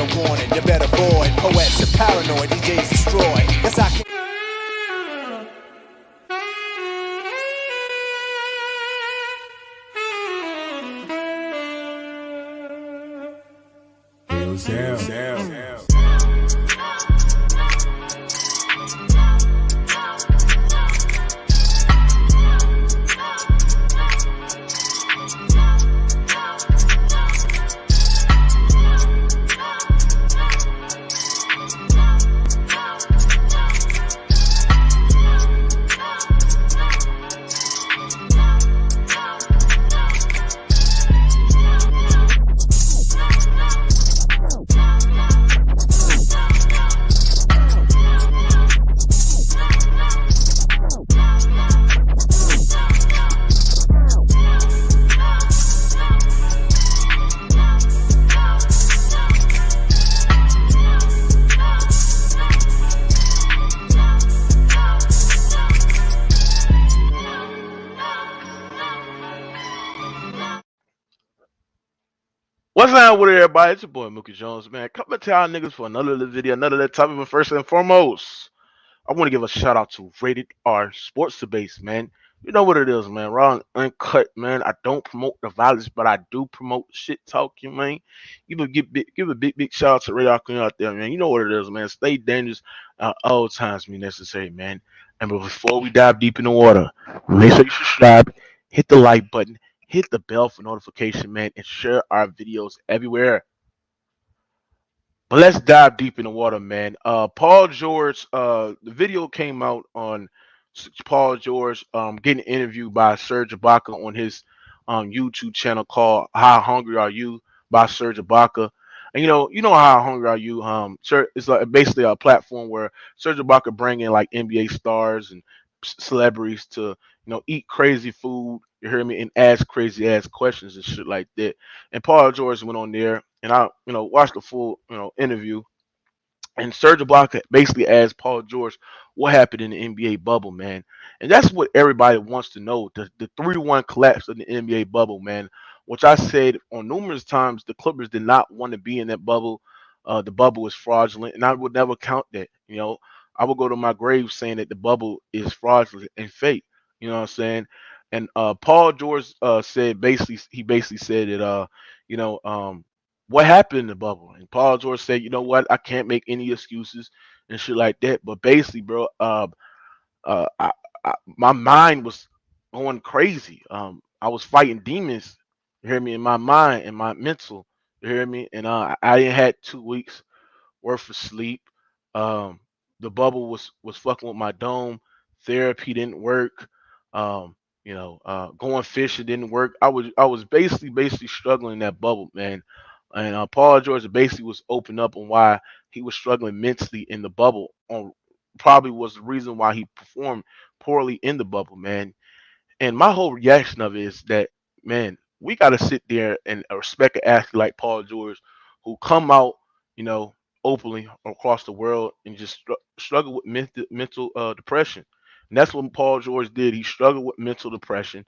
a warning, you better avoid. Poets are paranoid, DJs destroy. Yes, I can. What's up with everybody? It's your boy Mookie Jones, man. Coming to y'all niggas for another little video, another little topic. But first and foremost, I want to give a shout out to Rated R Sports Debate, man. You know what it is, man. Raw and uncut, man. I don't promote the violence, but I do promote shit talking, man. Give a big shout out to Rated R out there, man. You know what it is, man. Stay dangerous at all times be necessary, man. And before we dive deep in the water, make sure you subscribe, hit the like button, hit the bell for notification, man, and share our videos everywhere. But let's dive deep in the water, man. Paul George, the video came out on Paul George getting interviewed by Serge Ibaka on his YouTube channel called "How Hungry Are You" by Serge Ibaka. And you know how hungry are you? It's like basically a platform where Serge Ibaka bring in like NBA stars and celebrities to eat crazy food. You hear me? And ask crazy ass questions and shit like that. And Paul George went on there, and I watched the full interview. And Serge Ibaka basically asked Paul George what happened in the NBA bubble, man. And that's what everybody wants to know. The 3-1 collapse of the NBA bubble, man. Which I said on numerous times, the Clippers did not want to be in that bubble. The bubble is fraudulent, and I would never count that. I would go to my grave saying that the bubble is fraudulent and fake. You know what I'm saying? And Paul George said basically said that what happened in the bubble. And Paul George said, you know what, I can't make any excuses and shit like that. But basically, bro, I, my mind was going crazy. I was fighting demons. You hear me? In my mind and my mental. You hear me? And I didn't had 2 weeks worth of sleep. Um, the bubble was fucking with my dome. Therapy didn't work. Going fishing didn't work. I was basically struggling in that bubble, man. And Paul George basically was open up on why he was struggling mentally in the bubble. On probably was the reason why he performed poorly in the bubble, man. And my whole reaction of it is that, man, we got to sit there and respect an athlete like Paul George, who come out, you know, openly across the world and just struggle with mental depression. And that's what Paul George did. He struggled with mental depression,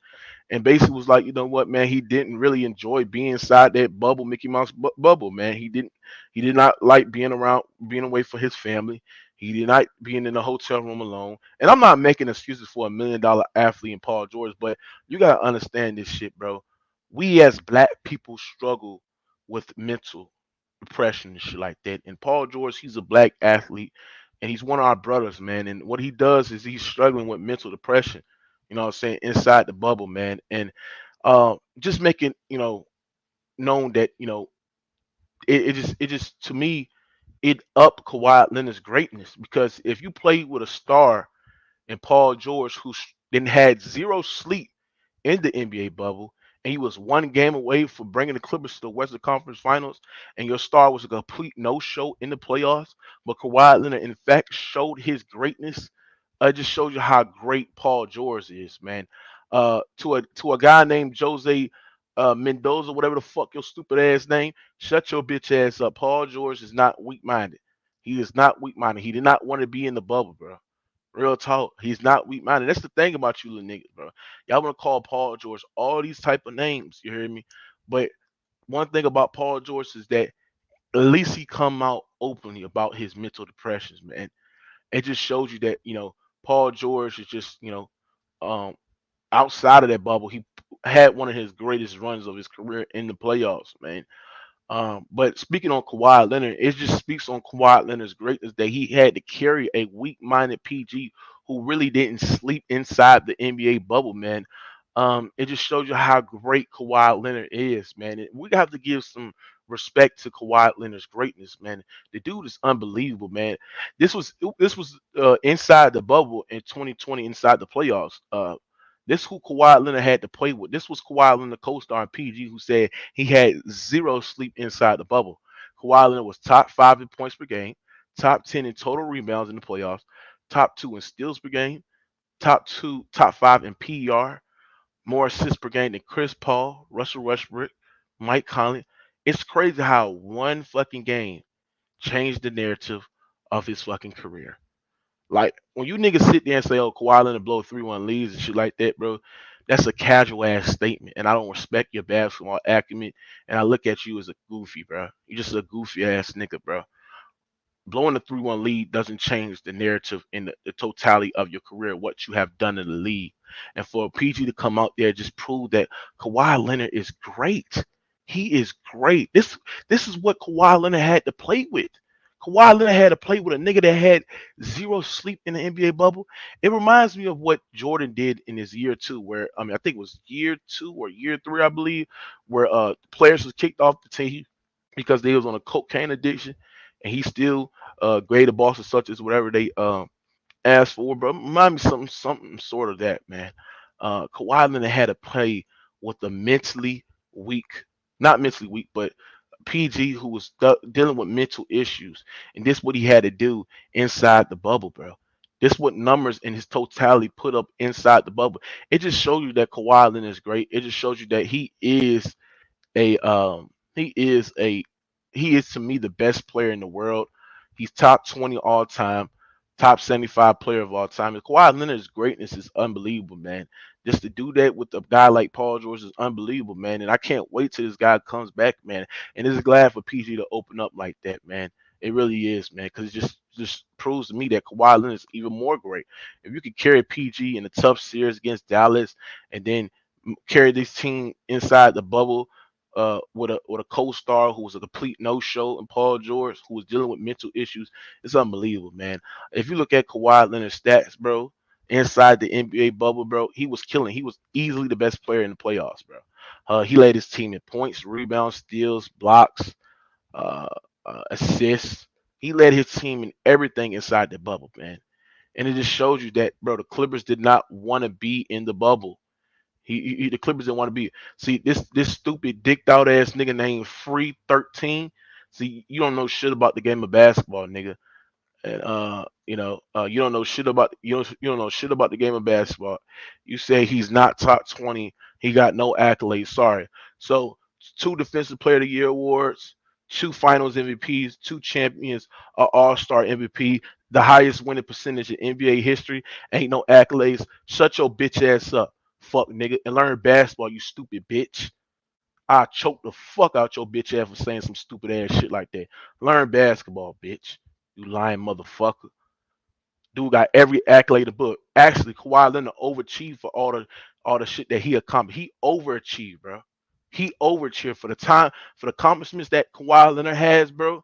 and basically was like, you know what, man, he didn't really enjoy being inside that bubble, Mickey Mouse bubble, man. He did not like being away from his family. He did not being in a hotel room alone. And I'm not making excuses for $1 million athlete and Paul George, but you gotta understand this shit, bro. We as black people struggle with mental depression and shit like that. And Paul George, he's a black athlete and he's one of our brothers, man. And what he does is he's struggling with mental depression, you know what I'm saying, inside the bubble, man. And just making, known that, it just to me, it up Kawhi Leonard's greatness, because if you play with a star and Paul George, who then had zero sleep in the NBA bubble, and he was one game away from bringing the Clippers to the Western Conference Finals, and your star was a complete no-show in the playoffs, but Kawhi Leonard, in fact, showed his greatness. It just shows you how great Paul George is, man. To a guy named Jose Mendoza, whatever the fuck your stupid ass name, shut your bitch ass up. Paul George is not weak-minded. He is not weak-minded. He did not want to be in the bubble, bro. Real talk. He's not weak minded. That's the thing about you little niggas, bro. Y'all want to call Paul George all these type of names. You hear me? But one thing about Paul George is that At least he come out openly about his mental depressions, man. It just shows you that Paul George is just um outside of that bubble. He had one of his greatest runs of his career in the playoffs, man. But speaking on Kawhi Leonard, it just speaks on Kawhi Leonard's greatness that he had to carry a weak-minded PG who really didn't sleep inside the NBA bubble, man. It just shows you how great Kawhi Leonard is, man. And we have to give some respect to Kawhi Leonard's greatness, man. The dude is unbelievable, man. This was inside the bubble in 2020, inside the playoffs. This who Kawhi Leonard had to play with. This was Kawhi Leonard co-star in PG who said he had zero sleep inside the bubble. Kawhi Leonard was top 5 in points per game, top 10 in total rebounds in the playoffs, top 2 in steals per game, top 5 in PER, more assists per game than Chris Paul, Russell Westbrook, Mike Conley. It's crazy how one fucking game changed the narrative of his fucking career. Like when you niggas sit there and say, "Oh, Kawhi Leonard blow 3-1 leads and shit like that, bro," that's a casual ass statement, and I don't respect your basketball acumen. And I look at you as a goofy, bro. You just a goofy ass nigga, bro. Blowing the 3-1 lead doesn't change the narrative in the totality of your career, what you have done in the league. And for PG to come out there and just prove that Kawhi Leonard is great. He is great. This is what Kawhi Leonard had to play with. Kawhi Leonard had to play with a nigga that had zero sleep in the NBA bubble. It reminds me of what Jordan did in his year two, where I think it was year two or year three, I believe, where players was kicked off the team because they was on a cocaine addiction, and he still graded bosses such as whatever they asked for, bro. Remind me something sort of that, man. Kawhi Leonard had to play with the mentally weak, not mentally weak, but PG who was dealing with mental issues, and this what he had to do inside the bubble, bro. This what numbers in his totality put up inside the bubble. It just shows you that Kawhi Leonard is great. It just shows you that a he is a he is to me the best player in the world. He's top 20 all time, top 75 player of all time. And Kawhi Leonard's greatness is unbelievable, man. Just to do that with a guy like Paul George is unbelievable, man. And I can't wait till this guy comes back, man. And it's glad for PG to open up like that, man. It really is, man, because it just proves to me that Kawhi Leonard is even more great. If you could carry PG in a tough series against Dallas, and then carry this team inside the bubble with a co-star who was a complete no-show, and Paul George who was dealing with mental issues. It's unbelievable, man. If you look at Kawhi Leonard's stats, bro, inside the NBA bubble, bro, he was killing. He was easily the best player in the playoffs, bro. He led his team in points, rebounds, steals, blocks, uh, assists. He led his team in everything inside the bubble, man. And it just shows you that, bro, the Clippers did not want to be in the bubble. The Clippers didn't want to be. See, this stupid dicked out ass nigga named Free 13. See, you don't know shit about the game of basketball, nigga. And you don't know shit about you don't know shit about the game of basketball. You say he's not top 20. He got no accolades. Sorry. So 2 Defensive Player of the Year awards, 2 Finals MVPs, 2 champions, All-Star MVP, the highest winning percentage in NBA history. Ain't no accolades. Shut your bitch ass up, fuck nigga, and learn basketball. You stupid bitch. I choke the fuck out your bitch ass for saying some stupid ass shit like that. Learn basketball, bitch. You lying motherfucker. Dude got every accolade in the book. Actually, Kawhi Leonard overachieved for all the shit that he accomplished. He overachieved, bro. He overachieved for the accomplishments that Kawhi Leonard has, bro.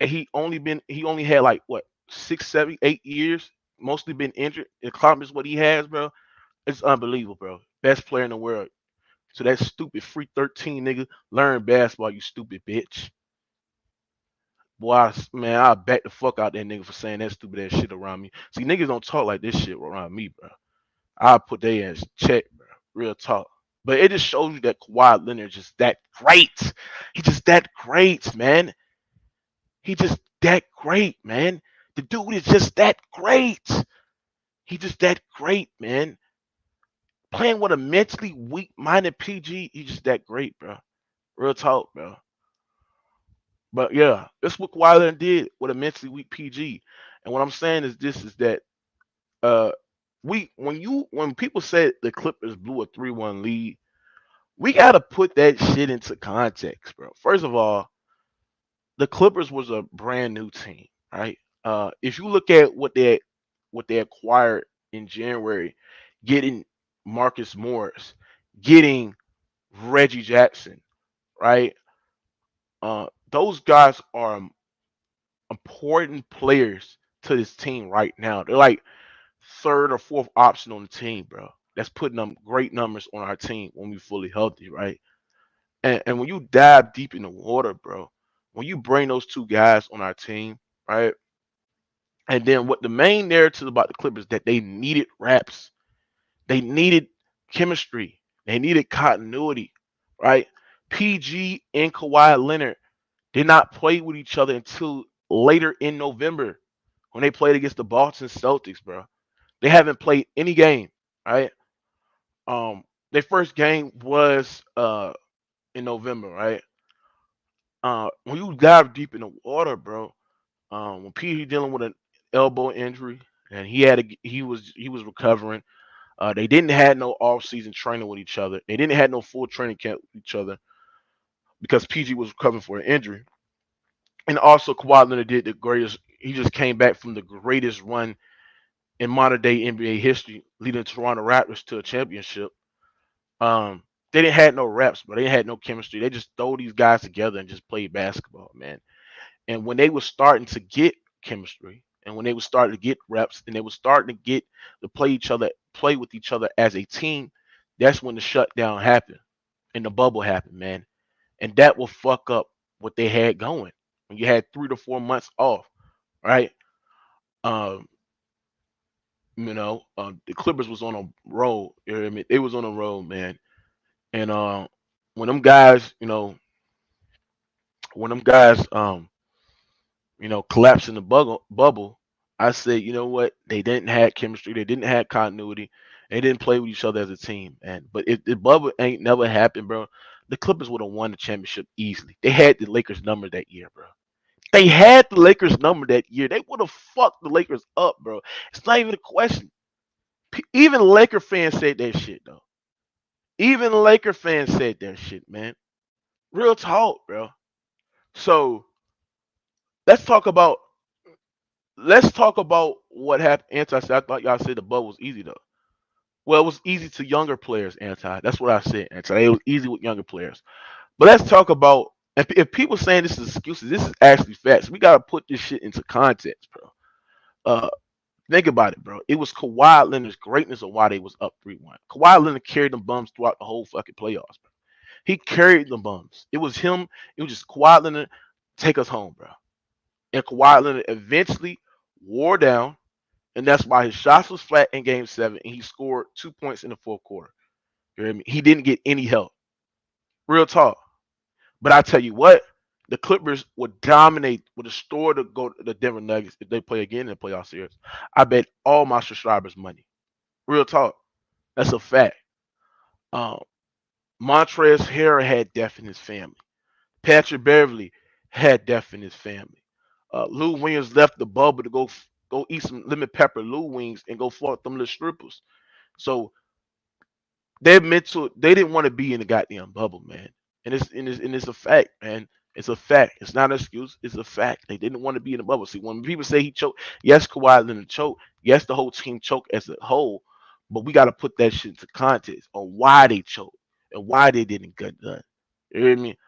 And he only had like what 6, 7, 8 years, mostly been injured. Accomplished what he has, bro. It's unbelievable, bro. Best player in the world. So that stupid Free 13 nigga, learn basketball, you stupid bitch. Boy, man, I'll back the fuck out that nigga for saying that stupid ass shit around me. See, niggas don't talk like this shit around me, bro. I'll put their ass in check, bro. Real talk. But it just shows you that Kawhi Leonard is just that great. He's just that great, man. He just that great, man. The dude is just that great. He just that great, man. Playing with a mentally weak-minded PG, he's just that great, bro. Real talk, bro. But yeah, that's what Kawhi Leonard did with a mentally weak PG. And what I'm saying is this is that uh when people said the Clippers blew a 3-1 lead, we gotta put that shit into context, bro. First of all, the Clippers was a brand new team, right? If you look at what they acquired in January, getting Marcus Morris, getting Reggie Jackson, right? Those guys are important players to this team right now. They're like third or fourth option on the team, bro. That's putting them great numbers on our team when we fully healthy, right? And when you dive deep in the water, bro, when you bring those two guys on our team, right? And then what the main narrative about the Clippers that they needed reps, they needed chemistry, they needed continuity, right? PG and Kawhi Leonard did not play with each other until later in November when they played against the Boston Celtics, bro. They haven't played any game, right? Their first game was in November, right? When you dive deep in the water, bro, when PG dealing with an elbow injury and he was recovering. They didn't have no off season training with each other. They didn't have no full training camp with each other because PG was recovering for an injury. And also Kawhi Leonard did the greatest. He just came back from the greatest run in modern day NBA history, leading the Toronto Raptors to a championship. Um, they didn't have no reps, but they had no chemistry. They just throw these guys together and just play basketball, man. And when they were starting to get chemistry, and when they were starting to get reps, and they were starting to get to play with each other as a team, that's when the shutdown happened and the bubble happened, man. And that will fuck up what they had going. When you had 3 to 4 months off, right? Um, the Clippers was on a roll. You know what I mean? They was on a roll, man. And when them guys, when them guys, collapsed in the bubble, I said, you know what? They didn't have chemistry. They didn't have continuity. They didn't play with each other as a team, man. But if the bubble ain't never happened, bro, the Clippers would have won the championship easily. They had the Lakers number that year, bro. They had the Lakers number that year. They would have fucked the Lakers up, bro. It's not even a question. Even Laker fans said that shit, though. Even Laker fans said that shit, man. Real talk, bro. So let's talk about let's talk about what happened. Anti, I thought y'all said the bubble was easy though. Well, it was easy to younger players. Anti, that's what I said. Anti, it was easy with younger players. But let's talk about if people saying this is excuses, this is actually facts. We gotta put this shit into context, bro. Uh, think about it, bro. It was Kawhi Leonard's greatness of why they was up 3-1. Kawhi Leonard carried them bums throughout the whole fucking playoffs, bro. He carried the bums. It was him. It was just Kawhi Leonard take us home, bro. And Kawhi Leonard eventually wore down, and that's why his shots was flat in Game 7, and he scored 2 points in the fourth quarter. You hear me? He didn't get any help. Real talk. But I tell you what, the Clippers would destroy the Denver Nuggets if they play again in the playoff series. I bet all my subscribers money. Real talk. That's a fact. Um, Montrezl Harrell had death in his family. Patrick Beverly had death in his family. Lou Williams left the bubble to go eat some lemon pepper Lou wings and go fuck them little strippers. So they didn't want to be in the goddamn bubble, man. And it's a fact, man. It's a fact. It's not an excuse. It's a fact. They didn't want to be in the bubble. See, when people say he choked, yes, Kawhi Leonard choked. Yes, the whole team choked as a whole. But we got to put that shit into context on why they choked and why they didn't get done. You hear me?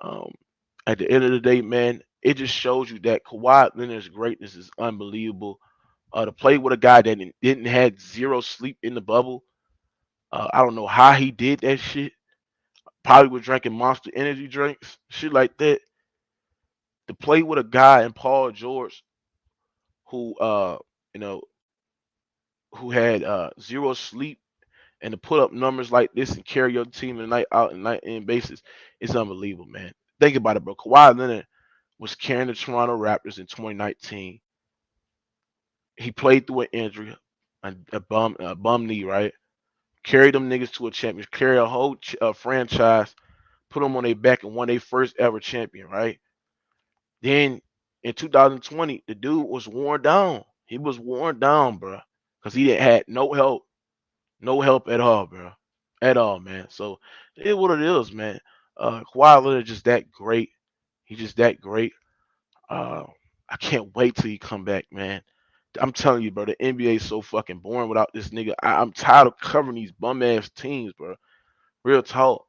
Um, at the end of the day, man, it just shows you that Kawhi Leonard's greatness is unbelievable. To play with a guy that didn't had zero sleep in the bubble, I don't know how he did that shit. Probably was drinking Monster Energy drinks, shit like that. To play with a guy in Paul George who, you know, who had zero sleep and to put up numbers like this and carry your team in night out and night in basis, it's unbelievable, man. Think about it, bro. Kawhi Leonard was carrying the Toronto Raptors in 2019. He played through an injury, a bum knee, right? Carried them niggas to a championship, carry a whole franchise, put them on their back and won their first ever champion, right? Then in 2020, the dude was worn down. He was worn down, bro, because he didn't had no help at all, bro, at all, man. So it is what it is, man. Kawhi Leonard just that great. He's just that great. Uh, I can't wait till he come back, man. I'm telling you, bro, the NBA is so fucking boring without this nigga. I'm tired of covering these bum ass teams, bro. Real talk.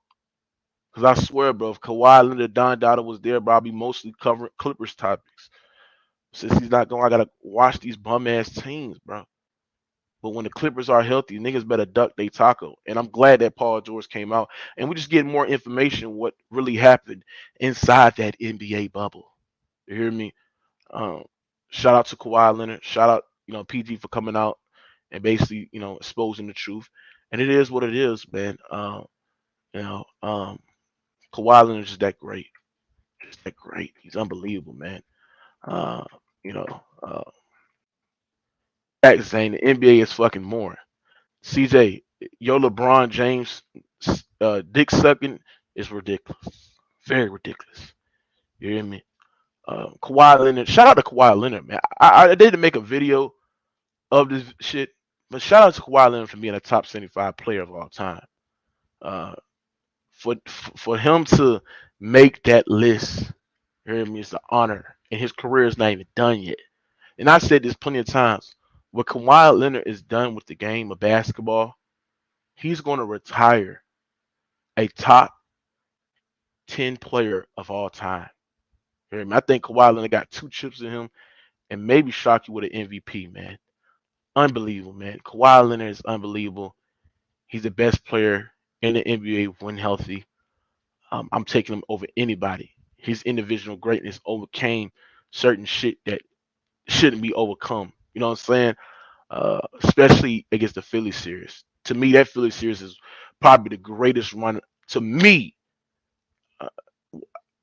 Cause I swear, bro, if Kawhi Leonard, Don Dada was there, bro, I'd be mostly covering Clippers topics. Since he's not going, I gotta watch these bum ass teams, bro. But when the Clippers are healthy, niggas better duck they taco. And I'm glad that Paul George came out, and we just get more information what really happened inside that NBA bubble. You hear me? Um, Shout out to Kawhi Leonard. Shout out, PG for coming out and basically, exposing the truth. And it is what it is, man. You know, um, Kawhi Leonard is that great. Just that great. He's unbelievable, man. Uh, you know, uh, saying the NBA is fucking more. CJ, yo, LeBron James, dick sucking is ridiculous. Very ridiculous. You hear me? Kawhi Leonard. Shout out to Kawhi Leonard, man. I didn't make a video of this shit, but shout out to Kawhi Leonard for being a top 75 player of all time. Uh, for him to make that list, you hear me? It's an honor, and his career is not even done yet. And I said this plenty of times. When Kawhi Leonard is done with the game of basketball, he's going to retire a top 10 player of all time. You hear me? I think Kawhi Leonard got 2 chips in him and maybe shock you with an MVP, man. Unbelievable, man. Kawhi Leonard is unbelievable. He's the best player in the NBA when healthy. I'm taking him over anybody. His individual greatness overcame certain shit that shouldn't be overcome. You know what I'm saying? Especially against the Philly series. To me, that Philly series is probably the greatest run. To me, uh,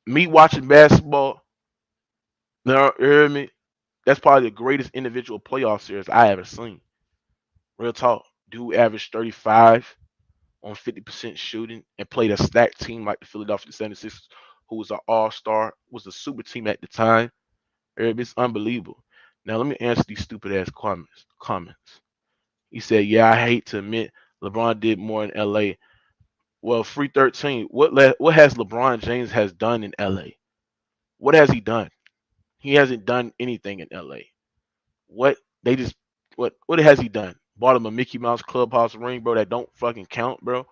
me watching basketball, you hear me? That's probably the greatest individual playoff series I ever seen. Real talk. Dude averaged 35 on 50% shooting and played a stacked team like the Philadelphia 76ers, who was an all-star, was a super team at the time. It's unbelievable. Now let me answer these stupid ass comments. He said, "Yeah, I hate to admit LeBron did more in LA." Well, free 13. What has LeBron James has done in LA? What has he done? He hasn't done anything in LA. What they just what has he done? Bought him a Mickey Mouse clubhouse ring, bro. That don't fucking count, bro.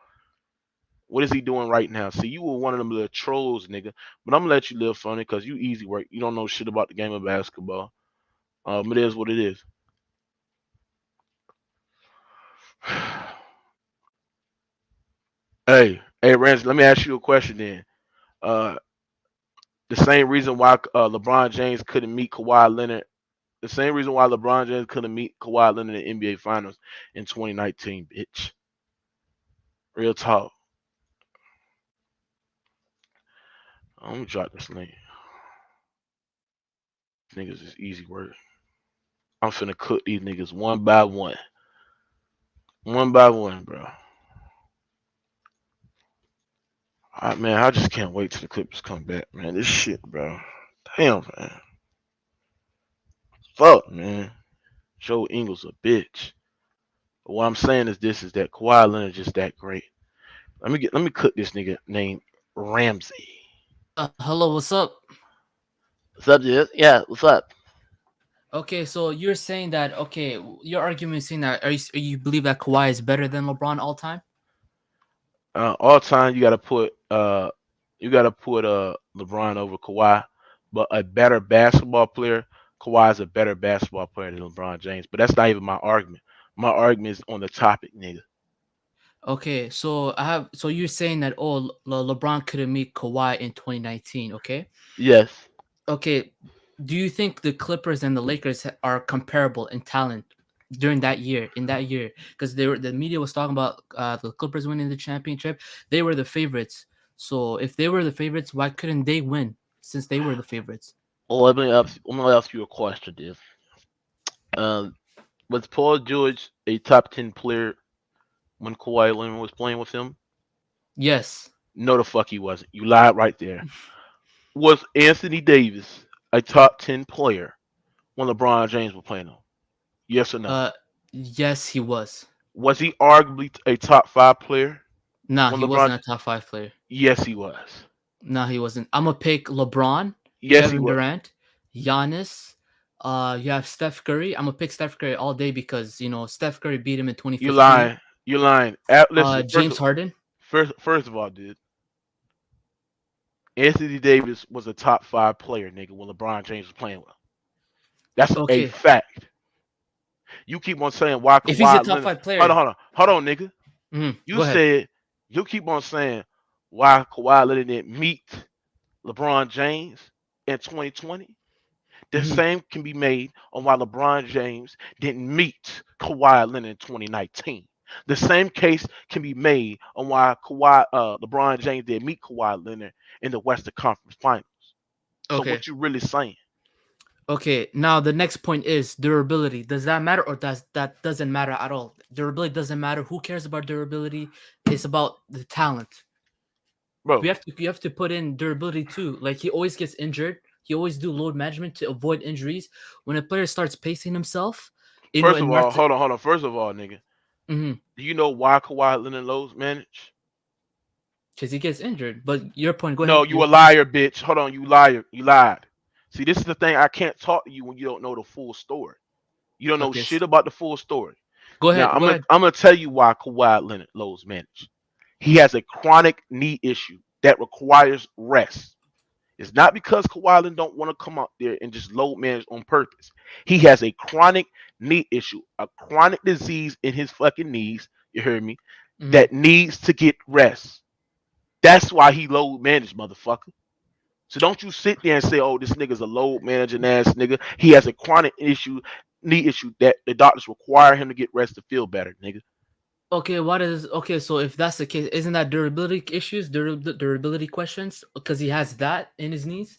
What is he doing right now? See, you were one of them little trolls, nigga. But I'm gonna let you live funny because you easy work. You don't know shit about the game of basketball. It is what it is. Hey, Rance, let me ask you a question then. Uh, the same reason why LeBron James couldn't meet Kawhi Leonard, the same reason why LeBron James couldn't meet Kawhi Leonard in the NBA Finals in 2019, bitch. Real talk. I'm gonna drop this link. Niggas is easy work. I'm finna cook these niggas one by one. One by one, bro. Man, I just can't wait till the Clippers come back, man. This shit, bro. Damn, man. Fuck, man. Joe Ingles a bitch. But what I'm saying is this: is that Kawhi Leonard just that great. Let me cook this nigga named Ramsey. Hello, what's up? What's up, dude? Yeah, what's up? Okay, so you're saying that your argument is saying that you believe that Kawhi is better than LeBron all time? All time you gotta put LeBron over Kawhi, but a better basketball player. Kawhi is a better basketball player than LeBron James, but that's not even my argument. My argument is on the topic, nigga. Okay, so you're saying that LeBron couldn't meet Kawhi in 2019, okay? Yes. Okay, do you think the Clippers and the Lakers are comparable in talent during that year, in that year? Because the media was talking about the Clippers winning the championship. They were the favorites. So if they were the favorites, why couldn't they win since they were the favorites? Well, let me ask you a question, dude. Um, was Paul George a top 10 player when Kawhi Leonard was playing with him? Yes. No, the fuck he wasn't. You lied right there. Was Anthony Davis a top 10 player when LeBron James was playing him? Yes or no? Uh, yes, he was. Was he arguably a top 5 player Nah, when he LeBron? wasn't a top five player. Yes, he was. No, he wasn't. I'm gonna pick LeBron, Yes, he Kevin was. Durant, Giannis. You have Steph Curry. I'm gonna pick Steph Curry all day because Steph Curry beat him in You 2015. lying. You lying. Listen, James Harden. first of all, dude, Anthony Davis was a top 5 player, nigga, when LeBron James was playing well. That's a Okay, fact. You keep on saying why if he's a Kawhi top Leonard. five player, Hold on, nigga. You go ahead. said you keep on saying why Kawhi Leonard didn't meet LeBron James in 2020. The hmm same can be made on why LeBron James didn't meet Kawhi Leonard in 2019. The same case can be made on why LeBron James didn't meet Kawhi Leonard in the Western Conference Finals. So Okay. what you really saying? Okay. Now the next point is durability. Does that matter or does that doesn't matter at all? Durability doesn't matter. Who cares about durability? It's about the talent. Bro, You have to put in durability too. Like he always gets injured. He always do load management to avoid injuries. When a player starts pacing himself, first of and all, not hold on. First of all, nigga, because do you know why Kawhi Leonard loads manage? he gets injured. But your point, go No, ahead. you a liar, bitch. Hold on, you liar. You lied. See, this is the thing. I can't talk to you when you don't know the full story. You don't know Okay, shit about the full story. go Now, ahead. Go ahead. I'm gonna tell you why Kawhi Leonard loads manage. He has a chronic knee issue that requires rest. It's not because Kawhi Leonard don't want to come out there and just load manage on purpose. He has a chronic knee issue, a chronic disease in his fucking knees. You heard me? Mhm. That needs to get rest. That's why he load managed, motherfucker. So don't you sit there and say, "Oh, this nigga's a load managing ass nigga." He has a chronic issue, knee issue that the doctors require him to get rest to feel better, nigga. Okay, okay? So if that's the case, isn't that durability issues, durability questions? Because he has that in his knees.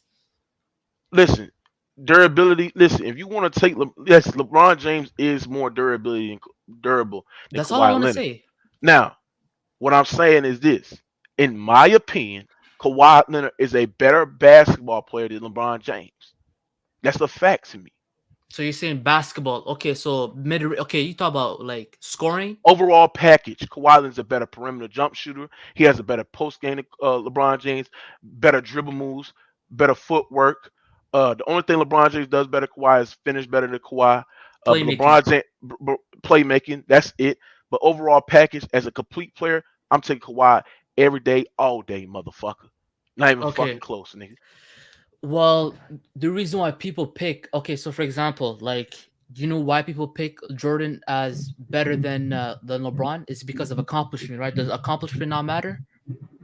Listen, durability. Listen, if you want to take, yes, LeBron James is more durable than That's all I Kawhi want to Leonard. say. Now, what I'm saying is this: in my opinion, Kawhi Leonard is a better basketball player than LeBron James. That's a fact to me. So you're saying basketball? Okay, so mid. Okay, you talk about like scoring. Overall package, Kawhi Leonard's a better perimeter jump shooter. He has a better post game than LeBron James, better dribble moves, better footwork. The only thing LeBron James does better Kawhi is finish better than Kawhi. But Playmaking. LeBron James playmaking, that's it. But overall package as a complete player, I'm taking Kawhi every day, all day, motherfucker. Not even fucking Okay. close, nigga. Well, the reason why people pick, okay, so for example, like, do you know why people pick Jordan as better than LeBron? It's because of accomplishment, right? Does accomplishment not matter?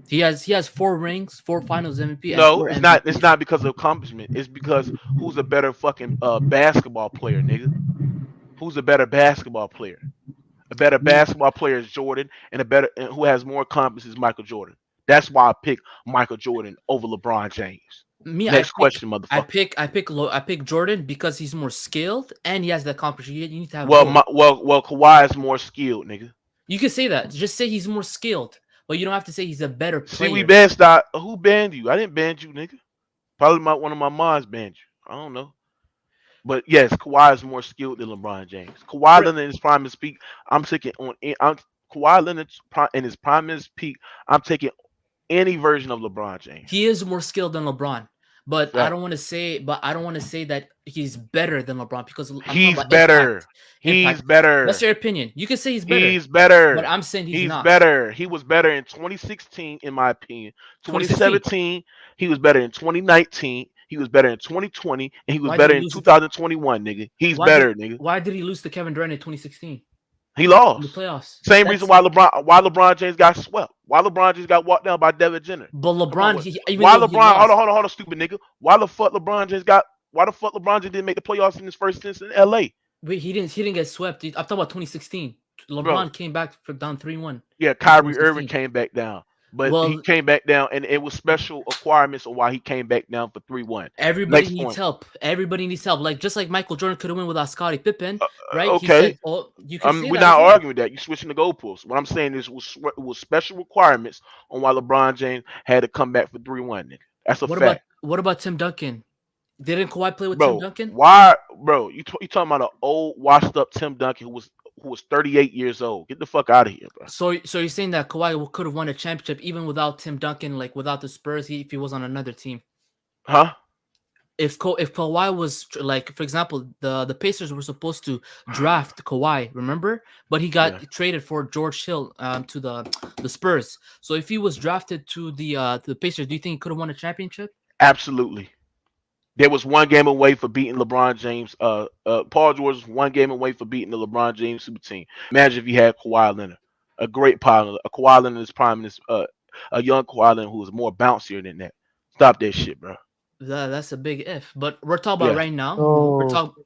He has 4 rings, 4 Finals MVP, and No, four it's MVPs. not because of accomplishment. It's because who's a better fucking basketball player, nigga? Who's a better basketball player? A better Me, basketball player is Jordan, and who has more accomplishments is Michael Jordan. That's why I pick Michael Jordan over LeBron James. me, I Next pick, question, I motherfucker. pick, I pick, I pick Jordan because he's more skilled and he has the accomplishment. You need to have Well, both. Kawhi is more skilled, nigga. You can say that. Just say he's more skilled, but you don't have to say he's a better See, we player. banned stop. Who banned you? I didn't ban you, nigga. Probably one of my moms banned you. I don't know. But yes, Kawhi is more skilled than LeBron James. Kawhi For- Leonard in his prime and peak, I'm taking I'm Kawhi Leonard in his prime and his peak. I'm taking any version of LeBron James. He is more skilled than LeBron, but I Fact. don't want to say. But I don't want to say that he's better than LeBron because I'm talking He's about impact. better. He's Impact. That's better. your opinion. You can say he's better, He's but better. I'm saying he's He's not. better. He was better in 2016, in my opinion. 2016. 2017, he was better in 2019. He was better in 2020, and he was Why did better he in lose it? 2021, nigga. He's Why did better, nigga. Why did he lose to Kevin Durant in 2016 He in the lost. playoffs? Same reason That's why LeBron James got swept. Why LeBron James got walked down by Devin Jenner. but Come on, LeBron. what? Even Why though he LeBron? lost, Hold on, stupid nigga. Why the fuck LeBron James didn't make the playoffs in his first stint in LA, wait, he didn't get swept. I'm talking about 2016. bro? LeBron came back from down 3-1 Yeah, in Kyrie Irving 2016. came back down, but he Well, came back down, and it was special requirements of why he came back down for 3-1. everybody Next needs point. help. Everybody needs help. Like just like Michael Jordan could have won without Scottie Pippen, right? He Okay, said, "Oh, you can say we're that as not well." arguing that. You switching the goalposts. What I'm saying is it was special requirements on why LeBron James had to come back for 3-1, nigga. That's a fact. What about Tim Duncan? Didn't Kawhi play with Tim Bro, Duncan? why, bro? You talking about an old, washed up Tim Duncan who was who was 38 years old. Get the fuck out of here, bro. So you're saying that Kawhi could have won a championship even without Tim Duncan, like without the Spurs, if he was on another team. Huh? If Kawhi was like, for example, the Pacers were supposed to draft Kawhi, remember? But he got Yeah. traded for George Hill to the Spurs. So if he was drafted to the Pacers, do you think he could have won a championship? Absolutely. There was one game away for beating LeBron James. Paul George was one game away for beating the LeBron James super team. Imagine if he had Kawhi Leonard, a great pilot, a Kawhi Leonard is prime, a young Kawhi Leonard who was more bouncier than that. Stop that shit, bro. That's a big if. But we're talking about Yeah. right now. We're So talking.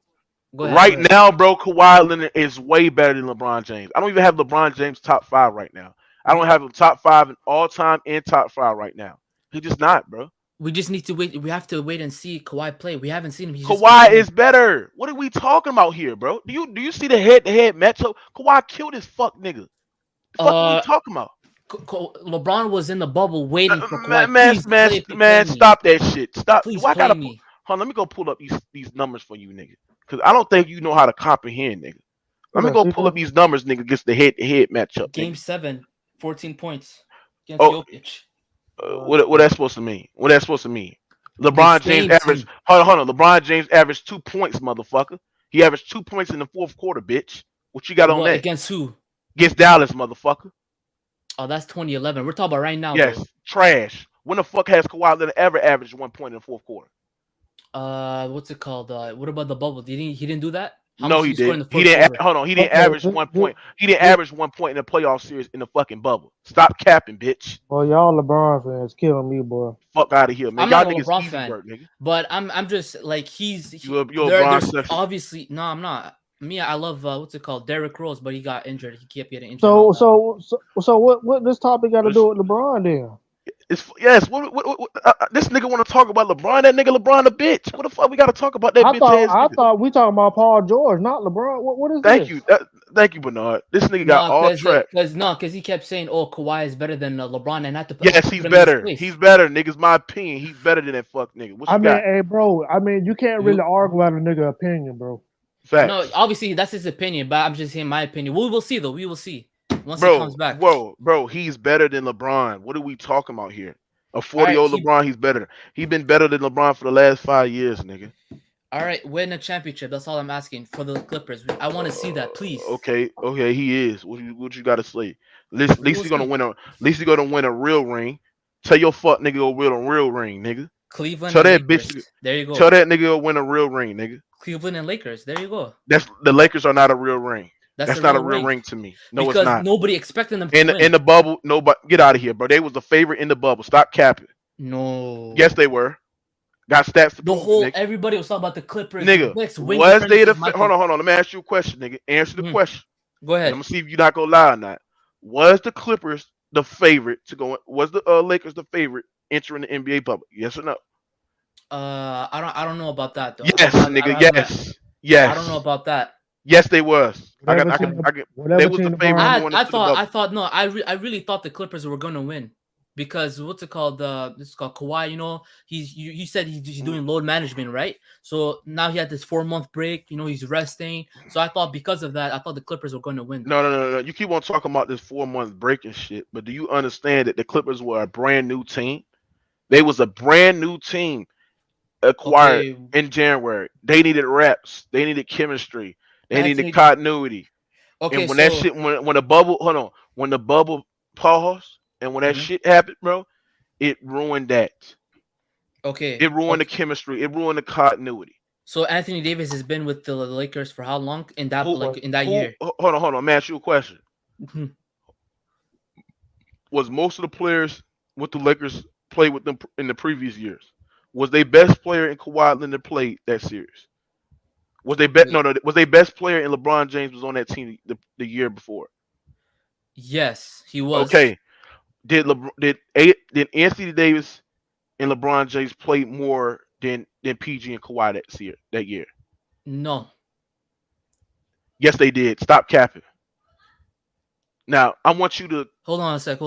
Go ahead. Right now, bro, Kawhi Leonard is way better than LeBron James. I don't even have LeBron James top 5 right now. I don't have him top 5 in all time and top 5 right now. He's just not, bro. We just need to wait. We have to wait and see Kawhi play. We haven't seen him. He's just Kawhi is better. What are we talking about here, bro? Do you see the head-to-head matchup? Kawhi killed his fuck nigga. The fuck are you talking about? LeBron was in the bubble waiting for Kawhi. Man, stop that shit. Stop. Please Why play gotta me. Hold on, let me go pull up these numbers for you, nigga. Cause I don't think you know how to comprehend, nigga. Let me go pull up these numbers, nigga, against the head-to-head matchup. Game nigga. 7, 14 points against Oh. Jokic. What that's supposed to mean? What that's supposed to mean? LeBron James averaged. Hold on. LeBron James averaged 2 points, motherfucker. He averaged 2 points in the fourth quarter, bitch. What you got on that? Against who? Against Dallas, motherfucker. Oh, that's 2011. We're talking about right now. Yes, though. trash. When the fuck has Kawhi Leonard ever averaged 1 point in the fourth quarter? What's it called? What about the bubble? He didn't do that? No, he didn't. He didn't. Hold on. He didn't average 1 point. He didn't average 1 point in the playoff series in the fucking bubble. Stop capping, bitch. Boy, y'all LeBron fans killing me, boy. Fuck out of here, man. I'm Y'all not a niggas LeBron easy fan, work, nigga. but I'm just like You're a there's LeBron fan. obviously no, I'm not. Me, I love what's it called, Derrick Rose, but he got injured. He kept getting injured. So what this topic got to do with LeBron then? Yes. This nigga want to talk about LeBron. That nigga LeBron a bitch. What the fuck we got to talk about that bitch ass nigga? I thought we talking about Paul George, not LeBron. What is Thank this? you. Thank you, Bernard. This nigga got all track. Because he kept saying, "Oh, Kawhi is better than LeBron," and not to. Yes, he's better. He's better, niggas. My opinion, he's better than that fuck nigga. What you got? Hey, bro. I mean, you can't really argue about a nigga opinion, bro. Facts. No, obviously that's his opinion, but I'm just saying my opinion. We will see, though. We will see once he comes back. Bro, he's better than LeBron. What are we talking about here? A 40-year-old LeBron, he's better. He's been better than LeBron for the last 5 years, nigga. All right, win a championship. That's all I'm asking for the Clippers. I want to see that, please. Okay, he is. What you got to say? At least he's gonna win a. At least he's gonna win a real ring. Tell your fuck nigga go win a real ring, nigga. Cleveland. Tell that Lakers. bitch. There you go. Tell that nigga go win a real ring, nigga. Cleveland and Lakers. There you go. That's the Lakers are not a real ring. That's not a real ring to me. No, because it's not. Nobody expecting them to win. In the bubble. Nobody get out of here, bro. They was the favorite in the bubble. Stop capping. No. Yes, they were. Got stats to prove everybody was talking about the Clippers. Nigga, was they the hold on? Let me ask you a question, nigga. Answer the question. Go ahead. I'm gonna see if you're not gonna lie or not. Was the Clippers the favorite to go? Was the Lakers the favorite entering the NBA bubble? Yes or no? I don't know about that though. Yes, nigga. Yes. I don't know about that. Yes, they was. They was the favorite. I thought no. I really thought the Clippers were gonna win. Because what's it called? This is called Kawhi. You know, you said he's doing load management, right? So now he had this 4-month break. You know, he's resting. So I thought because of that, I thought the Clippers were going to win. No. You keep on talking about this 4-month break and shit, but do you understand that the Clippers were a brand new team? They was a brand new team acquired in January. They needed reps. They needed chemistry. They needed continuity. Okay, and when that shit, when the bubble, hold on, when the bubble paused. And when that shit happened, bro, it ruined that. Okay. It ruined the chemistry. It ruined the continuity. So Anthony Davis has been with the Lakers for how long? In that year? Hold on. Let me ask you a question. Was most of the players with the Lakers played with them in the previous years? Was they best player in Kawhi Leonard played that series? Was they was they best player in LeBron James was on that team the year before? Yes, he was. Okay. Did Anthony Davis and LeBron James play more than PG and Kawhi that year? No. Yes, they did. Stop capping. Now I want you to hold on a sec.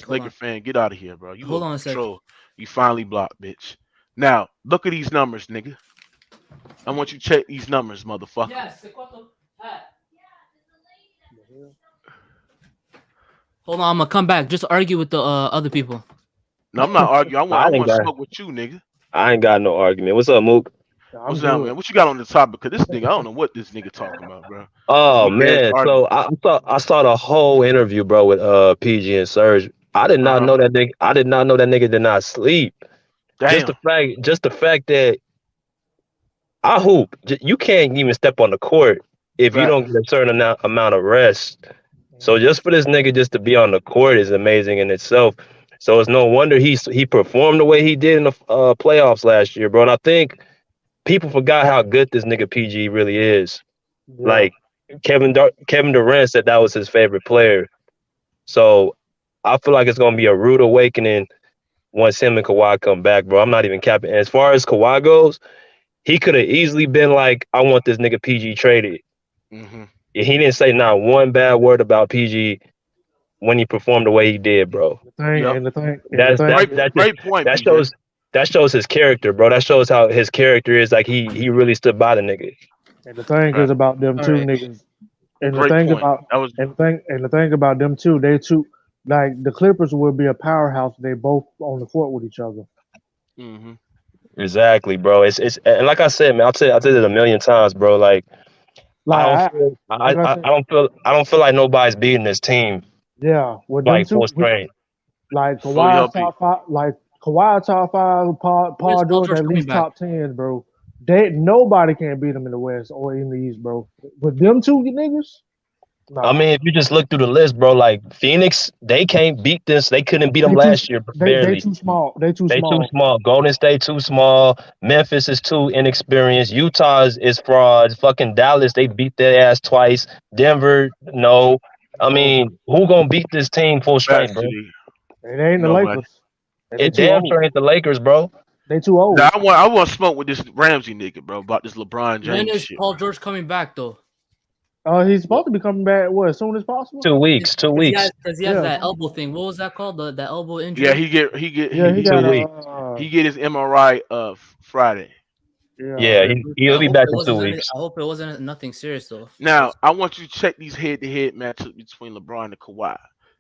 Laker fan, get out of here, bro. You hold on a sec. You finally blocked, bitch. Now look at these numbers, nigga. I want you to check these numbers, motherfucker. Yes. Hold on, I'm gonna come back. Just argue with the other people. No, I'm not arguing. I I ain't want to got smoke with you, nigga. I ain't got no argument. What's up, Mook? What's I'm up, good. man? What you got on the topic? Cause this nigga, I don't know what this nigga talking about, bro. This Oh weak ass man, so argument. I saw the whole interview, bro, with PG and Serge. I did not Uh huh. know that nigga. I did not know that nigga did not sleep. Damn. Just the fact that I hoop, you can't even step on the court if you Facts. don't get a certain amount of rest. So just for this nigga just to be on the court is amazing in itself. So it's no wonder he performed the way he did in the playoffs last year, bro. And I think people forgot how good this nigga PG really is. Yeah. Like Kevin Durant said that was his favorite player. So I feel like it's gonna be a rude awakening once him and Kawhi come back, bro. I'm not even capping. And as far as Kawhi goes, he could have easily been like, I want this nigga PG traded. Mm-hmm. He didn't say not one bad word about PG when he performed the way he did, bro. The thing Yep. and the thing and the That's thing. Great point, that PJ. shows his character, bro. That shows how his character is. Like he really stood by the nigga. And the thing Right. is about them All two right. niggas. And the Great thing point. about That was. and the thing about them two, they two like the Clippers will be a powerhouse. They both on the court with each other. Mm-hmm. Exactly, bro. It's and like I said, man, I said it a million times, bro. Like I Like don't I feel like I said, I don't feel like nobody's beating this team yeah, with them like two, full strength. like Fully Kawhi's healthy. top five, like Kawhi top five, When is Paul Paul George George at coming least back? top 10s, bro. They nobody can beat them in the West or in the East, bro. With them two niggas, I nah. mean, if you just look through the list, bro, like Phoenix, they can't beat this. They couldn't beat them They too last year, they barely. too small. They too They too small. small. Golden State too small. Memphis is too inexperienced. Utah is fraud. Fucking Dallas, they beat their ass twice. Denver, no. I No, mean, who gonna beat this team full strength, Facts, bro? GD. it ain't the Nobody. Lakers. And they It too damn old. sure ain't the Lakers, bro. They too Now old. I want to smoke with this Ramsey nigga, bro, about this LeBron When James is shit, Paul bro. George coming back though? He's supposed to be coming back what as soon as possible. 2 weeks. 2 weeks. Because he has Yeah, that elbow thing. What was that called? That elbow Yeah, injury. yeah. He got 2 weeks. he get his MRI Friday. yeah. Yeah, I he'll be hope back it in two wasn't. weeks. I hope it wasn't nothing serious though. Now I want you to check these head-to-head matchups between LeBron and Kawhi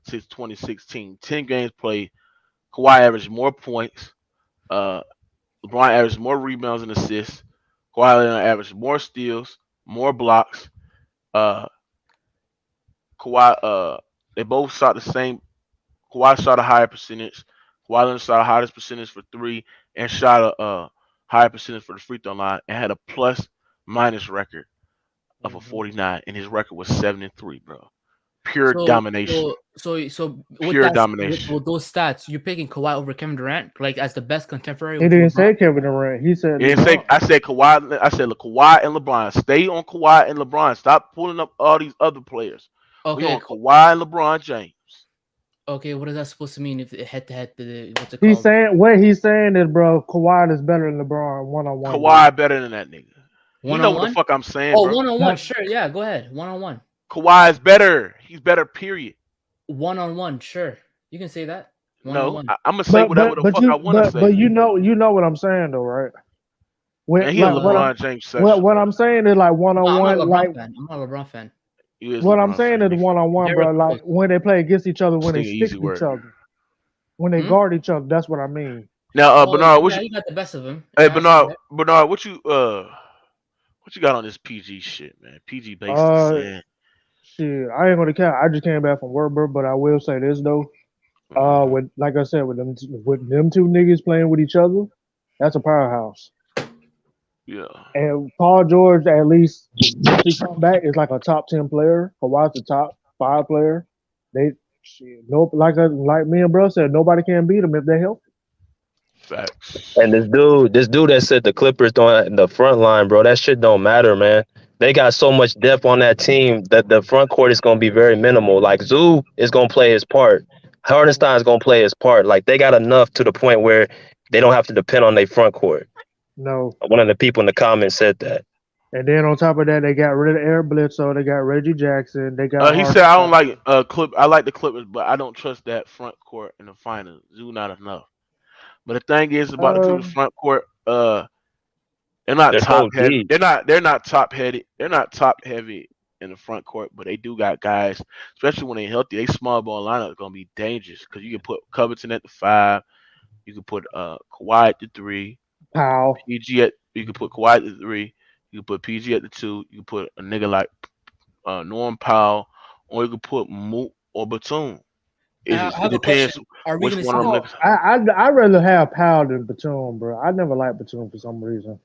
since 2016. 10 games played. Kawhi averaged more points. Uh, LeBron averaged more rebounds and assists. Kawhi Leonard averaged more steals, more blocks. Uh, Kawhi, they both shot the same. Kawhi shot a higher percentage. Kawhi Leonard shot a highest percentage for three and shot a higher percentage for the free throw line and had a plus minus record of a Mhm. 49, and his record was 7-3, bro. Pure So domination. with Pure that domination. with those stats, you're picking Kawhi over Kevin Durant, like as the best contemporary. He With didn't LeBron? say Kevin Durant. He said You didn't say LeBron. I said Kawhi. I said Kawhi and LeBron. Stay on Kawhi and LeBron. Stop pulling up all these other players. We Okay, on Kawhi and LeBron James. okay. What is that supposed to mean if head to head? What's it He's called? saying what he's saying is, bro, Kawhi is better than LeBron one on one. Kawhi better than that nigga. You One know on what the one. fuck I'm saying, Oh, bro. one on one. Sure. Yeah. Go ahead. One on one. Kawhi is better. He's better. Period. One on one. Sure. You can say that. One on No, one. I'm gonna say whatever the fuck I want to say. But you know what I'm saying though, right? Man, When he a like LeBron James what session, bro. I'm saying is like one No, on I'm not a one, LeBron like fan. I'm not a LeBron fan. He is what I'm LeBron saying fan, is nigga. one on one, Very bro. Like close. when they play against each other, This when they nigga stick easy to each word. other, when they Hmm? guard each other. That's what I mean. Now, Oh Bernard, what yeah, you? you got the best of him. Hey, Yeah, I see that. Bernard, what you got on this PG shit, man? PG basically Uh, said, Shit, I ain't gonna count. I just came back from work, bro. But I will say this though. mhm. With like I said, with them two niggas playing with each other, that's a powerhouse. Yeah, And Paul George, at least once he come back, is like a top 10 player. Kawhi's the top 5 player. They shit, nope. Like me and bro said, nobody can beat them if they help. facts. And this dude that said the Clippers don't in the front line, bro, that shit don't matter, man. They got so much depth on that team that the front court is gonna be very minimal. Like Zoo is gonna play his part. Hardenstein is gonna play his part. Like they got enough to the point where they don't have to depend on their front court. No. One of the people in the comments said that. And then on top of that, they got rid of Eric Bledsoe. They got Reggie Jackson. They got He said I don't Harden. like clip. I like the Clippers, but I don't trust that front court in the finals. Zoo not enough. But the thing is about the people in the Um, front court, they're not They're top so heavy. deep. They're not top heavy. They're not top heavy in the front court, but they do got guys, especially when they're healthy. They small ball lineup is gonna be dangerous because you can put Covington at the 5, you can put Kawhi at the 3, Powell. you can put Kawhi at the 3, you can put PG at the 2, you can put a nigga like Norm Powell, or you can put Moot or Batum. I It have a question. depends Are we which gonna one see? of them niggas. I'd rather have Powell than Batum, bro. I never liked Batum for some reason.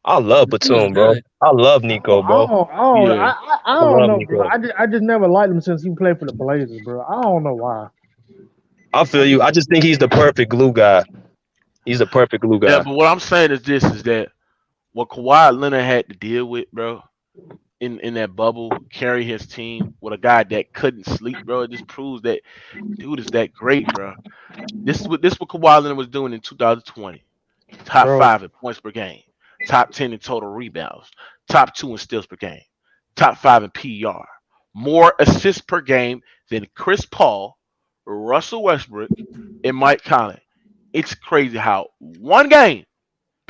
I love Batum is Batum, bro. good. I love I Nico, bro. Yeah, don't Love know, bro. Nico. I just never liked him since he played for the Blazers, bro. I don't know why. I feel you. I just think he's the perfect glue guy. He's the perfect glue yeah. guy. But what I'm saying is this: is that what Kawhi Leonard had to deal with, bro, in that bubble, carry his team with a guy that couldn't sleep, bro. It just proves that dude is that great, bro. This is what Kawhi Leonard was doing in 2020. Top Bro, 5 in points per game, top 10 in total rebounds, top 2 in steals per game, top 5 in PER, more assists per game than Chris Paul, Russell Westbrook, and Mike Conley. It's crazy how one game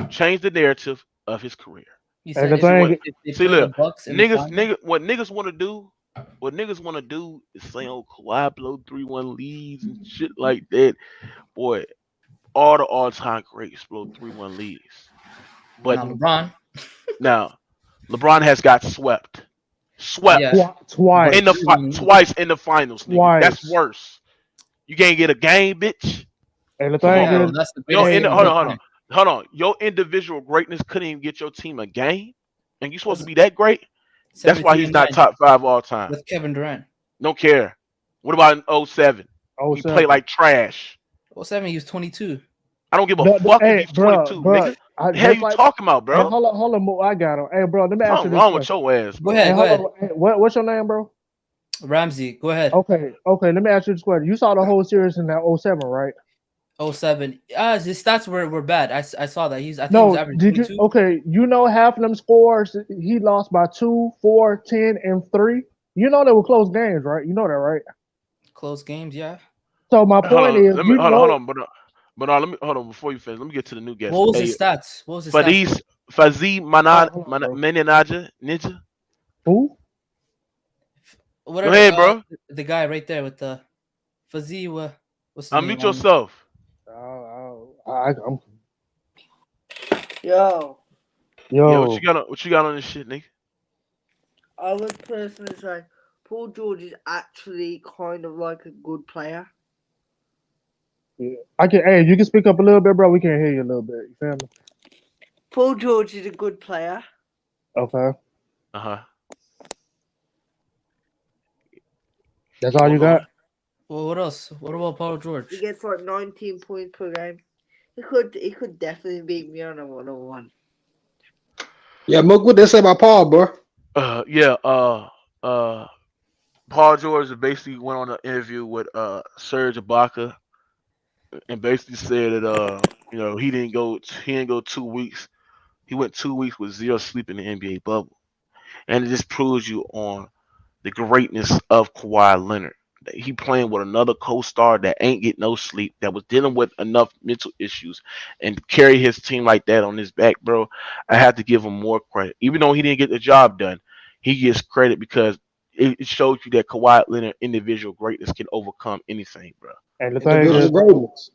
changed the narrative of his career. You and said the if, What thing, if they see play the look, Bucks in the final. what niggas want to do, is say, "Oh, Kawhi blow 3-1 leads and shit like that." Boy, all the all-time greats blow 3-1 leads. But Now LeBron. now LeBron has got Yeah, swept but twice, twice in the finals, nigga. That's twice. worse. You can't get a game, bitch. And the Come thing on, yeah, bro. well, is, that's the Yo, greatest hey, thing of hold all on, time. hold on. Your individual greatness couldn't even get your team a game, and you supposed to Was be that great. That's why 73 he's and not 9 top 5 all time. with Kevin Durant. Don't care. What about in '07? oh He played seven. like trash. Well, 7, he was 22. I don't give a fuck if Hey, he's bro, 22, bro. nigga. The hell Just you like, talking about, hey, bro? hold on, Mo, I got him. Hey, bro, let me ask you Something this wrong with question. your ass, Go bro. Hey, ahead, go hold ahead. on. Hey, what's your name, bro? Ramsey, go ahead. Okay. Let me ask you this question. You saw the whole series in that '07, right? 07. His stats were bad. I saw that. I think he was No, averaging did you? 22. Okay, you know half of them scores he lost by 2, 4, 10, and 3. You know they were close games, right? You know that, right? Close games, yeah. So my Hold point on, is, let me you hold know, on, let me hold on before you finish. Let me get to the new guest. What was Hey, his stats? What was his stats? Fadiz Fazi hold on, bro. Mananaja Ninja. Who? Go Whatever. ahead, bro. The guy right there with the Fuzzy. What's his name? Unmute yourself. I'm Yo, Yeah, yo. what you got on this shit, nigga? I would personally say Paul George is actually kind of like a good player. Yeah. I can. Hey, you can speak up a little bit, bro. We can hear you a little bit. You feel me? Paul George is a good player. Okay. Uh-huh. That's all you Going on. got. Well, what else? What about Paul He George? gets like 19 points per game. He could definitely beat me on a 1-on-1. Yeah, Mook, what they say about Paul, bro? Yeah, Paul George basically went on an interview with Serge Ibaka and basically said that he didn't go 2 weeks. He went 2 weeks with zero sleep in the NBA bubble. And it just proves you on the greatness of Kawhi Leonard. He playing with another co-star that ain't get no sleep, that was dealing with enough mental issues, and carry his team like that on his back, bro. I have to give him more credit. Even though he didn't get the job done, he gets credit because it shows you that Kawhi Leonard individual greatness can overcome anything, bro. And the thing Uh, is, Individual bro. greatness.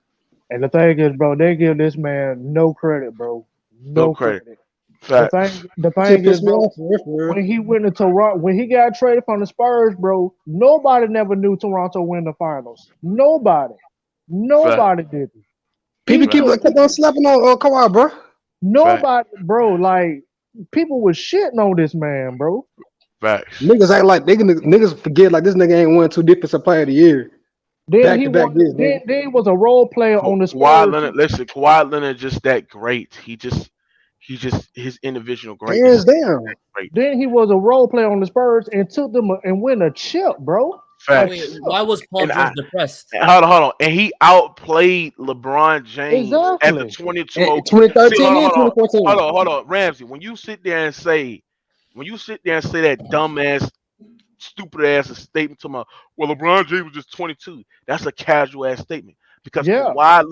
And the thing is, bro, they give this man no credit, bro. no No credit. credit. Facts. The That shit thing is, pissed me bro, off for real, for real. when he went to Toronto, when he got traded from the Spurs, bro, nobody never knew Toronto win the finals. Nobody. Fact. Nobody did. He People Fact. kept took on slapping on Kawhi, bro. Fact. nobody, bro. Like people was shitting on this man, bro. Facts. Niggas act like niggas forget like this nigga ain't won 2 defensive player of the year Then back he to back was years, nigga. then he was a role player on the Kawhi Spurs Leonard, too. listen, Kawhi Leonard just that great. He just his individual greatness Hands is down. that great. Then he was a role player on the Spurs and took them and win a chip, bro. A Wait, Facts. chip. why was Paul And George depressed? hold on. And he outplayed LeBron James as a Exactly. 22. In See, 2013 and 2014. hold on, Ramsey. When you sit there and say that dumbass, stupid ass statement to my, well, LeBron James was just 22. That's a casual ass statement because Yeah. Kawhi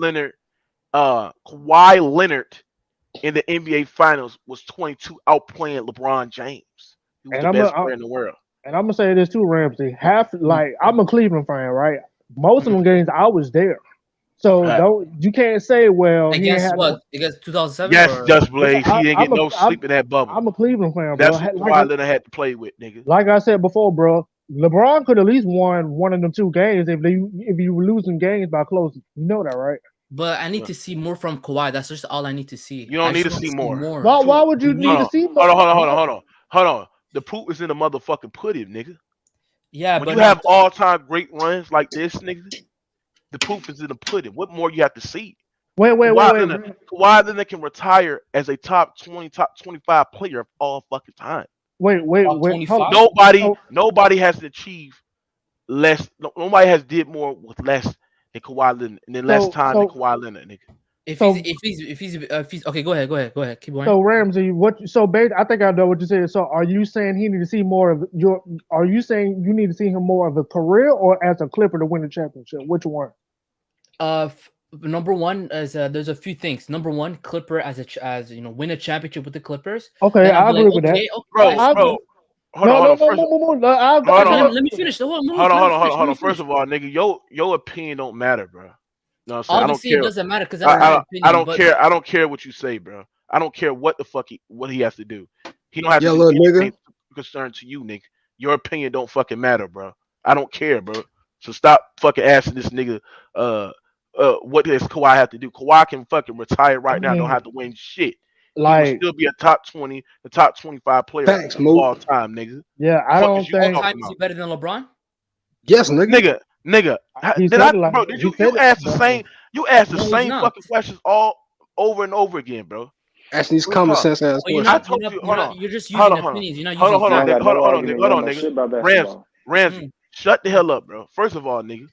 Leonard in the NBA Finals was 22, outplaying LeBron James. He was And the best player in the world. and I'm gonna say this too, Ramsey. Like I'm a Cleveland fan, right? Most of them games I was there, so Right. you can't say, well, he ain't Against had no. what? Against 2007 Yes, or Just Blaze. He didn't get no sleep in that bubble. I'm a Cleveland fan, bro. That's who Kawhi Leonard had to play with, nigga. Like I said before, bro. LeBron could at least won one of them 2 games if you were losing games by close. You know that, right? But I need to see more from Kawhi. That's just all I need to see. You don't I need just to want see more. Why would you need to see more? Hold on. The proof is in the motherfucking pudding, nigga. Yeah, when but you have all-time great runs like this, nigga, the proof is in the pudding. What more you have to see? Wait. Kawhi Leonard can retire as a top 20, top 25 player of all fucking time. Wait. 25? Nobody has achieved less. Nobody has did more with less than Kawhi Leonard, and then less time than Kawhi Leonard, nigga. If he's okay, go ahead, keep going. So Ramsey, I think I know what you said. So are you saying he need to see more of your? Are you saying you need to see him more of a career or as a Clipper to win the championship? Which one? Number one is there's a few things. Number one, Clipper as win a championship with the Clippers. Okay, I agree with that, bro. Hold on. Let me finish. Hold on. First of all, nigga, your opinion don't matter, bro. No, obviously it doesn't matter because I don't care. I don't care what you say, bro. I don't care what the fuck what he has to do. He don't have to do anything concerned to you, nigga. Your opinion don't fucking matter, bro. I don't care, bro. So stop fucking asking this nigga what does Kawhi have to do? Kawhi can fucking retire right now. Don't have to win shit. Like, he will still be a top 20, the top 25 player of all time, nigga. Yeah, I don't think. All time is he better than LeBron? Yes, nigga. You asked the same fucking questions all over and over again, bro. Asking these common sense ass questions. I told you, you're just using opinions. You're not using hold on, nigga. Ramsey, shut the hell up, bro. First of all, nigga,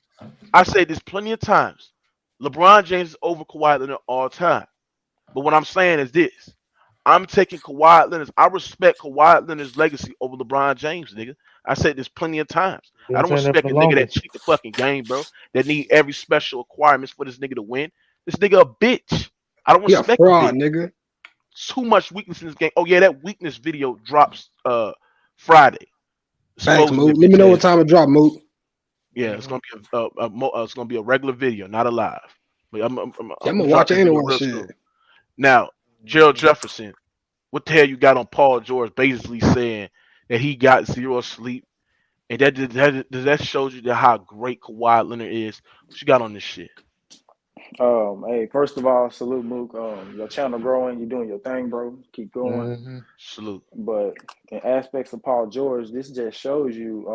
I said this plenty of times. LeBron James is over Kawhi Leonard all time. But what I'm saying is this. I'm taking Kawhi Leonard. I respect Kawhi Leonard's legacy over LeBron James, nigga. I said this plenty of times. I don't respect a nigga that cheat the fucking game, bro. That need every special requirements for this nigga to win. This nigga a bitch. I don't respect fraud, nigga. Too much weakness in this game. Oh yeah, that weakness video drops Friday. Thanks, Moot. Let me know what time it drop, Moot. Yeah, it's gonna be a regular video, not a live. But I'm gonna watch it anyway. Shit. Now, Gerald Jefferson, what the hell you got on Paul George basically saying that he got 0 sleep, and that shows you how great Kawhi Leonard is. What you got on this shit? Hey, first of all, salute Mook. Your channel growing, you're doing your thing, bro. Keep going. Mm-hmm. Salute. But in aspects of Paul George, this just shows you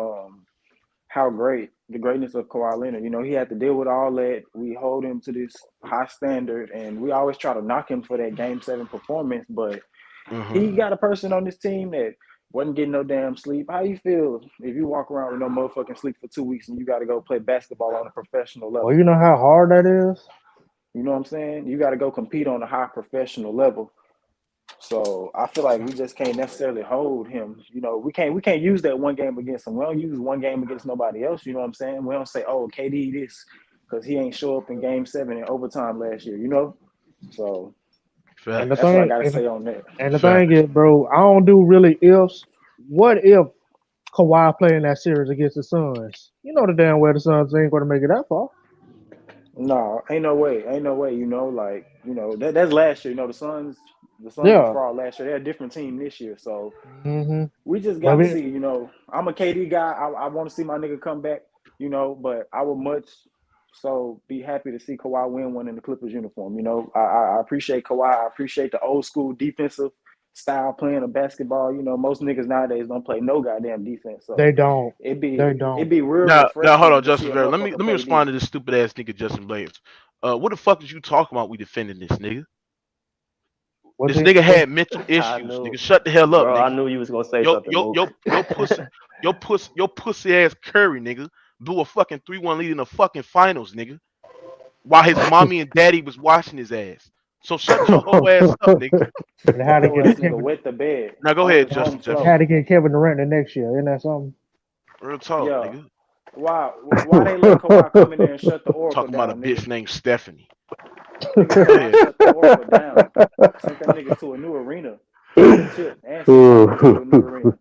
how great the greatness of Kawhi Leonard. You know, he had to deal with all that. We hold him to this high standard, and we always try to knock him for that Game 7 performance. But he got a person on this team that wasn't getting no damn sleep. How you feel if you walk around with no motherfucking sleep for 2 weeks and you got to go play basketball on a professional level? Well, you know how hard that is. You know what I'm saying? You got to go compete on a high professional level. So I feel like we just can't necessarily hold him. You know, we can't use that one game against him. We don't use one game against nobody else. You know what I'm saying? We don't say, oh, KD this because he ain't show up in Game 7 in overtime last year. You know, so that's what I gotta say on that. And the thing is, bro, I don't do really ifs. What if Kawhi playing that series against the Suns? You know the damn well the Suns ain't going to make it that far. No, ain't no way. You know, like that's last year. You know, the Suns were fraud last year. They're a different team this year. So we just got to see. You know, I'm a KD guy. I want to see my nigga come back. You know, but I would much so be happy to see Kawhi win one in the Clippers uniform. You know, I appreciate Kawhi. I appreciate the old school defensive style playing of basketball. You know, most niggas nowadays don't play no goddamn defense. So they don't. It'd be real. Now hold on, Justin. Let me respond to this stupid ass nigga Justin Blaze. What the fuck is you talking about? We defending this nigga. This nigga had mental issues. Nigga, shut the hell up, bro, nigga. I knew you was gonna say something. Your pussy ass Curry, nigga, blew a fucking 3-1 lead in the fucking finals, nigga. While his mommy and daddy was watching his ass. So shut your whole ass up, nigga. And how to get wet the bed. Now go ahead, Justin. How to get Kevin Durant the next year? Isn't that something? Real talk, nigga. Why they let Kawhi come in there and shut the Oracle Talking down? Talking about a bitch named Stephanie. Shut the Oracle down. Sent that nigga to a new arena. To a new arena.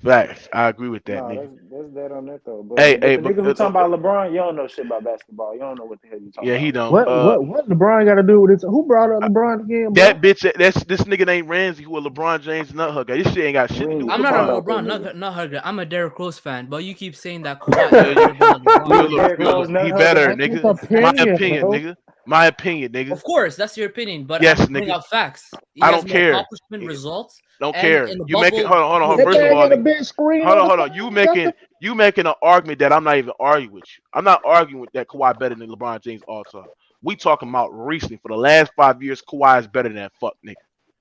Facts. I agree with that, No, nigga. that's that on that though. But Hey, but hey, the but nigga who talking about LeBron, you don't know shit about basketball. You don't know what the hell you talking yeah, he about. don't. What LeBron got to do with this? Who brought up LeBron again, bro? That bitch, that's this nigga named Ramsey, who a LeBron James nut hugger. This shit ain't got shit to do with I'm not a LeBron. LeBron nut hugger. I'm a Derrick Rose fan, but you keep saying that Kawhi is better than LeBron. He better, That's his nigga. My opinion, opinion, bro. nigga. My opinion, nigga. Of course, that's your opinion, but Yes, I'm putting nigga. out facts. He I has don't more care. accomplishment results. Don't and care. in the You make it. bubble, Hold on. That First of man all, got a nigga. big screen Hold on the on. phone. You making an argument that I'm not even arguing with you. I'm not arguing with that Kawhi better than LeBron James all time. We talking about recently. For the last 5 years, Kawhi is better than that fuck nigga.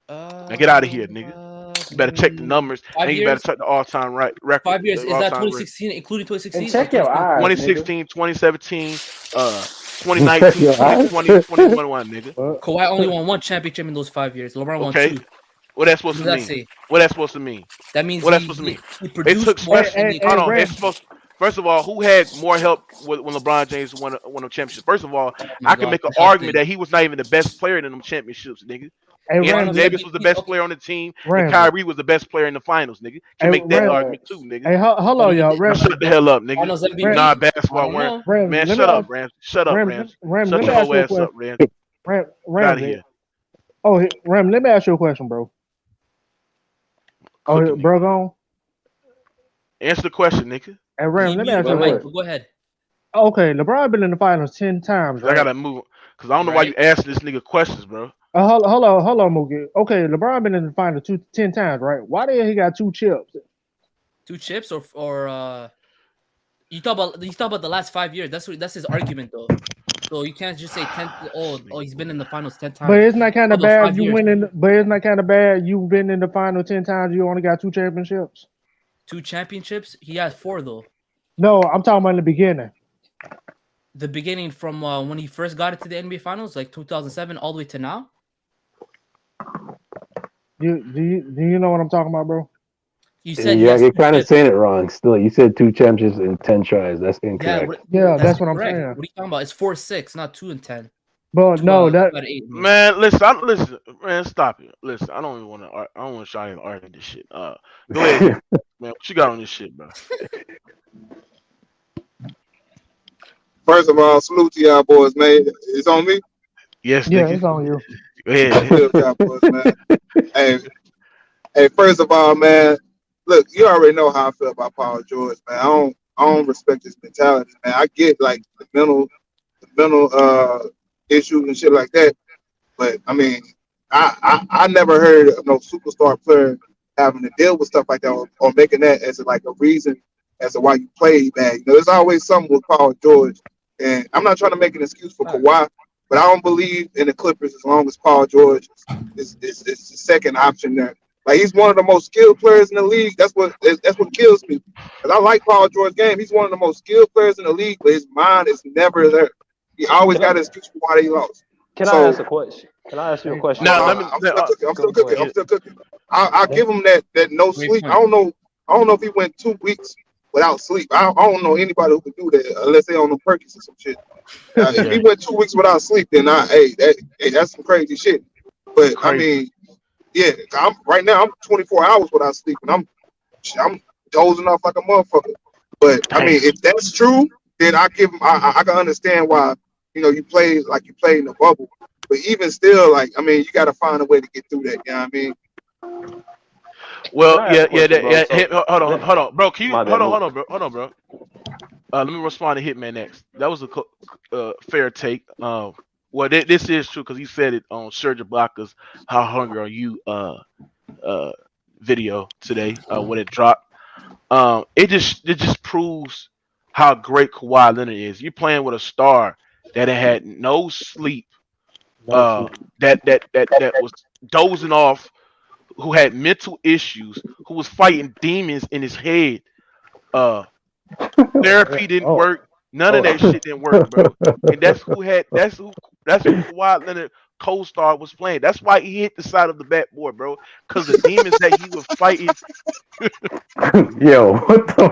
Now get out of here, nigga. You better check the numbers, 5 and you years. better check the all-time record. 5 years. Is that All-time record. 2016, including 2016? And check your eyes, 2016, 2017, You check 2019, your eyes. 2020, 2021, nigga. Kawhi only won one championship in those 5 years. LeBron won Okay. two. What that's What supposed to does that mean? say? What that's supposed to mean? That means What that's supposed to mean? he It produced took more. special. Hold on. It's supposed. First of all, who had more help when LeBron James won a championship? First of all, I can make an argument that he was not even the best player in them championships, nigga. Anthony Davis was the best player on the team, and Kyrie was the best player in the finals, nigga. Can make that argument too, nigga. Hey, hold on, y'all. Now shut the hell up, nigga. Nah, basketball wearing. Man, shut up, Rams. Shut up, Rams. Shut your whole ass up, Rams. Get out of here. Oh, Ram, let me ask you a question, bro. Oh, bro, gone. Answer the question, nigga. Hey, Ram, let me ask you a question. Go ahead. Okay, LeBron been in the finals 10 times, right? I gotta move because I don't know why you asked this nigga questions, bro. Hold on, Mookie. Okay, LeBron been in the finals 10 times, right? Why the hell he got 2 chips? 2 chips or you talk about the last 5 years. That's his argument though. So you can't just say 10. Oh, he's been in the finals 10 times. But it's not kind of bad you win in. But it's not kind of bad you've been in the final 10 times. You only got 2 championships. 2 championships. He has 4 though. No, I'm talking about in the beginning. The beginning from when he first got into the NBA Finals, like 2007, all the way to now. Do you know what I'm talking about, bro? You said you're kind of saying it wrong. Still, you said 2 championships in 10 tries. That's incorrect. Yeah, that's what I'm saying. What are you talking about? It's 4-6, not 2 and 10. But no, that 8, man. Listen, man. Stop it. Listen, I don't even want to. I don't want to try and argue this shit. Go ahead, man. What you got on this shit, bro? First of all, salute to y'all boys, man. It's on me. Yes, yeah, nigga. it's on you. Go ahead. Y'all boys, man. Hey, first of all, man. Look, you already know how I feel about Paul George, man. I don't respect his mentality, man. I get like the mental issues and shit like that, but I mean, I never heard of no superstar player having to deal with stuff like that or making that as like a reason as to why you play bad. You know, there's always something with Paul George, and I'm not trying to make an excuse for Kawhi, but I don't believe in the Clippers as long as Paul George is the second option there. Like, he's one of the most skilled players in the league. That's what kills me. Because I like Paul George's game. He's one of the most skilled players in the league, but his mind is never there. He always got an excuse for why he lost. Can I ask a question? Can I ask you a question? No, I'm still cooking. I'll give him that no sleep. I don't know if he went 2 weeks without sleep. I don't know anybody who can do that unless they on the Perkins or some shit. If he went 2 weeks without sleep, then that's some crazy shit. But I mean, yeah, right now I'm 24 hours without sleep, and I'm dozing off like a motherfucker. But I mean, if that's true, then I can understand why you play like you played in the bubble. But even still, like, I mean, you got to find a way to get through that. You know what I mean? Well, yeah. Hold on, bro. Can you hold on, bro? Let me respond to Hitman next. That was a fair take. Well, this is true because he said it on Serge Ibaka's "How Hungry Are You" video today when it dropped. It just proves how great Kawhi Leonard is. You're playing with a star that had no sleep, that was dozing off, who had mental issues, who was fighting demons in his head. Therapy didn't work. None of that shit didn't work, bro. And that's who Kawhi Leonard co-star was playing. That's why he hit the side of the backboard, bro. Because the demons that he was fighting. Yo, what the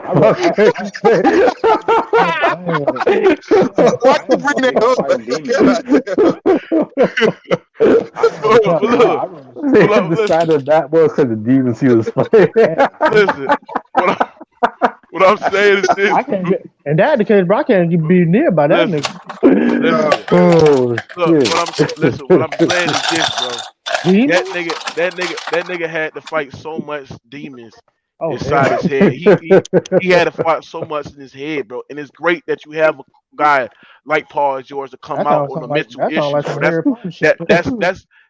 They decided that was because the demons he was playing. Listen, what I'm saying is this. I can't get in that case, bro. I can't be near by that Listen, nigga. listen. Oh Look, shit! what I'm saying is this, bro. Demon? That nigga had to fight so much demons Oh inside hell. his head. He had to fight so much in his head, bro. And it's great that you have a guy like Paul George to come That out sounds on the something like mental that sounds issues, like bro. some Harry Potter shit.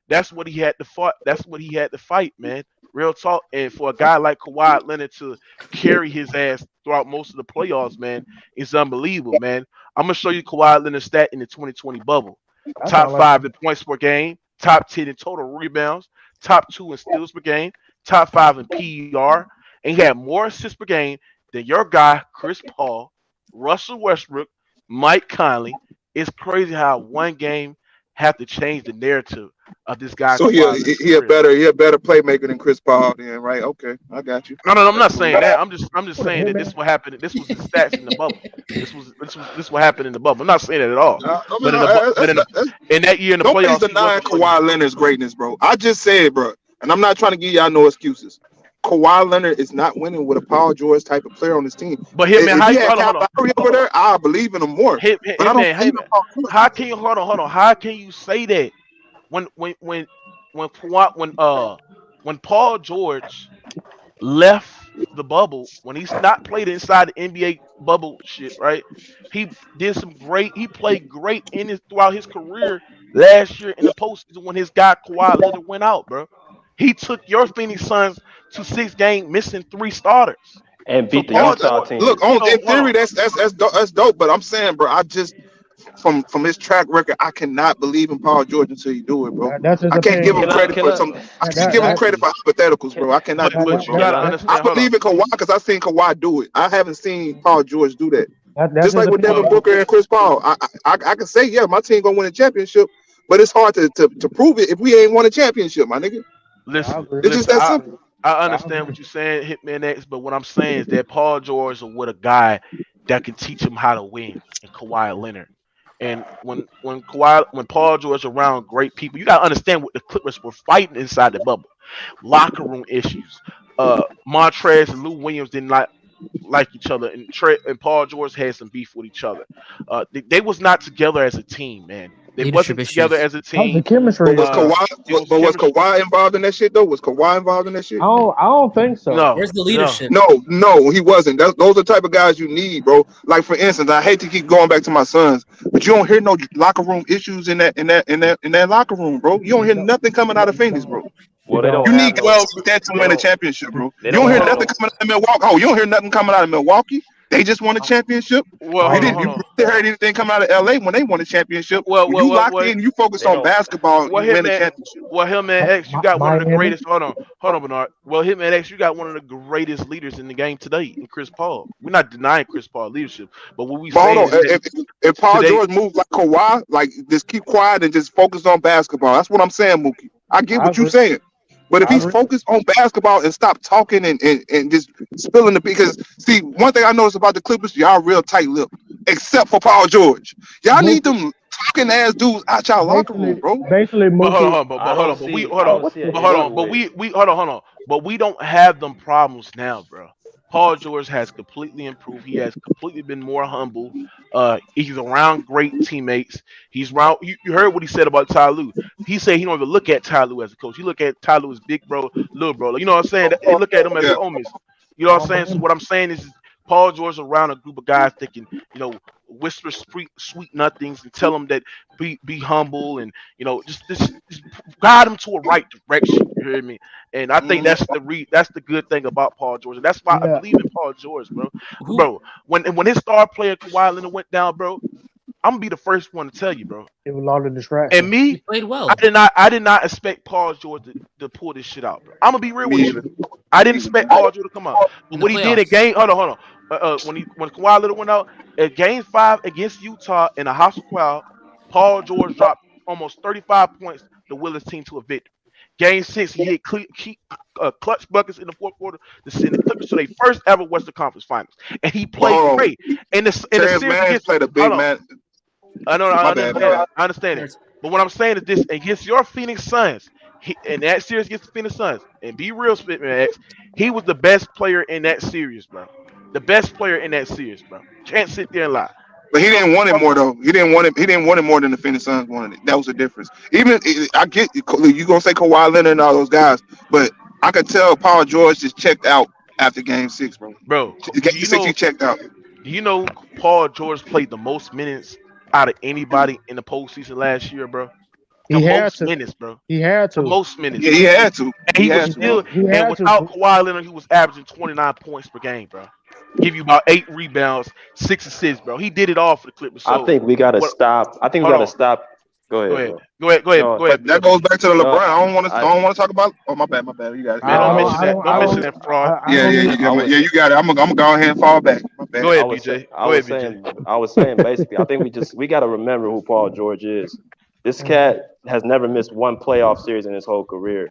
That's what he had to fight. That's what he had to fight, man. Real talk. And for a guy like Kawhi Leonard to carry his ass throughout most of the playoffs, man, it's unbelievable, man. I'm gonna show you Kawhi Leonard's stat in the 2020 bubble. That Top sounds like 5 in points per game, top 10 in total rebounds, top 2 in steals per game, top 5 in PER, and he had more assists per game than your guy Chris Paul, Russell Westbrook, Mike Conley. It's crazy how one game have to change the narrative of this guy. So he a better playmaker than Chris Paul, then, right? Okay, I got you. No, I'm not saying that. I'm just what saying the that this hell, what happened. This was the stats in the bubble. This what happened in the bubble. I'm not saying that at all. I mean, But in that year in the nobody's playoffs, he denying wasn't playing. Kawhi Leonard's greatness, bro. I just said, bro, and I'm not trying to give y'all no excuses. Kawhi Leonard is not winning with a Paul George type of player on his team. But him, man, If how he you had hold on, Kyle hold on. Lowry over there, I believe in him more. Him, But I don't man, believe in Paul George. how can you hold on? How can you say that when when Paul George left the bubble, when he's not played inside the NBA bubble shit, right? He he played great throughout his career last year in the postseason when his guy Kawhi Leonard went out, bro. He took your Phoenix Suns to 6 games, missing 3 starters. and So beat the Paul Utah George, team. Look, so in hold theory, on. that's dope. But I'm saying, bro, I just from his track record, I cannot believe in Paul George until he do it, bro. that's his I can't give him opinion. credit Can for I some. I can't That give him that credit for hypotheticals, bro. I But cannot do it, you bro. gotta that I understand. Hold on. believe in Kawhi because I seen Kawhi do it. I haven't seen Paul George do that. that's Just his like with Devin opinion. Booker and Chris Paul, I can say, yeah, my team gonna win a championship, but it's hard to prove it if we ain't won a championship, my nigga. I Listen, agree. It's just listen. that simple. I I understand agree. what you're saying, Hitman X. But what I'm saying is that Paul George is with a guy that can teach him how to win, and Kawhi Leonard. And when Paul George around great people, you gotta understand what the Clippers were fighting inside the bubble. Locker room issues. Montrez and Lou Williams did not like each other, and and Paul George had some beef with each other. They was not together as a team, man. They Leadership wasn't together issues. as a Oh, the team. chemistry But was issue. Kawhi? It was But was chemistry. Kawhi involved in that shit though? Was Kawhi involved in that shit? I don't think so. No, Where's the no. leadership? No, he wasn't. Those are the type of guys you need, bro. Like for instance, I hate to keep going back to my sons, but you don't hear no locker room issues in that locker room, bro. You don't hear No, nothing coming out of you Phoenix, don't. bro. You Well, they don't. don't You have need no. guys Well, like that to They win a don't. championship, bro. They You don't don't hear have hold nothing on. no. coming out of Milwaukee. Oh, you don't hear nothing coming out of Milwaukee. They just won a championship. Well, You hold on, didn't. hold You on. really heard anything come out of LA when they won a championship. Well, When well, you well, locked well, in, you focus They on don't. basketball. well, You win a Hitman. championship. Well, Hitman X, you got one of the Miami. greatest. Hold on, Bernard. Well, Hitman X, you got one of the greatest leaders in the game today, in Chris Paul. We're not denying Chris Paul leadership, but what we But hold saying on, is that if Paul today, George moved like Kawhi, like just keep quiet and just focus on basketball. That's what I'm saying, Mookie. I get I what you're agree. saying. But if I he's agree. focused on basketball and stop talking and just spilling the because see one thing I noticed about the Clippers, y'all real tight lipped, except for Paul George. Y'all need Mookie, them talking ass dudes out y'all locker room, bro. basically, but hold Mookie. on, I hold don't on, but we see. hold I on, don't see an but hold issue on, but with. we hold on, but we don't have them problems now, bro. Paul George has completely improved. He has completely been more humble. He's around great teammates. He's around. You heard what he said about Ty Lue. He said he don't even look at Ty Lue as a coach. He look at Ty Lue as big bro, little bro. You know what I'm saying? He look at them as Yeah. homies. You know I what I'm don't saying? So blame what I'm saying is Paul George around a group of guys that can, whisper sweet nothings and tell them that be humble and just guide them to a right direction. You hear me? And I think Mhm. that's the good thing about Paul George. And that's why him. I Yeah, believe in Paul George, bro. Who When his star player Kawhi Leonard went down, bro, I'm gonna be the first one to tell you, bro. it was a lot of And distraction. he me, played I well? did not expect Paul George to pull this shit out, bro. I'm gonna be real with Me you. either. I didn't expect Paul George to come out, but In the what he did at playoffs? game, hold on, when Kawhi Leonard went out at Game 5 against Utah in a hostile crowd, Paul George dropped almost 35 points to will his team to a victory. Game 6, he hit clutch buckets in the fourth quarter to send the Clippers to their first ever Western Conference Finals, and he But played hold on, great. In the Terrence series Mann against, played a hold big on, man. I know, My I bad. understand it. I understand it. But what I'm saying is this: against your Phoenix Suns, in that series against the Phoenix Suns, and be real, Spitman X, he was the best player in that series, bro. The best player in that series, bro. Can't sit there and lie. But he didn't want it more though. He didn't want it. He didn't want it more than the Phoenix Suns wanted it. That was the difference. Even I get you gonna say Kawhi Leonard and all those guys, but I could tell Paul George just checked out after Game 6, bro. Game 6 he checked out. Do you know Paul George played the most minutes out of anybody in the postseason last year, bro? He had most to. minutes, bro. He had to. The most minutes. Yeah, he had to. And he was still, and without Kawhi Leonard, he was averaging 29 points per game, bro. Give you about 8 rebounds, 6 assists, bro. He did it all for the Clippers. So I think we gotta stop. I think we gotta stop. Go ahead. Go ahead. That goes back to the LeBron. I don't want to talk about. Oh, my bad. You got it. Man, don't mention that fraud. Yeah, you got it. I'm gonna go ahead and fall back. My bad. Go ahead, BJ. I was saying basically, I think we gotta remember who Paul George is. This cat has never missed one playoff series in his whole career.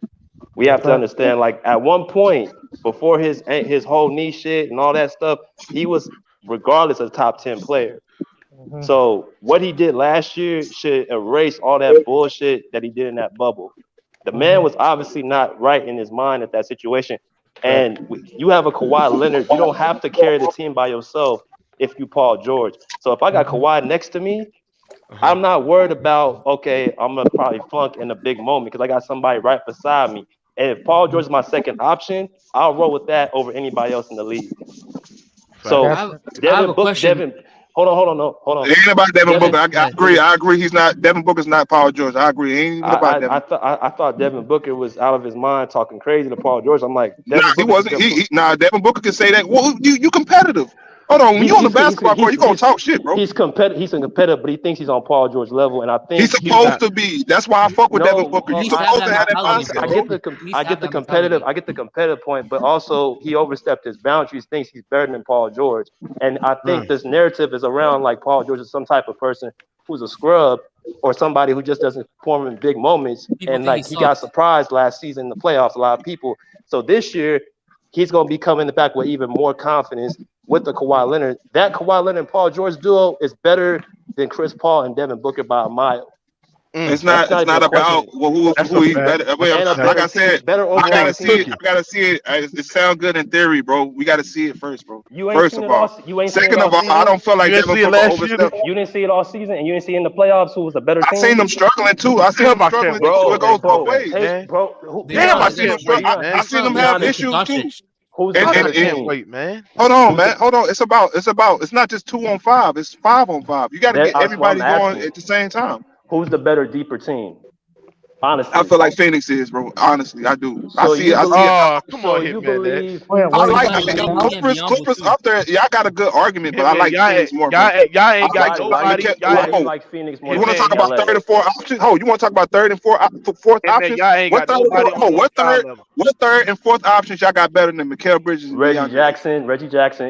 We have to understand, like, at one point before his whole knee shit and all that stuff, he was regardless a top 10 player. So what he did last year should erase all that bullshit that he did in that bubble. The man was obviously not right in his mind at that situation. And you have a Kawhi Leonard, you don't have to carry the team by yourself if you Paul George. So if I got Kawhi next to me, I'm not worried about, okay, I'm going to probably flunk in a big moment because I got somebody right beside me. And if Paul George is my second option, I'll roll with that over anybody else in the league. So Devin Booker, hold on. It ain't about Devin Booker. I agree. He's not. Devin Booker's not Paul George. I agree. It ain't even about Devin. I thought Devin Booker was out of his mind talking crazy to Paul George. I'm like, he wasn't. Devin Booker can say that. Well, you competitive. Hold on, when you on the basketball court, you gonna talk shit, bro. He's competitive. He's a competitor, but he thinks he's on Paul George level, and I think he's supposed to be. That's why I fuck with Devin Booker. You're supposed to have that mindset. I get the competitive point, but also he overstepped his boundaries. Thinks he's better than Paul George, and I think this narrative is around like Paul George is some type of person who's a scrub or somebody who just doesn't perform in big moments. And like he got surprised last season in the playoffs. A lot of people. So this year he's gonna be coming back with even more confidence. With the Kawhi Leonard, that Kawhi Leonard and Paul George duo is better than Chris Paul and Devin Booker by a mile. It's not about who he's better. Like I said, I gotta see it. It sounds good in theory, bro. We gotta see it first, bro. First of all, second of all, I don't feel like Devin Booker overstepped. You didn't see it all season, and you didn't see it in the playoffs who was a better team. I seen them struggling too. I seen them struggling too. It goes both ways, bro. Damn, I seen them struggling. I seen them have issues too. Who's wait, man. Hold on. It's not just 2-on-5. It's 5-on-5. You got to get everybody going at the same time. Who's the better, deeper team? Honestly, I feel like Phoenix is, bro. Honestly, I do. So I see it. Come on, you man. believe? I like Clippers up there. Y'all got a good argument, but I like Phoenix more. Y'all ain't got nobody. Y'all like Phoenix more. You want to talk about third and fourth options? Oh, you want to talk about third and fourth options? What third and fourth options y'all got better than Mikal Bridges? Reggie Jackson.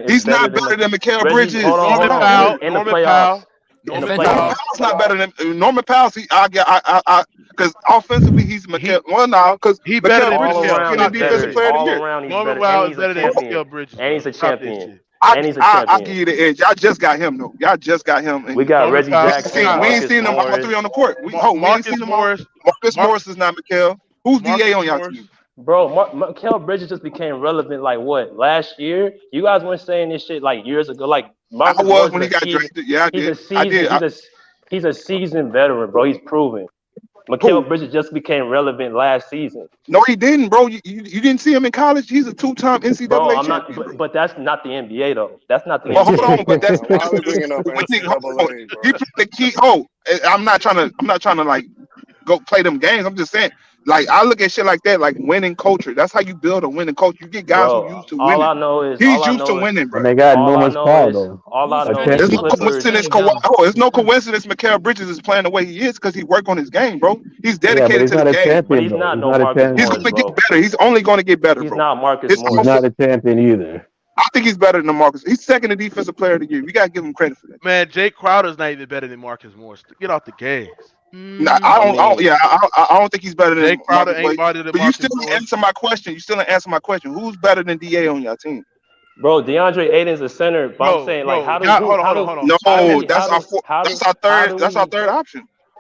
He's not better than Mikal Bridges. In the playoffs. Norman Powell's not better than Norman Powell. Because offensively he's Mikal. Well, now because he better Bridges is defensive player of the year. Norman Powell is better than Mikal Bridges, and he's a champion. I'll give you the edge. Y'all just got him though. Y'all just got him. We got Reggie Jackson. We ain't seen them all three on the court. Marcus Morris is not Mikal. Who's DA on y'all team? Bro, Mikal Bridges just became relevant like what? Last year? You guys weren't saying this shit like years ago. Like Marcus Morris when he got drafted. Yeah, I did. He's a seasoned veteran, bro. He's proven. Mikal Bridges just became relevant last season. No, he didn't, bro. You didn't see him in college. He's a 2-time NCAA champion. But that's not the NBA though. That's not the NBA. Hold on, but that's he put the key. I'm not trying to like go play them games. I'm just saying. Like I look at shit like that, like winning culture. That's how you build a winning culture. You get guys who used to winning. All I know is he's used to winning, bro. And they got numerous Paul though. All I know is no coincidence. It's no coincidence. Mikal Bridges is playing the way he is because he worked on his game, bro. He's dedicated to the game. But he's not no Marcus Morris. He's gonna get better. He's only gonna get better, bro. He's not Marcus Morris. He's not a champion either. I think he's better than Marcus. He's second in defensive player of the year. We gotta give him credit for that. Man, Jay Crowder's not even better than Marcus Morris. Get off the gas. Nah, I don't think he's better than Jay Crowder. Ain't better than but you still didn't answer my question. Who's better than DA on your team? Bro, DeAndre Ayton's a center. But I'm saying, like, how do No, that's our third option.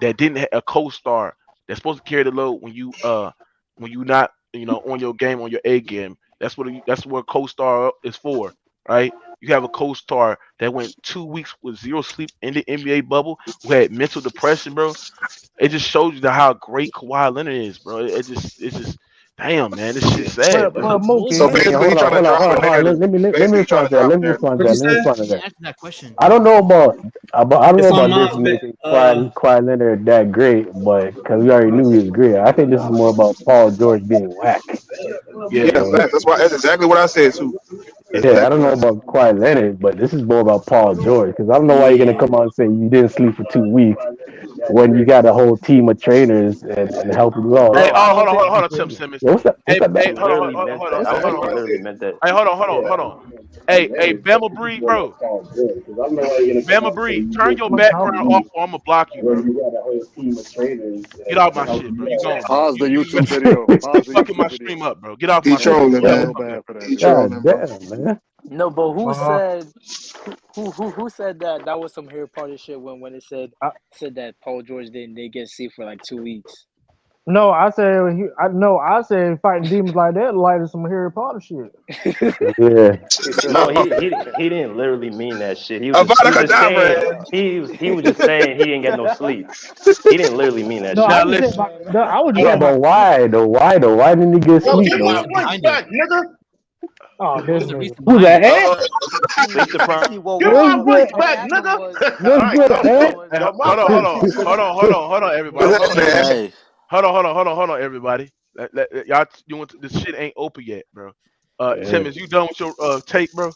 that didn't have a co-star that's supposed to carry the load when you not on your game, on your A game. That's what co-star is for, right? You have a co-star that went 2 weeks with zero sleep in the NBA bubble, who had mental depression, bro. It just shows you how great Kawhi Leonard is, bro. It's just Damn, man, this shit sad, bro. Mookie. So basically, he's trying to drop a narrative. Let me Basically, he's trying respond to to that. drop a Let me narrative. respond to What'd that. you Let me say? respond to You that. answer that question. I don't know about this on my making Kawhi Leonard that great, but because we already knew he was great, I think this is more about Paul George being whack. Yeah, Yeah, facts. That's exactly what I said too. That's Yeah, I exactly don't what know I said. about Kawhi Leonard, but this is more about Paul George because I don't know why you're gonna yeah. come out and say you didn't sleep for 2 weeks when you got a whole team of trainers and helping you out. Hey, Bro, I don't think hold he on, Tim Simmons. Yeah, what's Hey, that hey, back? hold on, literally meant hold that. on, I hold don't on, think hold he on. literally meant that. Hey, hold on. Hey, Bama Breed, bro. Bama Breed, turn your background off or I'ma block you, bro. Get off my shit, bro. You gone, bro. Pause the You YouTube video. you Pause the fucking YouTube my video. stream up, bro. Get off He my shit. trolling, I Never feel man. come back. bad for that He nigga. God trolling, bro. damn, man. No, but who said that was some Harry Potter shit when it said that Paul George didn't get C for like 2 weeks. No, I said fighting demons like that light is some Harry Potter shit. Yeah. He said No, he didn't literally mean that shit. He Avada was just saying Kedavra. he was just saying he didn't get no sleep. He didn't literally mean that No, I Now shit. just said listen, my. No, I was just Yeah, saying my. but why though? Why though? Why didn't he get What Yo, was sleep get the my though? reason voice behind it? back, nigga. Oh, What this was the nigga. reason Who's behind that? it? Sleep deprived. See, well, Get what my What's voice good? what back, happened nigga. was All What's right, good, so what happened Ant? was yo, my hold on, fault. hold on, everybody. What's Hold on, happening, everybody. man? hey. Hold on, everybody. Y'all, this shit ain't open yet, bro. Yeah. Timmons, you done with your tape, bro?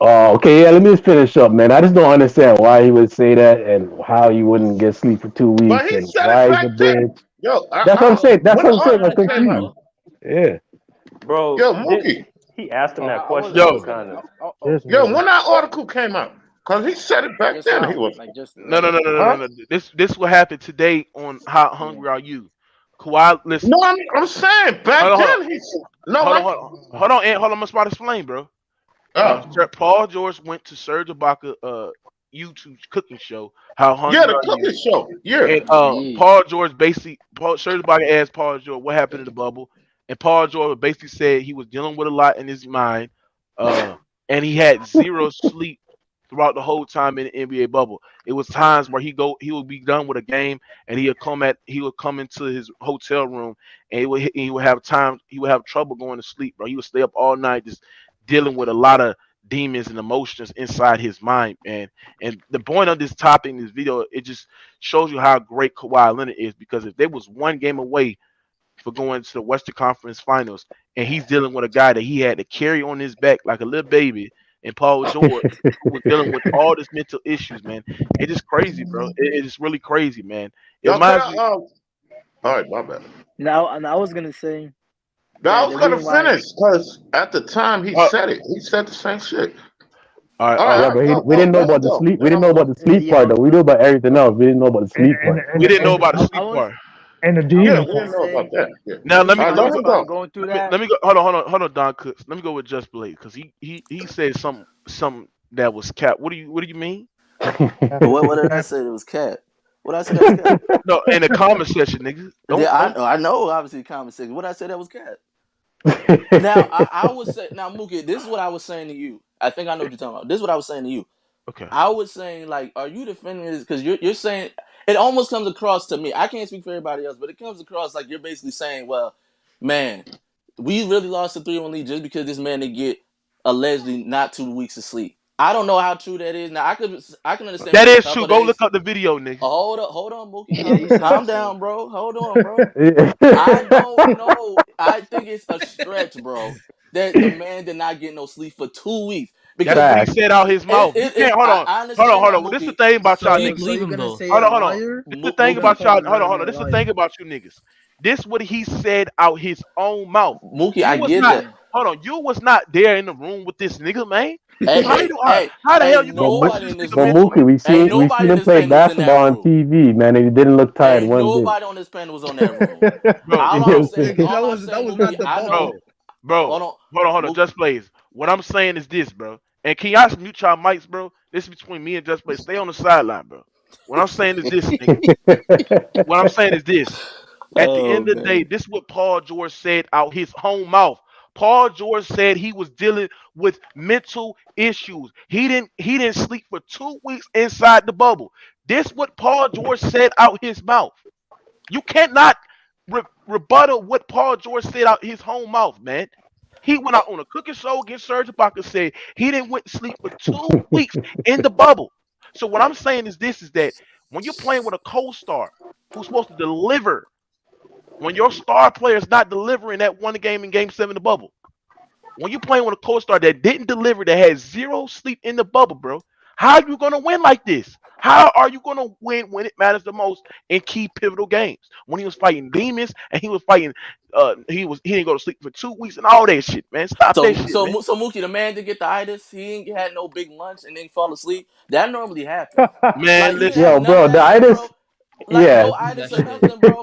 Oh, okay. Yeah, let me just finish up, man. I just don't understand why he would say that and how he wouldn't get sleep for two But weeks he and said it why he's a back then. bitch. Yo, That's what I'm saying. That's when what the I'm saying. I'm article came confused. out, Yeah. Bro, yo, did Mookie, he asked him that I was question I Yo, was what gonna kind of This yo, nigga. when that article came out, because he said it back just then. He now, was, like just no, no, no, no, no, huh? no, no. This what happened today on How yeah. Hungry Are You? Kawhi, listen. No, I'm saying Hold back on, hold on, then he said, no, I, Hold on. I'm about to explain, bro. oh, Sir Paul George went to Serge Ibaka YouTube cooking show. How yeah, hungry the are you? cookie show, yeah. And Yeah. Serge Ibaka asked Paul George what happened in the bubble, and Paul George basically said he was dealing with a lot in his mind, and he had zero sleep throughout the whole time in the NBA bubble. It was times where he would be done with a game, and he would come into his hotel room, and he would have trouble going to sleep, bro. He would stay up all night just dealing with a lot of demons and emotions inside his mind, man. And the point of this topic in this video, it just shows you how great Kawhi Leonard is, because if they was one game away for going to the Western Conference Finals, and he's dealing with a guy that he had to carry on his back like a little baby, and Paul George, who was dealing with all this mental issues, man. It's just crazy, bro. It is really crazy, man. It Yo, can I, reminds me. all right, my bad. Now, and I was gonna say Now I that was the gonna reason why finish because at the time he Uh, said it. He said the same shit. all right, All all right, Yeah, right. all right, but go, we go, didn't know go ahead, about the go. sleep. We Then didn't I'm know gonna. about the sleep yeah part though. We knew about everything else. We didn't know about the sleep And part. We didn't know about the I sleep was part. and the Yeah, demon we gonna didn't know about say that. Yeah. Now let me All right, let let me go. him started go. going through Let that. me go. Hold on, Don Cooks. Let me go with Just Blade, because he said something that was cap. What do you mean? What did I say? It was cat. What did I say that was cat? No, in the comment section, nigga. Yeah, Don't. I know. Obviously, conversation. What did I say that was cat? Now I would say now, Mookie. This is what I was saying to you. I think I know what you're talking about. This is what I was saying to you. Okay. I was saying, like, are you defending this? Because you're saying it almost comes across to me. I can't speak for everybody else, but it comes across like you're basically saying, well, man, we really lost the 3-1 lead just because this man didn't get allegedly not 2 weeks of sleep. I don't know how true that is. Now I can understand That maybe a is true. couple of Go look days. up the video, nigga. Hold on, Mookie, Yeah, he said calm that, so. down, bro. Hold on, bro. I don't know. I think it's a stretch, bro, that the man did not get no sleep for 2 weeks That's because what he Facts. said out his mouth. You can't. Hold on. I understand that, Well, this is the Mookie. thing about y'all Do you So, niggas. so believe you're him gonna though? say a Hold on. liar? This is the thing You're gonna about Mookie, call y'all. LeBron a This is the liar? thing about you niggas. This what he said out his own mouth. Mookie, You I was get not. that. Yeah. Hold on. You was not there in the room with this nigga, man. Hey, So hey, hey, how the hell ain't you gonna question nobody this in this nigga But room. mentally? Mookie, Ain't we nobody seen in him this play panel was in that basketball on room. TV, man, and he didn't look tired Ain't one bit. nobody on this panel was on that room. Bro, You All know I'm what I'm saying, saying? That all I'm was saying, not Mookie, the I know. bro, bubble. bro. Hold on, Hold on. Mookie. Just plays. What I'm saying is this, bro. And can y'all mute y'all mics, bro? This is between me and Just Play. Stay on the sideline, bro. What I'm saying is this, nigga. What I'm saying is this. At the Oh end of the day, man, this is what Paul George said out his own mouth. Paul George said he was dealing with mental issues. He didn't sleep for 2 weeks inside the bubble. This what Paul George said out his mouth. You cannot rebuttal what Paul George said out his home mouth, man. He went out on a cooking show against Serge Ibaka, said he didn't went to sleep for 2 weeks in the bubble. So what I'm saying is this: is that when you're playing with a co-star who's supposed to deliver, when your star player is not delivering that one game in Game 7 of the bubble, when you're playing with a co-star that didn't deliver, that had zero sleep in the bubble, bro, how are you gonna win like this? How are you gonna win when it matters the most in key pivotal games? When he was fighting demons and he was fighting, he didn't go to sleep for 2 weeks and all that shit, man. Stop that shit, man. So Mookie, the man did get the itis. He ain't had no big lunch and then fall asleep. That normally happens. Man, Like he listen, had Yo, none bro, of the that shit, itis. bro. Like Yeah. no itis or nothing, bro.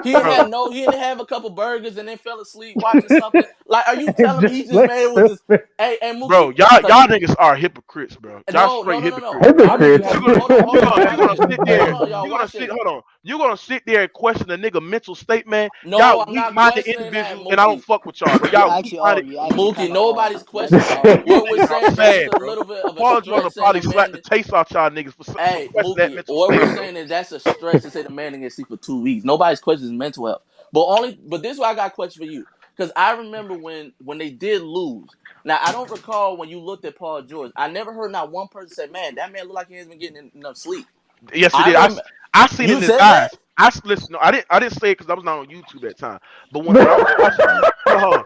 He bro, didn't have a couple burgers and then fell asleep watching something. Like, are you It's telling me he just just like made it with this? Hey, bro, Mookie, y'all cause niggas are hypocrites, bro. Y'all straight no. hypocrites. I know you Hypocrites. have. You're gonna Watch it. sit Hey, there. hold on, y'all. You're gonna Watch sit. this. Hold on. You're gonna sit there and question a nigga mental state, man. No, Y'all I'm not weak-minded questioning that, individuals, and I don't Mookie. fuck with y'all, bro. You Y'all actually are. weak-minded. You actually Mookie, kind of are. nobody's Let's be questioning that. honest. You What we're niggas are saying is just sad, a bro. little bit of a Paul George will stretch saying probably the slap the man. taste out y'all niggas for Hey, question that Mookie, mental what state, we're bro. saying is that's a stretch to say the man didn't get sleep for 2 weeks. Nobody's questioning his mental health. But this is why I got a question for you. Because I remember when they did lose. Now I don't recall when you looked at Paul George. I never heard not one person say, "Man, that man look like he hasn't been getting enough sleep." Yes, he I did. remember I seen it you in his said eyes. that. Listen. No, I didn't say it because I was not on YouTube at the time. But when I was watching, hold on.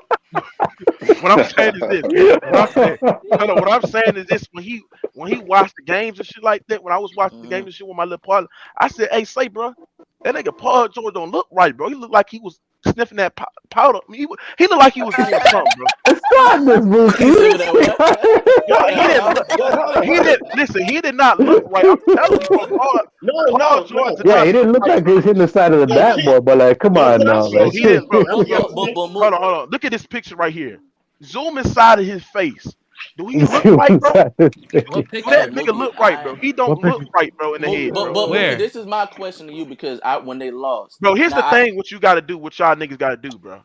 What I'm saying is this. What I'm saying, hold on. What I'm saying is this. When he watched the games and shit like that, when I was watching the games Mhm. and shit with my little partner, I said, "Hey, say, bro, that nigga Paul George don't look right, bro. He looked like he was sniffing that powder. I mean, he looked like he was doing something, bro. Stop this, You Mookie. said that what? Yo, he Yo, didn't yo. look. He didn't listen. He did not look right. I'm telling you, bro. Paul George did Yeah, not he look didn't look right, like he bro. was hitting the side of the backboard, but like, come on now, Bro, man. he didn't, bro. But Hold on, hold on. Look at this picture right here. Zoom inside of his face. Do he look See right, what's bro? on his What face. Do that hey, picture? nigga Mookie, look right, bro? He don't what look picture? right, bro, in the head, bro. But Mookie, Where? this is my question to you because when they lost. Bro, here's Now the thing. What you got to do, what y'all niggas got to do, bro.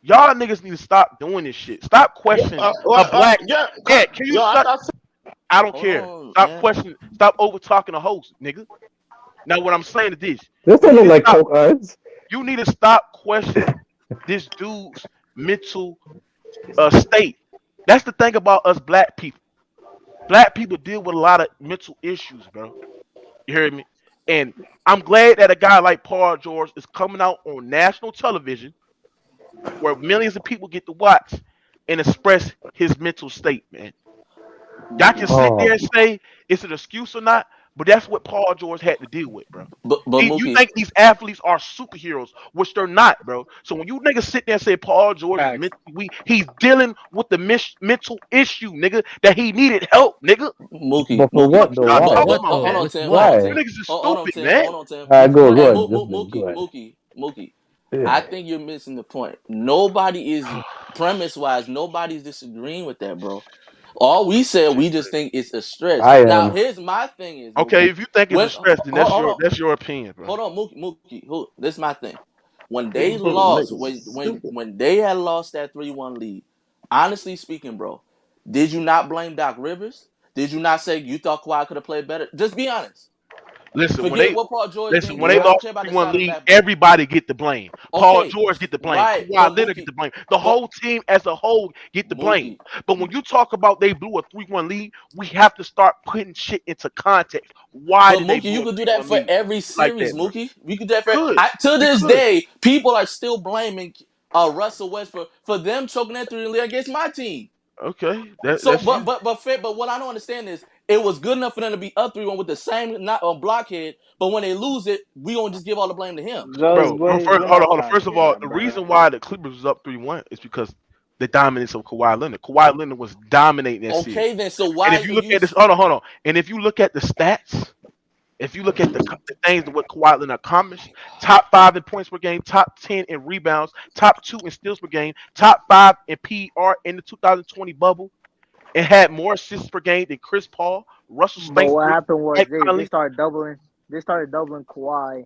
Y'all niggas need to stop doing this shit. Stop questioning a black. Yeah, can you shut? I don't hold care. on, Stop man. questioning. Stop over talking the host, nigga. Now, what I'm saying is this: This you don't need look to like stop. coke eyes. You need to stop questioning this dude's mental state. That's the thing about us black people. Black people deal with a lot of mental issues, bro. You hear me? And I'm glad that a guy like Paul George is coming out on national television where millions of people get to watch and express his mental state, man. Y'all can sit there Oh, and say it's an excuse or not, but that's what Paul George had to deal with, bro. But You Mookie, think these athletes are superheroes, which they're not, bro. So when you niggas sit there and say Paul George is Facts. mentally weak, he's dealing with the mental issue, nigga, that he needed help, nigga. Mookie, but for What Mookie. what though? y'all But Why? talking what about, though? Hold man? on, With Tim. Hold what? on, Why? You Tim. niggas is Hold on, stupid, Tim. man. Hold on, Tim. All right, go, Hey, go ahead, just go ahead. Mookie. I Yeah. think you're missing the point. Nobody is premise wise. Nobody's disagreeing with that, bro. All we said, we just think it's a stretch. I Now, am. here's my thing: is Okay, Mookie. if you think it's a When stress, then hold on, that's your opinion, bro. hold on, Mookie. This is my thing. When they These brothers lost, niggas stupid. when they had lost that 3-1 lead, honestly speaking, bro, did you not blame Doc Rivers? Did you not say you thought Kawhi could have played better? Just be honest. Listen, Forget what Paul George didn't when they do. I don't lost care about the 3-1 shot of the lead, backboard. everybody get the blame. Paul Okay, George get the blame. right, but Kawhi Leonard get Mookie, the blame. The but whole team as a whole get the blame. Mookie, But when you talk about they blew a 3-1 lead, we have to start putting shit into context. Why but did they Mookie, blow you a could do that 3-1 for lead every like series, that, bro? Mookie. We could do that for Could. to We this could. day. People are still blaming Russell Westbrook for them choking that 3 lead against my team. Okay. So, That's you. but what I don't understand is it was good enough for them to be up 3-1 with the same not on blockhead, but when they lose it, we gonna just give all the blame to him. Just Bro, wait, first, hold on, let hold on. Doc First of all, finish, the bro. reason why the Clippers was up 3-1 is because the dominance of Kawhi Leonard. Kawhi Leonard was dominating that series. Okay, then. So And why if you are look you? at this, hold on. And if you look at the stats, if you look at the things that what Kawhi Leonard accomplished, top 5 in points per game, top 10 in rebounds, top 2 in steals per game, top 5 in PER in the 2020 bubble, and had more assists per game than Chris Paul, Russell But what Westbrook, happened was Mike they Conley. started doubling. They started doubling Kawhi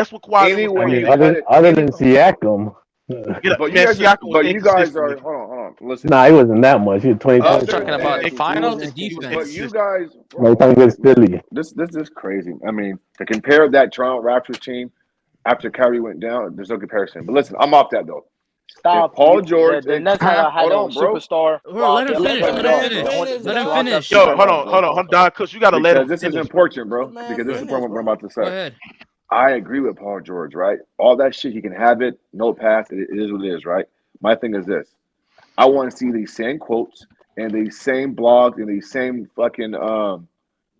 That's what Kawhi Leonard was Anywhere doing. you cut it, other than Siakam. Yeah, but man, Siakam was but you guys inconsistent. are hold on. Listen, Nah, he wasn't that much. He had 20 other points. Talking about than finals. The He was but defense. you inconsistent. guys, No, talking against Philly. this is crazy. I mean, to compare that Toronto Raptors team after Kyrie went down, there's no comparison. But listen, I'm off that though. Stop. If Paul George The and Nets had hold a on, bro. superstar. Bro, let him Keep finish. cutting Let it him off, finish. bro. Let him Y'all kept finish. Yo, Cut it hold off, on, bro. Don, cuz you gotta let him Because this is finish. important, Let the bro. man Because this is finish, what I'm bro. about to Go say. ahead. I agree with Paul George, right? All that shit, he can have it, no pass. It is what it is, right? My thing is this. I want to see these same quotes and these same blogs and these same fucking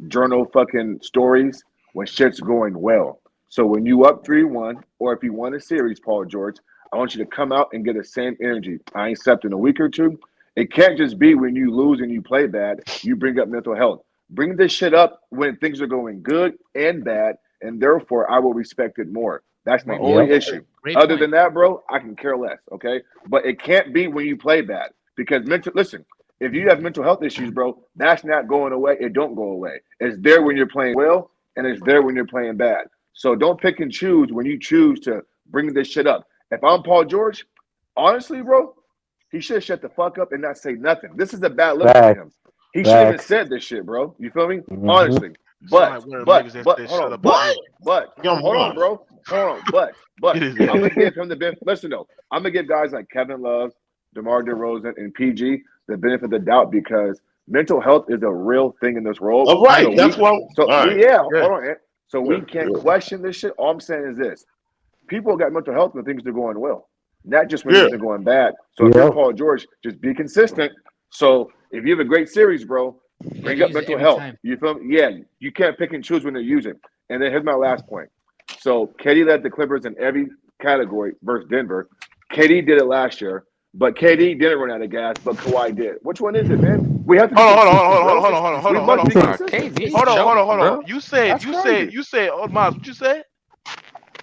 journal fucking stories when shit's going well. So when you up 3-1, or if you won a series, Paul George, I want you to come out and get the same energy. I ain't slept in a week or two. It can't just be when you lose and you play bad, you bring up mental health. Bring this shit up when things are going good and bad, and therefore I will respect it more. That's my only issue. Other than that, bro, I can care less, okay? But it can't be when you play bad. Because listen, if you have mental health issues, bro, that's not going away. It don't go away. It's there when you're playing well, and it's there when you're playing bad. So don't pick and choose when you choose to bring this shit up. If I'm Paul George, honestly, bro, he should shut the fuck up and not say nothing. This is a bad look for him. He shouldn't have said this shit, bro. You feel me? Honestly. But hold on, bro. But I'm gonna give him the benefit. Listen though, I'm gonna give guys like Kevin Love, DeMar DeRozan, and PG the benefit of the doubt because mental health is a real thing in this world. All right, that's what. Hold on. So we can't question this shit. All I'm saying is this: people got mental health when things are going well, not just when things are going bad. So if you're Paul George, just be consistent. So if you have a great series, bro, bring up mental health. You feel me? Yeah, you can't pick and choose when to use it. And then here's my last point. So KD led the Clippers in every category versus Denver. KD did it last year, but KD didn't run out of gas, but Kawhi did. Which one is it, man? We have to hold on. You said, oh, Miles, what you said?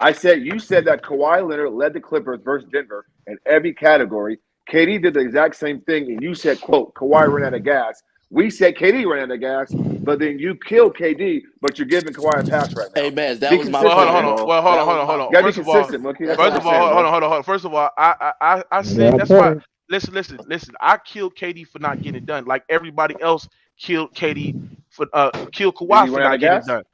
I said you said that Kawhi Leonard led the Clippers versus Denver in every category. KD did the exact same thing, and you said, quote, Kawhi ran out of gas. We said KD ran out of gas, but then you killed KD, but you're giving Kawhi a pass right now. Hey, man, that was my point. Hold on. First of all, I said that's why. Listen. I killed KD for not getting it done, like everybody else killed KD for killed Kawhi for not getting it done.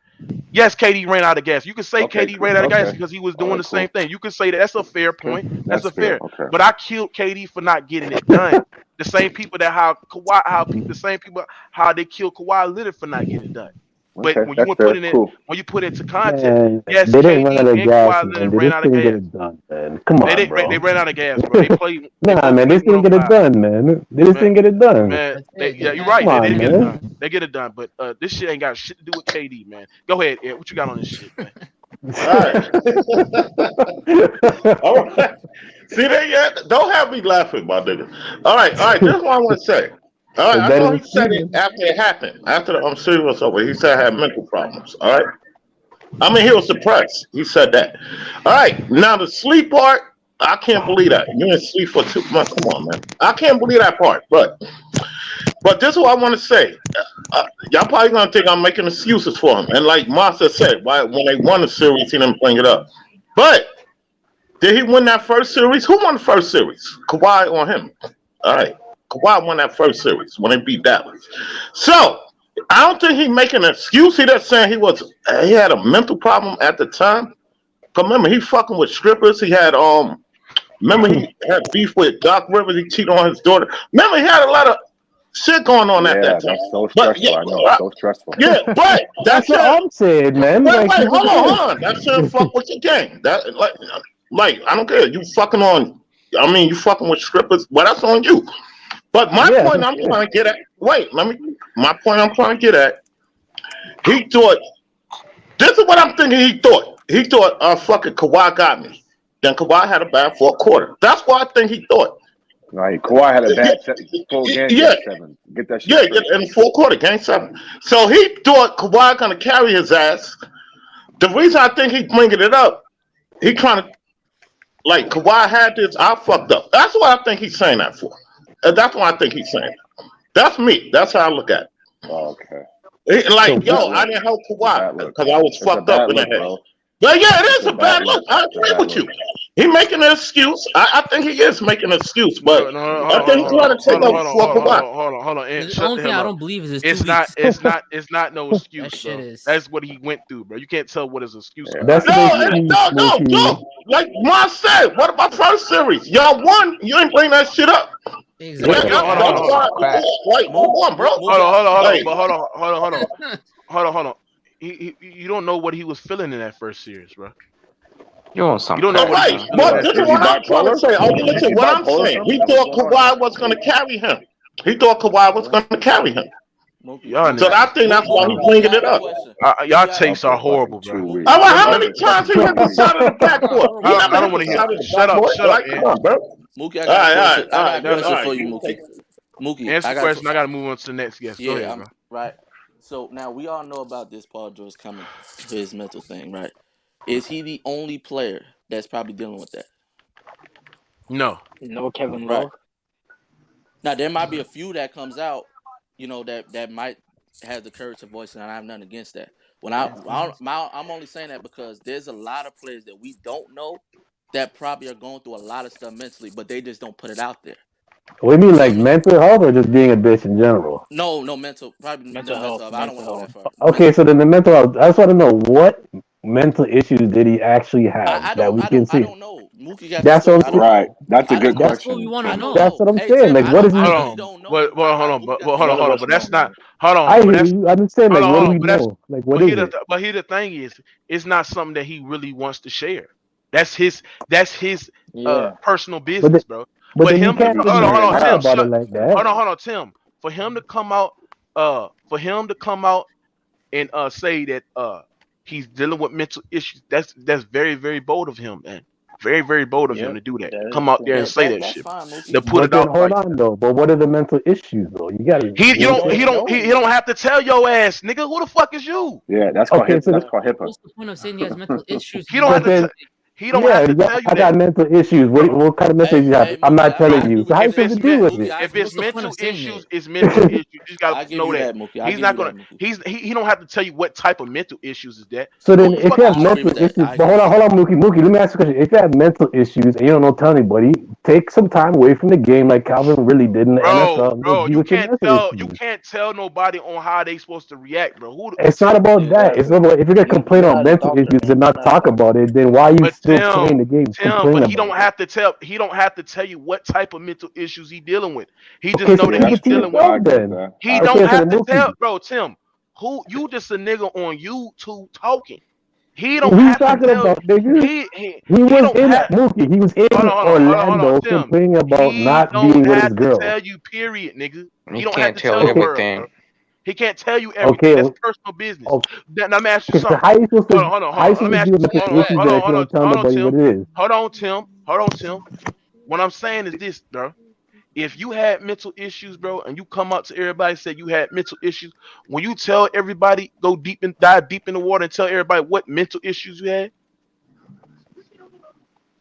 Yes, KD ran out of gas. You can say KD ran out of gas because he was doing the same thing. You can say that. That's a fair point. That's a fair. Okay. But I killed KD for not getting it done. The same people that how they killed Kawhi Leonard for not getting it done. But when you put it in, when you put it into context, yes, they didn't run out of KD and gas, Kawhi Leonard ran out of gas. Man. Come on, bro. They ran out of gas, bro. They played. Nah, man, they didn't get it done, man. They just didn't get it done. Man, you're right. They didn't get it done. They get it done, but this shit ain't got shit to do with KD, man. Go ahead, Ed. What you got on this shit, man? All right. See that yet? Don't have me laughing, my nigga. All right. This is what I want to say. All right, I know he said it after it happened. After the series was over, he said I had mental problems. All right. I mean, he was depressed. He said that. All right. Now the sleep part, I can't believe that. You didn't sleep for 2 months. Come on, man. I can't believe that part. But this is what I want to say. Y'all probably gonna think I'm making excuses for him. And like Masa said, when they won the series, he didn't bring it up. But did he win that first series? Who won the first series? Kawhi or him? All right. Kawhi won that first series when they beat Dallas. So I don't think he's making an excuse. He just saying he had a mental problem at the time. Cause remember, he fucking with strippers. He had remember he had beef with Doc Rivers. He cheated on his daughter. Remember, he had a lot of shit going on at that time. That's so stressful. I know. So stressful. Yeah, but that's what I'm saying, man. Wait, hold on. That shit fuck with your game. That like I don't care. You fucking on. I mean, you fucking with strippers. Well, that's on you. But my point I'm trying to get at. My point I'm trying to get at. He thought. This is what I'm thinking. He thought. Fucking Kawhi got me. Then Kawhi had a bad fourth quarter. That's what I think he thought. Right, Kawhi had a bad full game. Yeah, 7. Get that shit. Yeah, in the fourth quarter, game 7. So he thought Kawhi gonna carry his ass. The reason I think he's bringing it up, he trying to like Kawhi had this. I fucked up. That's what I think he's saying that for. That's what I think he's saying. That's me. That's how I look at it. Oh, okay. I didn't help Kawhi because I was fucked up in the head. Bro. Yeah, it is a bad look. I agree with you. He making an excuse. I think he is making an excuse, but I think he's trying to take up for Kawhi. Hold on. The only thing I don't believe is it's not no excuse. That shit is. That's what he went through, bro. You can't tell what his excuse is. No. Like Ma said, what about first series? Y'all won. You ain't bring that shit up. Exactly. Hold on, bro. Hold on. You don't know what he was feeling in that first series, bro. You don't know what he was feeling. But this is what I'm trying to say. Listen, what I'm saying. He thought Kawhi was going to carry him. Y'all So I niggas, think that's why he's bringing it up. y'all takes are horrible, bro. All right, how many times he went to the side of the backcourt? He never I don't hit want the to hear. side of the Shut up, backcourt. shut up, Like, man. come on, bro. Mookie, I got a question. I got a question all right. for you, Mookie. Mookie, Answer I the got question. I got to move on to the next guest. Go ahead, bro. right. So now we all know about this Paul George coming, his mental thing, right? Is he the only player that's probably dealing with that? No. No Kevin Right. Love. Now there might be a few that comes out, that might have the courage to voice it, and I have nothing against that. I'm only saying that because there's a lot of players that we don't know that probably are going through a lot of stuff mentally, but they just don't put it out there. What do you mean, like mental health or just being a bitch in general? No, mental, probably mental health. I don't want to go that far. Okay, so then the mental health. I just want to know what mental issues did he actually have that we can see? I don't know. Mookie got That's the what story. Right. That's a good That's question. what we want to know. That's what I'm Hey, saying. Tim, Like, what is he? I Hold really on. don't know. Well, hold on. But hold None of on. us But that's know, not. man. Hold on. I But hear that's. you. I understand. Like, what do we But that's. know? Like, what is it? But here the thing is, it's not something that he really wants to share. That's his personal business, bro. But then you him, can't hold on, talk Tim. about it like that. Hold on, Tim. For him to come out, and say that he's dealing with mental issues, that's very, very bold of him, man. Very, very bold of him to do that. Come out there and say that shit. Fine, To put But it then out hold like on though. But what are the mental issues though? You gotta. he don't have to tell your ass, nigga. Who the fuck is you? Yeah, that's called Okay, so that's called HIPAA. What's the point of saying he has mental issues? He don't have to. He don't have to tell you I that. got mental issues. What kind of mental issues you have? I'm not telling you. So how you supposed to deal with it? If it's mental issues, it's mental issues. You just gotta know that. Mookie. He's not gonna. He don't have to tell you what type of mental issues is that. So then, if you have mental issues, but hold on, Mookie. Let me ask you a question. If you have mental issues and you don't tell anybody, take some time away from the game, like Calvin really did in the NFL. Bro, you can't tell nobody on how they supposed to react, bro. It's not about that. It's about if you're gonna complain on mental issues and not talk about it, then why are you still playing the game? But he don't have to tell. He don't have to tell you what type of mental issues he's dealing with. He just know that he's dealing with. He don't have to tell, bro. Tim, who you just a nigga on YouTube talking. He don't have to tell. He was in Mookie. He was in Orlando complaining about not being with his girl. He don't have to tell you, period, nigga. He don't can't have to tell tell everything. World, he can't tell you everything. That's personal business. Now let me ask you something. How you supposed to? Hold on. How you supposed to deal with the issues that if you don't tell nobody what it is? Hold on, Tim. What I'm saying is this, bro. If you had mental issues, bro, and you come out to everybody and say you had mental issues, when you tell everybody, dive deep in the water and tell everybody what mental issues you had.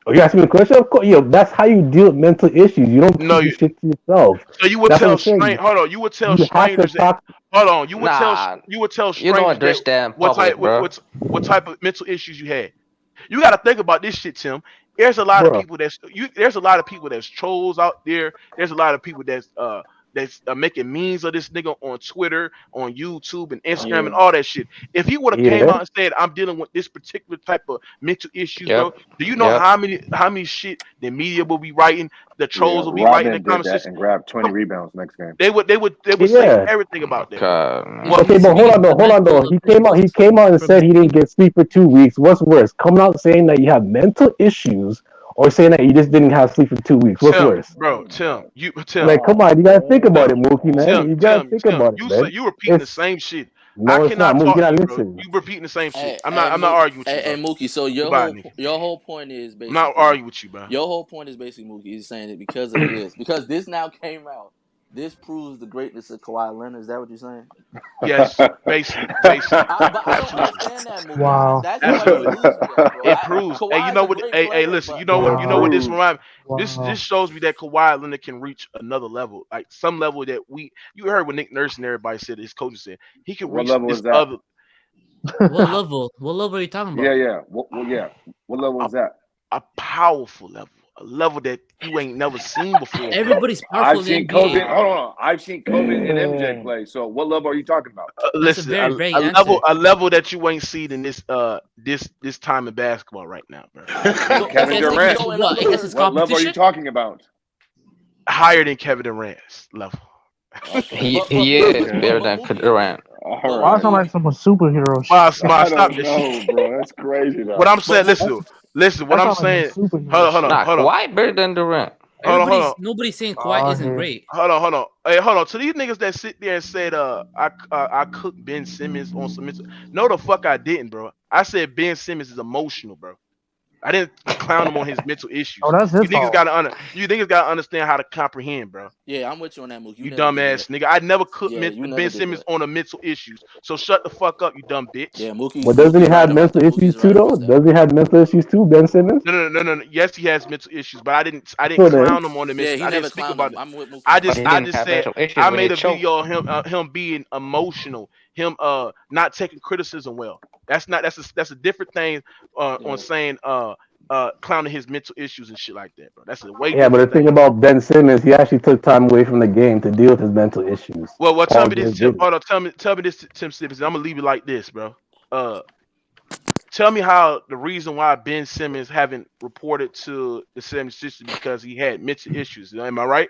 Oh, you asking me a question? Of course, that's how you deal with mental issues. You don't keep your shit to yourself. So you would tell strangers. Hold on, you would tell strangers. You would tell strangers. You don't understand what type of mental issues you had. You got to think about this shit, Tim. There's a lot of people that's trolls out there. There's a lot of people that's making memes of this nigga on Twitter, on YouTube, and Instagram, and all that shit. If he would have came out and said, "I'm dealing with this particular type of mental issues," bro, do you know how many shit the media will be writing, the trolls will be writing in the comments and grab 20 rebounds next game. They would say everything about that. Okay, but hold on though. He came out and said he didn't get sleep for 2 weeks. What's worse, coming out saying that you have mental issues, or saying that you just didn't have sleep for 2 weeks? What's worse, bro? Tim, like, come on, you gotta think about it, Mookie, man. You gotta think about it, man. You repeating the same shit. No, it's not. Mookie, you're not listening. You repeating the same shit. I'm not arguing with you. Hey, Mookie. So your whole point is basically. I'm not arguing with you, bro. Your whole point is basically, Mookie, is saying that because of this, because this now came out, this proves the greatness of Kawhi Leonard. Is that what you're saying? Yes, basically. But I don't understand that, Mookie. Wow. That's why you losing that, bro. It proves. Hey, you know what? Hey, listen. You know what this reminds me. This shows me that Kawhi Leonard can reach another level, like some level that you heard what Nick Nurse and everybody said. His coach said he can reach this other. What level? What level are you talking about? Yeah. What level is that? A powerful level. A level that you ain't never seen before. Everybody's powerful. I've seen Kobe. Hold on. I've seen Kobe and MJ play. So what level are you talking about? Listen, a level that you ain't seen in this time in basketball right now, bro. Kevin Durant. What level are you talking about? Higher than Kevin Durant's level. He is better than Durant. Why sound like some superhero shit? I don't know, bro. That's crazy. Though. What I'm saying, listen. What I'm saying. Hold on. Why better than Durant? Nobody's saying Kawhi isn't great. Hold on. Hey, hold on. To these niggas that sit there and said, I cooked Ben Simmons on some mental. No, the fuck I didn't, bro. I said Ben Simmons is emotional, bro. I didn't clown him on his mental issues. Oh, that's his you niggas fault. You niggas gotta understand how to comprehend, bro. Yeah, I'm with you on that, Mook. You dumbass nigga. I never cooked you never Ben did Simmons that. on the mental issues. So shut the fuck up, you dumb bitch. Yeah, Mookie. But doesn't he have mental issues too, though? Does he have mental issues too, Ben Simmons? No. Yes, he has mental issues, but I didn't So then- clown him on the mental. Yeah, he I never didn't speak clowned about him. it. I'm with Mookie. I But just he didn't have said mental issues I when made he a choked. video of him being emotional, him not taking criticism well. That's a different thing on saying clowning his mental issues and shit like that, bro. That's a way Yeah, but the thing about Ben Simmons, he actually took time away from the game to deal with his mental issues. Well, tell me this, Tim. did it. Hold on, tell me this, Tim Simmons. I'm gonna leave it like this, bro. Tell me how the reason why Ben Simmons haven't reported to the 76ers because he had mental issues. Am I right?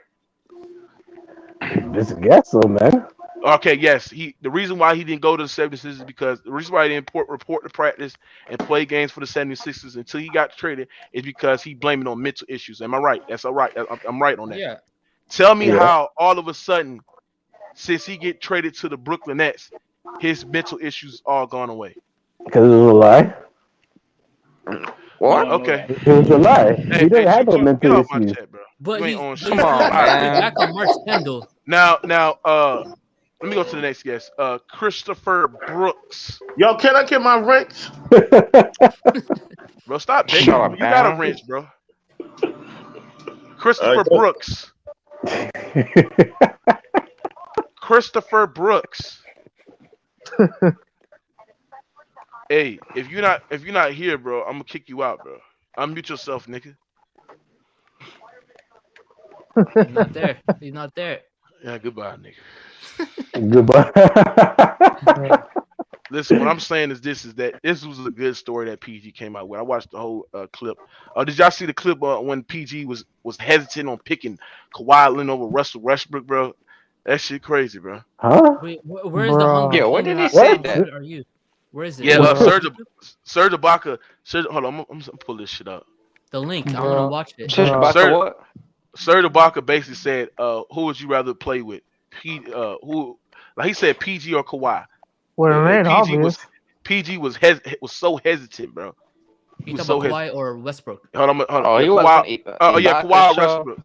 Just a guess, so man. Okay, yes. The reason why he didn't go to the 76ers is because the reason why he didn't report to practice and play games for the 76ers until he got traded is because he blamed it on mental issues. Am I right? That's all right. I'm right on that. Yeah. Tell me how all of a sudden, since he get traded to the Brooklyn Nets, his mental issues all gone away. Because it was a lie. What? Okay. It was a lie. He didn't have no mental get off my issues. chat, bro. But You he's ain't on still shit. back on March 10th, though. Now, let me go to the next guest. Christopher Brooks. Yo, can I get my wrench? Bro, stop begging. Shut up, You got a man. wrench, bro. Christopher Brooks. Christopher Brooks. Hey, if you're not here, bro, I'm gonna kick you out, bro. Unmute yourself, nigga. He's not there. He's not there. Yeah, goodbye, nigga. Goodbye. Listen, what I'm saying is this was a good story that PG came out with. I watched the whole clip. Did y'all see the clip when PG was hesitant on picking Kawhi Leonard over Russell Westbrook, bro? That shit crazy, bro. Huh? Wait, where is the hunger? Yeah, where did he Hunger say House? that? Are you? Where is it? Yeah, Serge Ibaka. Hold on, I'm gonna pull this shit up. The link. I want to watch it. Serge Ibaka what? Serge Ibaka basically said, "Who would you rather play with? He said PG or Kawhi." Well, it ain't obvious. PG was so hesitant, bro. You talking about Kawhi or Westbrook? Hold on. Oh, he Kawhi, wasn't. Kawhi or Westbrook.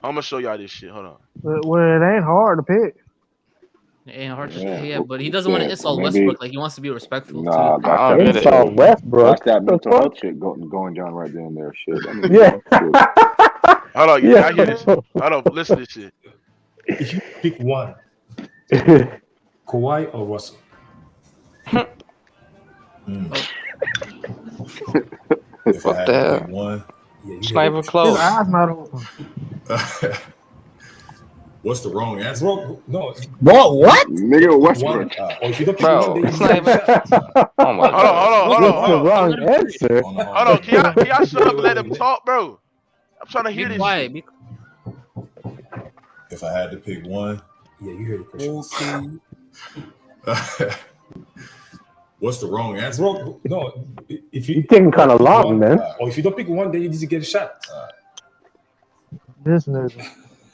I'm gonna show y'all this shit. Hold on. Well, it ain't hard to pick. It ain't hard to yeah, but he doesn't want to insult Westbrook. Like he wants to be respectful. Nah, too. that's Insult Westbrook. That's that mental health shit going down right there in there. Shit. I mean, Yeah. Hold on, I hear this. Hold on, listen to this shit. If you pick one, Kawhi or Russell? If what the hell? One, it's not even close. His eyes not open. What's the wrong answer? No. What? Nigga, Westbrook. If you don't pick Bro, one, then it's you not even. Oh my god. Hold on. What's the wrong answer? Hold on, can y'all shut up and let them talk, bro? I'm trying to hear Be this quiet. shit. If I had to pick one, yeah, you heard the question. What's the wrong answer? No, if You're taking kind of long, man. Or if you don't pick one, then you need to get a shot. This nigga.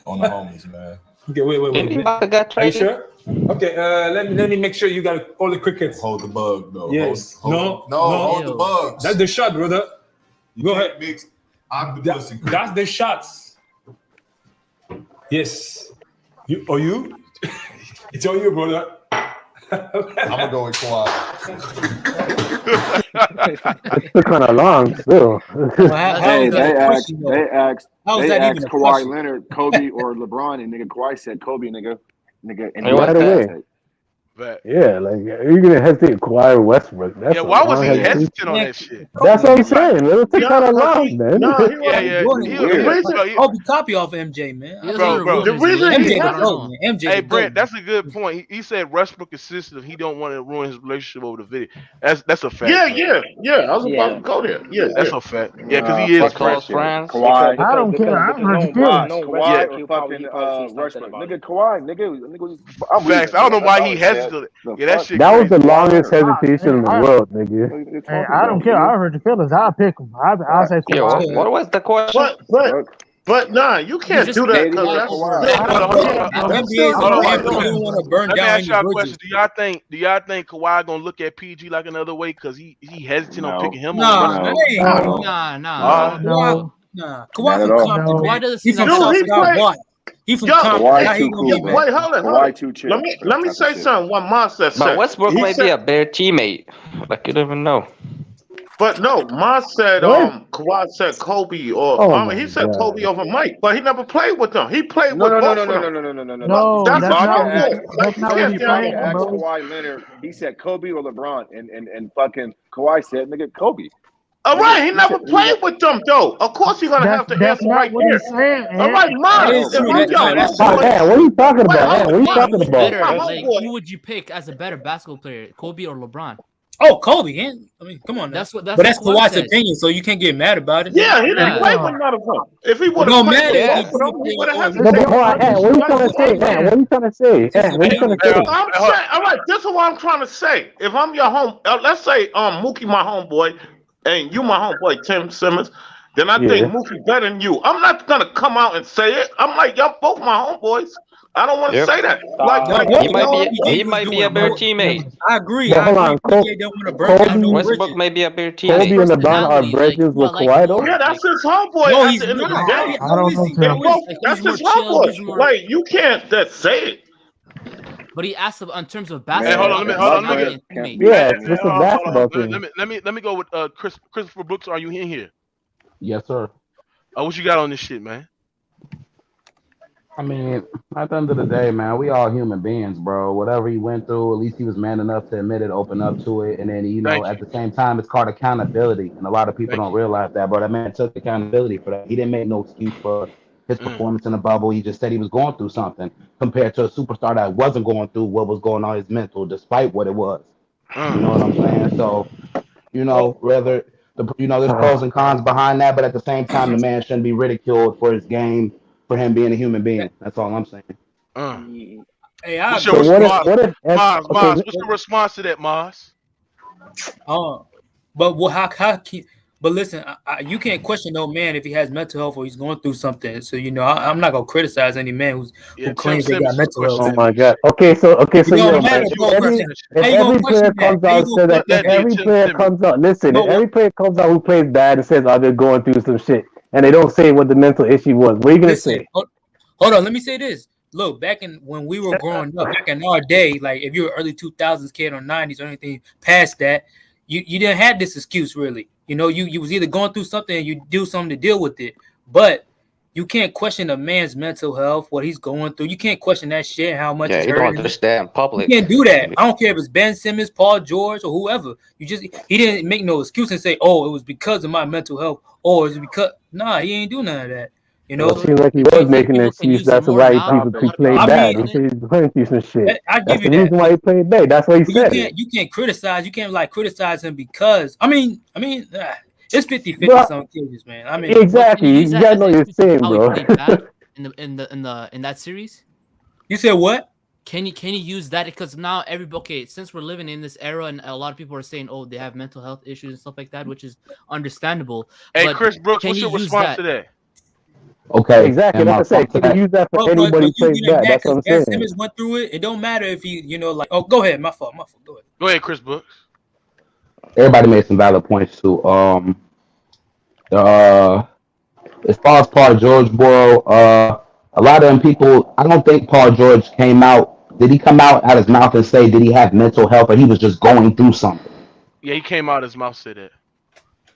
On the homies, man. Okay, wait. Ibaka got Are you traded? sure? Okay, let me make sure you got all the crickets. Hold the bug, though. Yes. Hold the bugs. That's the shot, brother. Go ahead. Mix octopus and That's the shots. Yes. You? It's on you, brother. I'm gonna go with Kawhi. It's kind of long, still. Hey, they asked How is that even a Kawhi question? Leonard, Kobe, or LeBron, and nigga Kawhi said Kobe, nigga, and Right away. Yeah, like you're gonna hesitate Kawhi or Westbrook. That's Why was he hesitation. hesitant on that shit? That's what I'm saying. It took kind of long, man. Kobe copy off MJ, man. Bro. The reason MJ Hey, Brent, that's a good point. He said Westbrook is sensitive. He don't want to ruin his relationship over the video. That's a fact. Yeah. I was about to go there. Yeah, that's a fact. Yeah, because he is close friends. Kawhi. I don't care. I heard you feelings. Kawhi or fucking Westbrook. Nigga, Kawhi, nigga. Facts. I don't know why he hesitated. Yeah, that shit. That was the longest hesitation in the world, nigga. Hey, I don't care. I heard your feelings. I'll pick him. I'll say Kawhi. What was the question? What? But nah, you can't do that because that's Hold on. NBA is you don't want to burn Let me down ask any y'all a bridges. question. Do y'all think Kawhi gonna look at PG like another way because he hesitant on picking him Nah, over Nah. Not Kawhi at from all. Compton, man. Kawhi doesn't He seem from that Dude, he Southside played. Watt. He from Yo, Compton. How he gonna be mad? wait, hold it. Let me say something. What Monster But said. Westbrook He might said, be a better teammate. Like you never know. but no, Mons said What? Kawhi said Kobe or Oh my he said god. Kobe over Mike, but he never played with them. He played No, with no, no, both no, of no, them. no, no, no, no, no, no. No, That's that's a not humble. what Like that's you not what can't he tell me playing, Asked bro. Kawhi Leonard, he said Kobe or LeBron, and fucking Kawhi said, nigga, Kobe. All right, he He said never played with them though. Of course, you're gonna have to That's answer not right what there. he's saying, All man. right, That Mons, is if true. I'm That's your not Oh, homeboy, man, what are you talking wait, about? hold Man, it, what are you Mons. talking If about? you're my Like, homeboy, who would you pick as a better basketball player, Kobe or LeBron? Oh, Kobe. I mean, come on now. That's what But that's Kawhi Kawhi's says. opinion, so you can't get mad about it. yeah, he didn't Yeah. play with none of them. If he would It have don't played matter with if he both of them, didn't he play would have or had to No, take but him hold on, out of what are you like trying to say? What are you trying to say? his What are you trying opinion. to say? I'm saying, all right, this is what I'm trying to say. If I'm your let's say Mookie my homeboy, and you my homeboy Tim Simmons, then I Yeah. think Mookie better than you. I'm not gonna come out and say it. I'm like, y'all both my homeboys. I don't want to Yep. say that. No, Like that's He what might be. PG He was might be a doing, better bro. teammate. I agree. But hold on, PJ don't want to burn down no Kobe, Westbrook bridges. may be a better That's Kobe teammate. and LeBron are personality. Like, bridges who I with like Kawhi, though. more. yeah, Like, that's his homeboy No, at he's the end of not. the day. I How don't is know, he? They Tim. How is both he? like that's who's more his chill, homeboy. who's more. Like you can't just say it. But he asked in terms of Hey, basketball hold on. If Hold on. personality Montrez and can't teammate. beat Yeah, him, it's then just a Hold basketball on. thing. Let me go with Christopher Brooks. Are you in here? Yes, sir. What you got on this shit, man? I mean, at the end of the day, man, we all human beings, bro. Whatever he went through, at least he was man enough to admit it, open up to it, and then Thank at you. the same time, it's called accountability, and a lot of people Thank don't you. realize that, bro. That man took accountability for that. He didn't make no excuse for his performance in the bubble. He just said he was going through something compared to a superstar that wasn't going through what was going on his mental, despite what it was. You know what I'm saying? So, whether there's pros and cons behind that, but at the same time, the man shouldn't be ridiculed for his game, for him being a human being. That's all I'm saying. Hey, I What's your So agree. response, Maz? okay, What's your response to that, Maz? But how but listen, you can't question no man if he has mental health or he's going through something. So I'm not gonna criticize any man who Tim claims they got Simmons is mental question health. oh that my piece. god. So It don't yo, matter, man, bro. if How you gonna every player question that? comes out and says that, Let that if be every Tim player Simmons. comes out, listen, No, if every player comes out who plays bad and says, "Oh, they're going through some shit," and they don't say what the mental issue was, what are you gonna listen. say? Hold on. Let me say this. Look, back in when we were growing up, back in our day, like if you were early 2000s kid or 90s or anything past that, you didn't have this excuse really. You was either going through something and you do something to deal with it. But you can't question a man's mental health, what he's going through. You can't question that shit, how much Yeah, it's you don't hurting. understand You public. can't do that. I don't care if it's Ben Simmons, Paul George, or whoever. He didn't make no excuse and say, "Oh, it was because of my mental health," or "It's because." Nah, he ain't do none of that. Well, it So seems like he do you was think making an people can excuse. use some That's more why now? he A lot of played people I are bad. mean, He said he's going through some shit. I That's give the you that. reason why he played bad. That's why he But you said it. can't criticize. You can't criticize him because it's 50-50 But some cases, man. I mean, But can you exactly, use you that gotta as know an what you're excuse of saying, how he bro. played bad in that series? you said what? Can you use that because now since we're living in this era and a lot of people are saying, oh, they have mental health issues and stuff like that, which is understandable. Hey, But Chris Brooks, can what's you your use response that? to that? Okay, Exactly, and that's my what I said. response to Can that. you use that for But anybody you who plays getting bad? mad That's what because I'm Ben saying. Simmons went through it. It don't matter if oh, go ahead. My fault. Go ahead. Go ahead, Chris Brooks. Everybody made some valid points too. As far as Paul George, bro, a lot of them people, I don't think Paul George came out. Did he come out his mouth and say, did he have mental health, or he was just going through something? Yeah, he came out his mouth said that.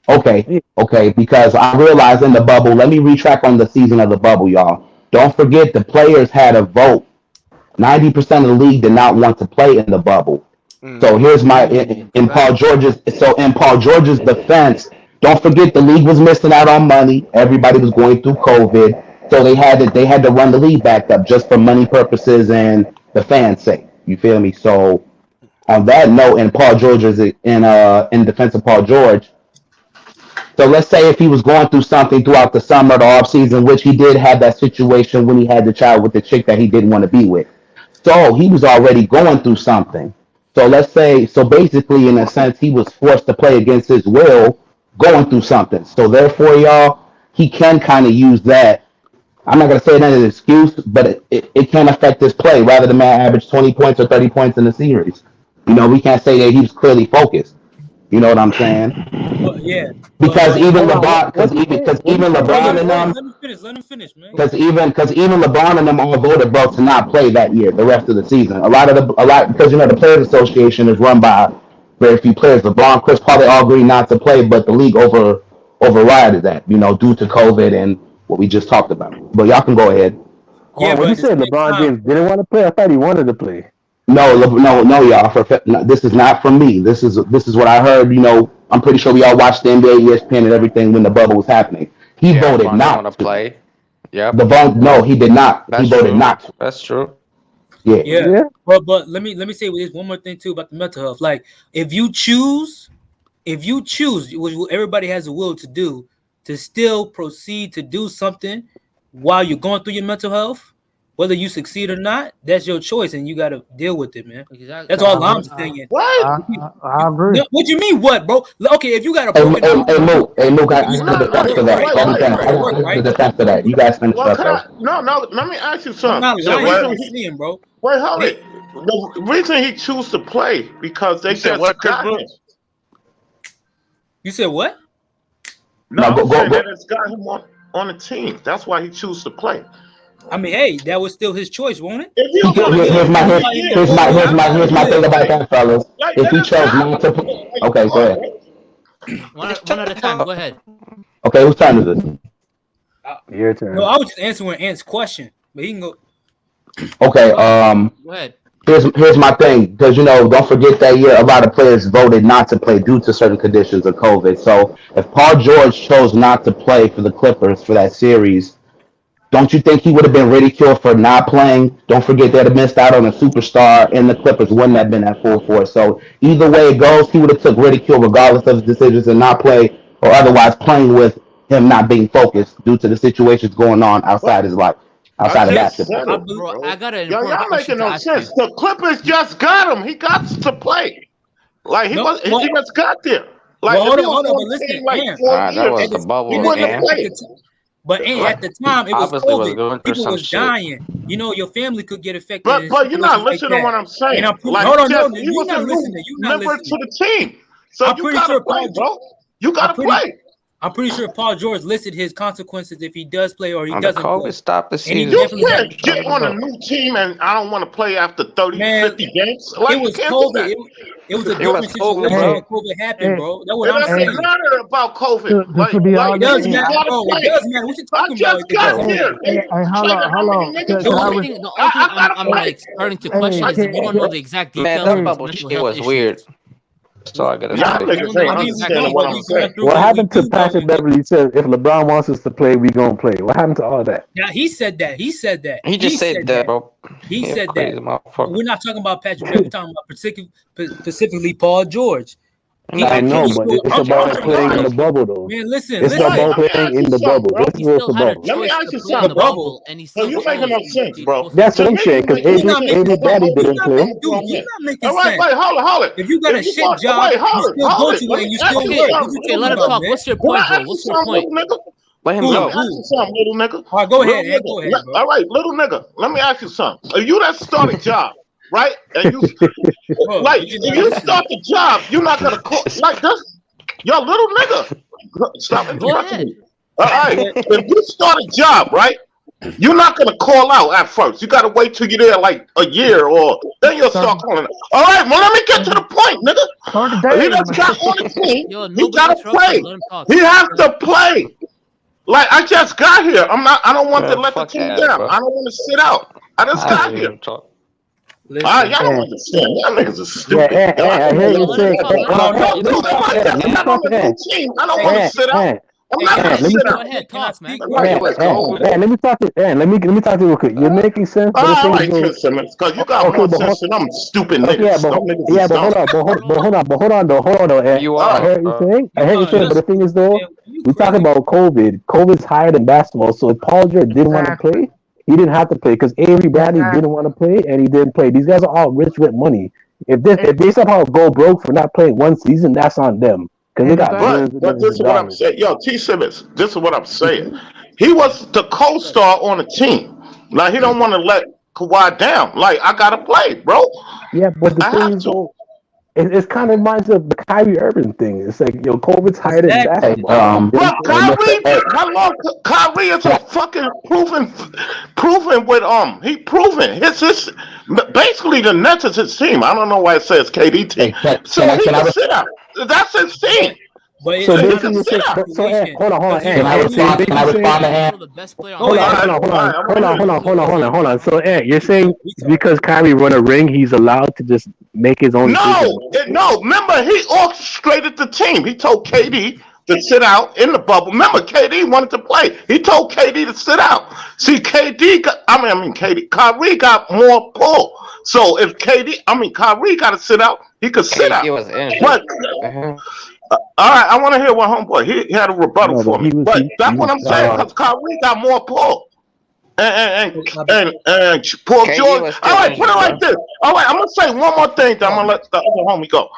Okay, because I realized in the bubble, let me retrack on the season of the bubble, y'all. Don't forget the players had a vote. 90% of the league did not want to play in the bubble. So here's my in Paul George's defense. Don't forget the league was missing out on money. Everybody was going through COVID, so they had to run the league back up just for money purposes and the fans' sake. You feel me? So on that note, and Paul George is in defense of Paul George. So let's say if he was going through something throughout the summer, the off season, which he did have that situation when he had the child with the chick that he didn't want to be with. So he was already going through something. So let's say, so basically, in a sense, he was forced to play against his will, going through something. So therefore, y'all, he can kind of use that I'm not gonna say that as an excuse, but it can affect his play. Rather the man average 20 points or 30 points in the series. We can't say that he's clearly focused. You know what I'm saying? But yeah, Because but even hold on. LeBron, because even LeBron and them, Let him finish, man. because even LeBron and them all voted, bro, to not play that year, the rest of the season. Because the Players Association is run by very few players. LeBron, Chris Paul, they all agreed not to play, but the league overrided that, due to COVID and what we just talked about. But y'all can go ahead. Yeah, what you said? LeBron James didn't want to play. I thought he wanted to play. No, y'all. No, this is not from me. This is what I heard. I'm pretty sure we all watched the NBA, ESPN, and everything when the bubble was happening. He voted LeBron not want to play. Yep. No, he did not. That's he voted true. not to. That's true. Yeah. But let me say this one more thing too about the mental health. Like if you choose, which everybody has a will to do, to still proceed to do something while you're going through your mental health, whether you succeed or not, that's your choice, and you got to deal with it, man. Exactly. That's all I'm saying. What? I agree. What you mean, what, bro? Okay, if you got a Hey, broken Luke, I have the defense for that. I have the defense for that. You guys finish Well, up, though. no, let me ask you something. I'm not lying, Wait, bro. hold it. The reason he chose to play because they just got him. You said what? No, No, I'm saying they just got him on the team. That's why he chose to play. I mean, hey, that was still his choice, won't it? Here's my thing about that, fellas. If he chose not to play, okay, go ahead. One at a time. Go ahead. Okay, whose turn is it? Your turn. No, I was just answering Ant's question, but he can go. Okay, Go ahead. Here's my thing, because don't forget that year a lot of players voted not to play due to certain conditions of COVID. So if Paul George chose not to play for the Clippers for that series, don't you think he would have been ridiculed for not playing? Don't forget they'd have missed out on a superstar, and the Clippers wouldn't have been at full force. So either way it goes, he would have took ridicule regardless of his decisions to not play or otherwise playing with him not being focused due to the situations going on outside his life, outside of basketball. Bro, I got an Y'all important making question no to ask sense. you. The Clippers just got him. He got to play. Like he just got there. Like Well, if he hold was on, on but the team listen, like Ant, 4 that years, was the bubble. he wouldn't have Ant. played. But at the time, it was Obviously was COVID. going through People some was shit. dying. Your family could get affected. But you're not listening to what I'm saying. And Like, hold on, just, no, he you're was not a new listening. You're not member listening. to the team. So I'm you pretty gotta sure play, Paul bro. You gotta play. I'm pretty sure Paul George listed his consequences if he does play or he On the doesn't play. COVID stopped the And he season. You definitely can't had get on a new team and I don't want to play after 30, Man, 50 games. Like, it you was can't COVID. do that. It was a It was different COVID, situation bro. when COVID happened, bro. That's what It I'm doesn't saying. matter about COVID. Like, to be It honest, does you matter, gotta bro. play. It does matter. What you I talking about? just It got does here. matter. They hold traded on, how many Can, niggas The can I, only away? thing, I I'm gotta play. like starting to question is that we don't know the exact Man, details that of his bubble mental shit health was issues. weird. That's all I gotta Y'all say. We niggas don't know ain't the We exact know understanding what what details. I'm we saying. going through. What What we happened to do know Patrick is that. Beverly said if LeBron wants us to play, we gonna play? What happened to all that? Yeah, he said that. He said that. He just said that, bro. He He a said crazy that. motherfucker. We're not talking about Patrick Beverly. We're talking about specifically Paul George. I I'm know, pretty but sure. it's I'm pretty about sure. playing in the bubble, though. Man, listen. It's Right, about let me playing ask you in the something, bubble. bro. This He is what's still had a about. Let me choice ask to you play in the something, bro. bubble, and he So still you making chose no sense, to bro. postpone That's the what To I'm me, game. saying. you Because making no He's not sense. making AD But Daddy hold it, didn't play. bro. He's not making All right, sense. wait, hold it. If you got a If you shit want, job, wait, you still go hold it. to Let it me and you ask still you work. Okay, What something, you okay, little talking let him nigga. about, talk. man? What's your Can point, I bro? ask you What's your something, point? little nigga? Let him Who? Let me go. ask you something, little nigga. All right, go Little ahead, Ed. nigga. Go ahead, bro. All right, little nigga. Let me ask you something. If you that start a job, right? And you Bro, like you're if not you listening. start the job, you're not gonna call like this. Yo, little nigga. Stop Go interrupting ahead. me. All right. If you start a job, right? You're not gonna call out at first. You gotta wait till you're there like a year or then you'll start calling out. All right, well let me get to the point, nigga. 30 He days, just man. got on the team. Yo, He nobody gotta interrupted him. play. Let him talk. He has to play. Like I just got here. I don't want to Man, let the fuck team Ed, down. bro. I don't want to sit out. I just I got didn't here. even talk. Listen. Y'all don't understand. Y'all niggas are Yeah, stupid. Y'all I know hear y'all you Let don't him saying. talk. know. Let him No, talk. no, Don't Give him do a that chance. like that. Let I'm me not on talk the to new Ed. team. I don't want to sit out. I'm not gonna Let me sit Can out. I speak? Can I Talk, man. speak? Right. It was COVID. Let me talk to Ed. Let me talk to you real quick. You're making sense, but the All thing is, right, though, Ken Simmons, because you got okay, more but hold, sense than them stupid okay, niggas. Them niggas is but dumb. hold on, Ed. You All I right. are, hear what you're bro. saying. I You hear what you're saying, but the listen, thing is, though, man. You we talk crazy? about COVID. COVID's higher than basketball, so if Paul George didn't want to Exactly. play, he didn't have to play because Avery Bradley Exactly. didn't want to play and he didn't play. These guys are all rich with money. If they somehow go broke for not playing one season, that's on them. Because they got But this is what I'm saying. Yo, T. Simmons, this is what I'm saying. He was the co-star on the team. Like, he don't want to let Kawhi down. Like, I got to play, bro. Yeah, but the thing is, though, it's kind of reminds of the Kyrie Irving thing. It's like, COVID's higher than that. Bro, Kyrie is a fucking proven with he proven his basically the Nets is his team. I don't know why it says KD team. So he can sit out. That's his team. But so basically, hold on. Can I respond to Ant? Hold on. So, Ant, you're saying because Kyrie won a ring, he's allowed to just make his own decision? No. Remember, he orchestrated the team. He told KD to sit out in the bubble. Remember, KD wanted to play. He told KD to sit out. See, Kyrie got more pull. So if Kyrie got to sit out, he could sit out. He was injured. But, all right, I want to hear what homeboy. He had a rebuttal for me. But that's what I'm saying, because Kyrie got more pull. And Paul George. All right, put it like this. All right, I'm going to say one more thing, then I'm going to let the other homie go.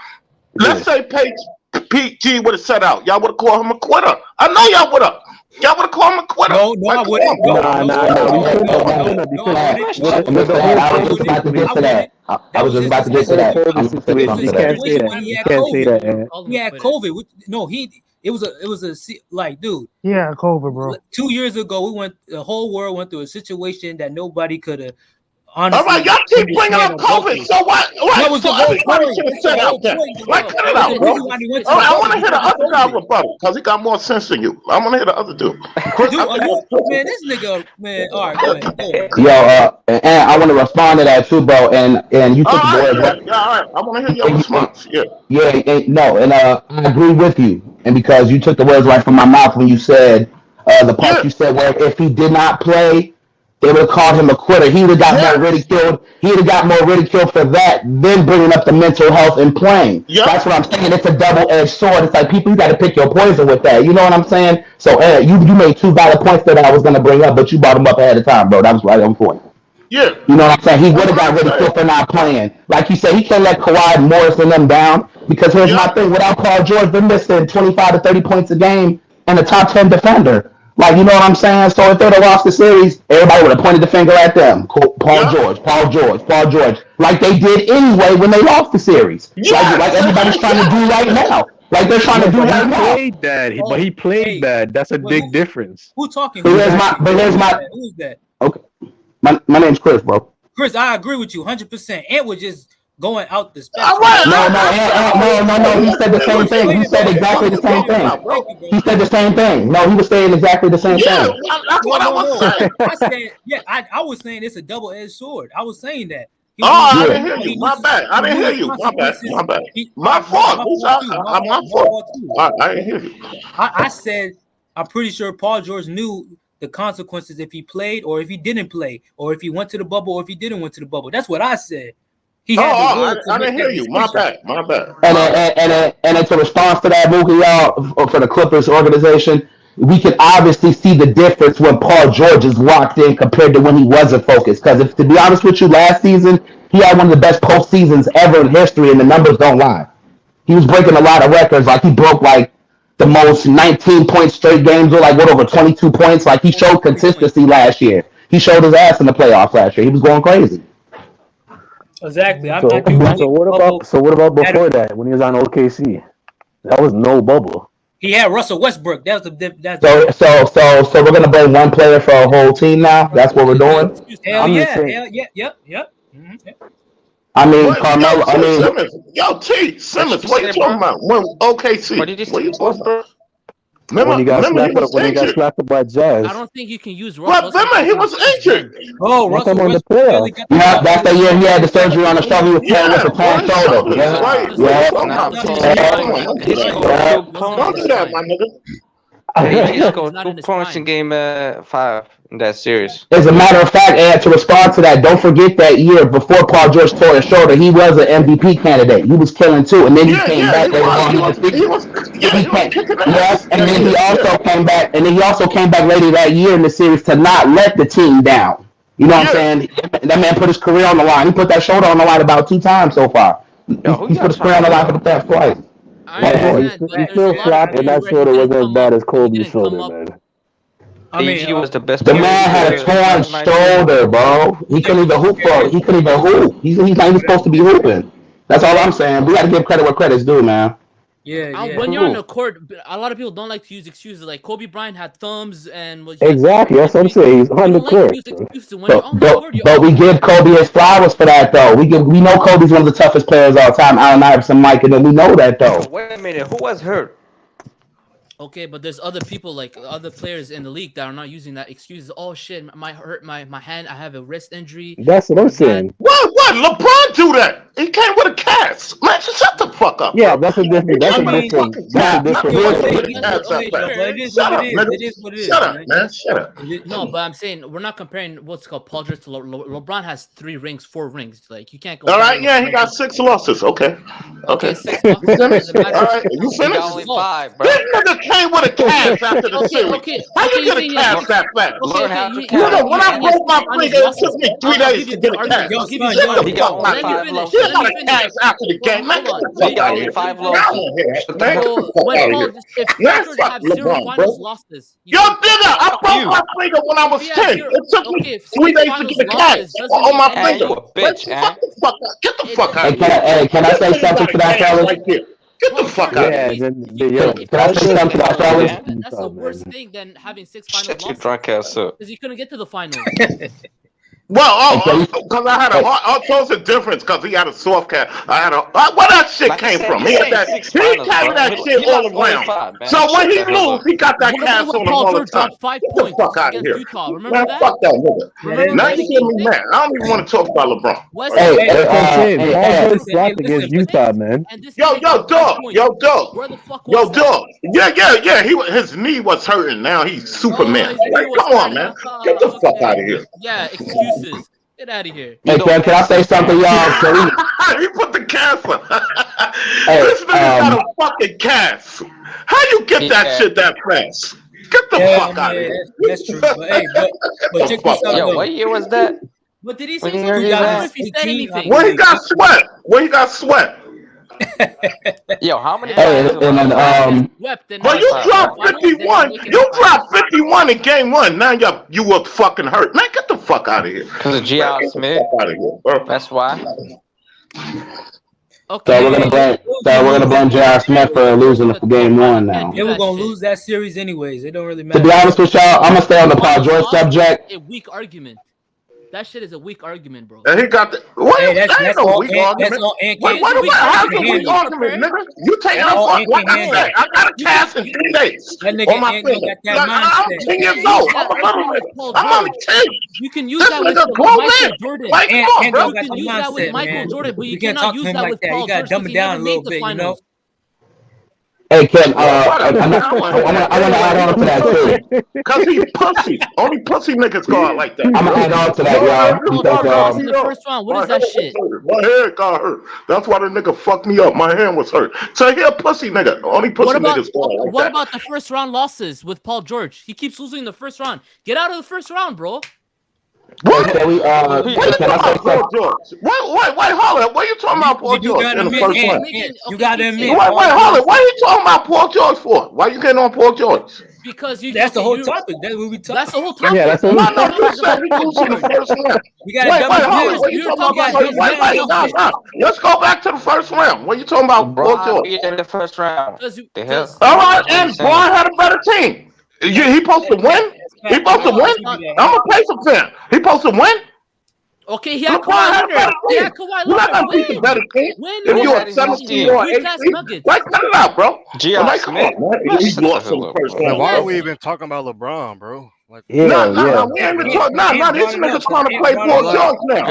Let's say PG would have set out. Y'all would have called him a quitter. I know y'all would have. Y'all would have called him a quitter. No, I wouldn't. I was just about to get to that. You can't say that. He had COVID. No, it was a dude. Yeah, COVID, bro. 2 years ago, the whole world went through a situation that nobody could have. Honestly, all right, y'all keep bringing up COVID. So what? That was the whole point. Should have set out there. Like, cut it out, bro. All right, I want to hear the other guy rebuttal because he got more sense than you. I want to hear the other dude. Man, this nigga, man. All right, go ahead. Yo, and I want to respond to that too, bro. And you took the word. Yeah, all right. I want to hear your response. Yeah. And I agree with you, and because you took the words right from my mouth when you said the part you said where if he did not play, they would have called him a quitter. He would have got more ridiculed. He would have got more ridiculed for that than bringing up the mental health and playing. That's what I'm saying. It's a double-edged sword. It's like people, you got to pick your poison with that. You know what I'm saying? So you made two valid points that I was going to bring up, but you brought them up ahead of time, bro. That was right on point. Yeah. You know what I'm saying? He would have got ridiculed for not playing. Like you said, he can't let Kawhi, Morris, and them down because here's my thing. Without Paul George, they're missing 25 to 30 points a game and a top 10 defender. Like, you know what I'm saying? So if they'd have lost the series, everybody would have pointed the finger at them. Paul George. Like they did anyway when they lost the series. Like everybody's trying to do right now. Like they're trying to do right now. But he played bad. That's a big difference. Who talking? Who's that? Okay. My name's Chris, bro. Chris, I agree with you 100%. Ant was just going out the spectrum. No. He said the same thing. He said exactly the same thing. He said the same thing. No, he was saying exactly the same thing. That's what I was saying. I was saying it's a double-edged sword. I was saying that. I didn't hear you. My bad. I didn't hear you. My bad. My fault. My fault. I didn't hear you. I said I'm pretty sure Paul George knew the consequences if he played or if he didn't play, or if he went to the bubble or if he didn't went to the bubble. That's what I said. I didn't hear you. My bad. And to response to that, Mookie, y'all, for the Clippers organization, we can obviously see the difference when Paul George is locked in compared to when he wasn't focused. Because to be honest with you, last season, he had one of the best postseasons ever in history, and the numbers don't lie. He was breaking a lot of records. Like, he broke, like, the most 19-point straight games, or, like, over 22 points. Like, he showed consistency last year. He showed his ass in the playoffs last year. He was going crazy. Exactly. So what about before that when he was on OKC? That was no bubble. He had Russell Westbrook. So we're gonna bring one player for a whole team now. That's what we're doing. Hell yeah. Yep. Mm-hmm. I mean, Carmelo. Simmons. What you talking about? When OKC? What did you say? When he got slapped up by Jazz. I don't think you can use Russell. But remember, he was injured. Oh, Russell on the playoffs. Yeah, that's the year he had the surgery on the shoulder. He was playing with the torn shoulder. Don't do that, my nigga. He just scored 2 points in game 5 in that series. As a matter of fact, and to respond to that, don't forget that year before Paul George tore his shoulder, he was an MVP candidate. He was killing too, and then he came back later on. And then he also came back, later that year in the series to not let the team down. You know what I'm saying? That man put his career on the line. He put that shoulder on the line about 2 times so far. He put his career on the line for the past twice. He still slapped, and that shoulder wasn't as bad as Kobe's shoulder, man. I mean, he was the best. The man had a torn shoulder, bro. He couldn't even hoop for it. He couldn't even hoop. He's not even supposed to be hooping. That's all I'm saying. We got to give credit where credit's due, man. Yeah. When you're on the court, a lot of people don't like to use excuses. Like Kobe Bryant had thumbs and was Exactly. That's what I'm saying. He's on the court. But we give Kobe his flowers for that, though. We know Kobe's one of the toughest players of all time. Allen Iverson, Mike, and then we know that, though. Wait a minute. Who was hurt? Okay, but there's other people, like other players in the league, that are not using that excuse. Oh shit, my hurt my hand. I have a wrist injury. That's what I'm saying. What? LeBron do that? He came with a cast. Man, shut the fuck up. Yeah, bro. that's a different. That's a different. Shut up, man. Shut up. No, but I'm saying we're not comparing what's called Paul George to LeBron. Has 4 rings. Like you can't go. All right, yeah, he got 6 losses. Okay. 6 losses. All right, you finished? Only 5, bro. This nigga came with a cast after the series. How you get a cast that fast? Learn how to Nigga, when I broke my finger, it took me 3 days to get a cast. He got only 5 losses. You got a cast after the game. Man, get the fuck out of here. 5 losses. Man, get the fuck out of here. Man, fuck LeBron, bro. Yo, nigga, I broke my finger when I was 10. It took me 3 days to get a cast on my finger. You a bitch, Get the fuck out of Hey, here. can I say something to that, fellas? Get the fuck out of here. Can I say something to that, fellas? That's the worst thing than having 6 final Shut your losses. drunk ass up. Because you couldn't get to the finals. Well, because I had I'll tell the difference because he had a soft cast. I had a where that shit came from. He had that. He carried that shit all around. So when he lose, he got that cast on him all the time. Get the fuck out of here. Man, fuck that nigga. Now you get me mad. I don't even want to talk about LeBron. Hey, Paul George slapped against Utah, man. Yo, dog. Yeah. His knee was hurting. Now he's Superman. Like, come on, man. Get the fuck out of here. Yeah, excuses. Get out of here. Hey, can I say something, y'all? He put the cast on. This nigga got a fucking cast. How you get that shit that fast? Get the fuck out of here. That's true. But hey, but check this out. Yo, what year was that? But did he say something? If he said anything. Where he got sweat? Yo, how many? Well, you dropped 51. You dropped 51 in game 1. Now you were fucking hurt. Man, get the fuck out of here. Because of G.R. Smith. That's why. Okay. So we're gonna blame J.R. Smith for losing game 1 now. They were gonna lose that series anyways. It don't really matter. To be honest with y'all, I'm gonna stay on the Paul George subject. A weak argument. That shit is a weak argument, bro. And he got the. Hey, that's all weak argument. How's a weak argument, nigga? You take off what I said. I got a cast in 3 days. On my finger. I'm 10 years old. I'm only 10. You can use that with Michael Jordan. Like, come on, bro. You can use that with Michael Jordan, but you cannot use that with Paul George. You gotta dumb it down a little bit, you know? Hey, Ken, I want to add on to that, too. Because he's pussy. Only pussy niggas go out like that. I'm going to add on to that, y'all. In the first round, what is that shit? My hand got hurt. That's why the nigga fucked me up. My hand was hurt. So he a pussy nigga. Only pussy niggas go out like that. What about the first round losses with Paul George? He keeps losing the first round. Get out of the first round, bro. What? Can I say Paul George? Wait, hold on. What are you talking about Paul George in the first round? You gotta admit. Wait, hold on. What are you talking about Paul George for? Why you getting on Paul George? Because that's the whole topic. That's what we talking. That's the whole topic. Yeah, that's the whole topic. You said he losing the first round. You gotta Let's go back to the first round. What are you talking about Paul George? In the first round. The hell? All right, and Braun had a better team. He supposed to win? He supposed to win? I'm a Pacers fan. He supposed to win? Okay, he had Kawhi Leonard. You're not gonna beat the better team. If you are 17 or 18, like cut it out, bro. He lost in the first round. Why are we even talking about LeBron, bro? Like, we ain't even talking. These niggas trying to play Paul George now.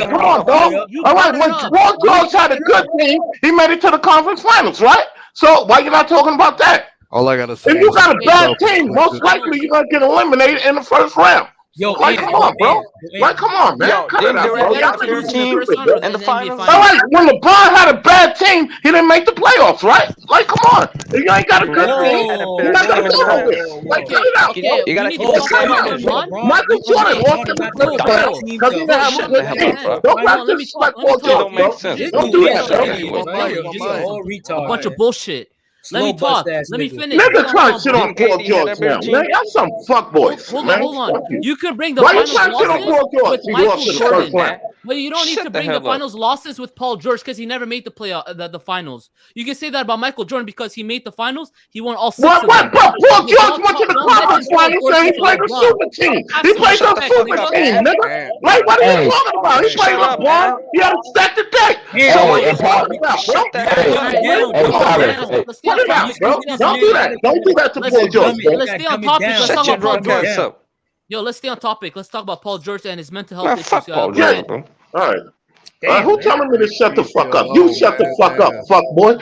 Come on, dog. All right, when Paul George had a good team, he made it to the conference finals, right? So why you not talking about that? All I gotta say. If you got a bad team, most likely you're gonna get eliminated in the first round. Yo, Like, come on, bro. Like, come on, man. Yo, Cut it didn't out, they bro. already Y'all have their niggas team stupid, bro. in the finals? All right, when LeBron had a bad team, he didn't make the playoffs, right? Like, come on. You ain't got a good team. You're not gonna do all this. Like, cut it out, bro. You gotta keep Like, the cut same it out, energy. bro. Michael Jordan lost to the playoffs because he didn't have a Shut good the hell team. up, bro. Don't wrap this like Paul Shit don't George, make bro. sense. Don't do that, bro. You're just a whole A retard. bunch of bullshit. Let me Slow bust talk. ass Let me nigga. finish. Nigga Hold trying to on, shit bro. on Paul George now, man. Y'all some fuckboys, man. Hold on. Fuck you. You can bring the Why you finals trying to shit on losses Paul George? with He Michael lost in the first Jordan. round. But you don't need Shut to the bring the hell up. finals losses with Paul George because he never made the the finals. You can say that about Michael Jordan because he made the finals. He won all 6 of them. Paul But George don't went to the mention conference Paul finals George and he to played the LeBron. super team. Have He some played the respect, super nigga. team, nigga. Like, what are you talking about? He played Shut up, LeBron. man. He had a stack the deck. Hey, So what are you and Paul- talking about, bro? Shut the Hey, hell up. come on, man. Let's stay Put on it out, topic. bro. Don't do that. Don't do that to Paul George, bro. Let's stay on topic. Let's Shut talk your about Paul drunk George. ass up. Yo, let's stay on topic. Let's talk about Paul George and his mental health Man, issues. fuck Paul Go Yeah. ahead. George, bro. All right. Damn, Who man. telling me to shut the fuck up? low, You shut the man. fuck up, Damn. fuck boy.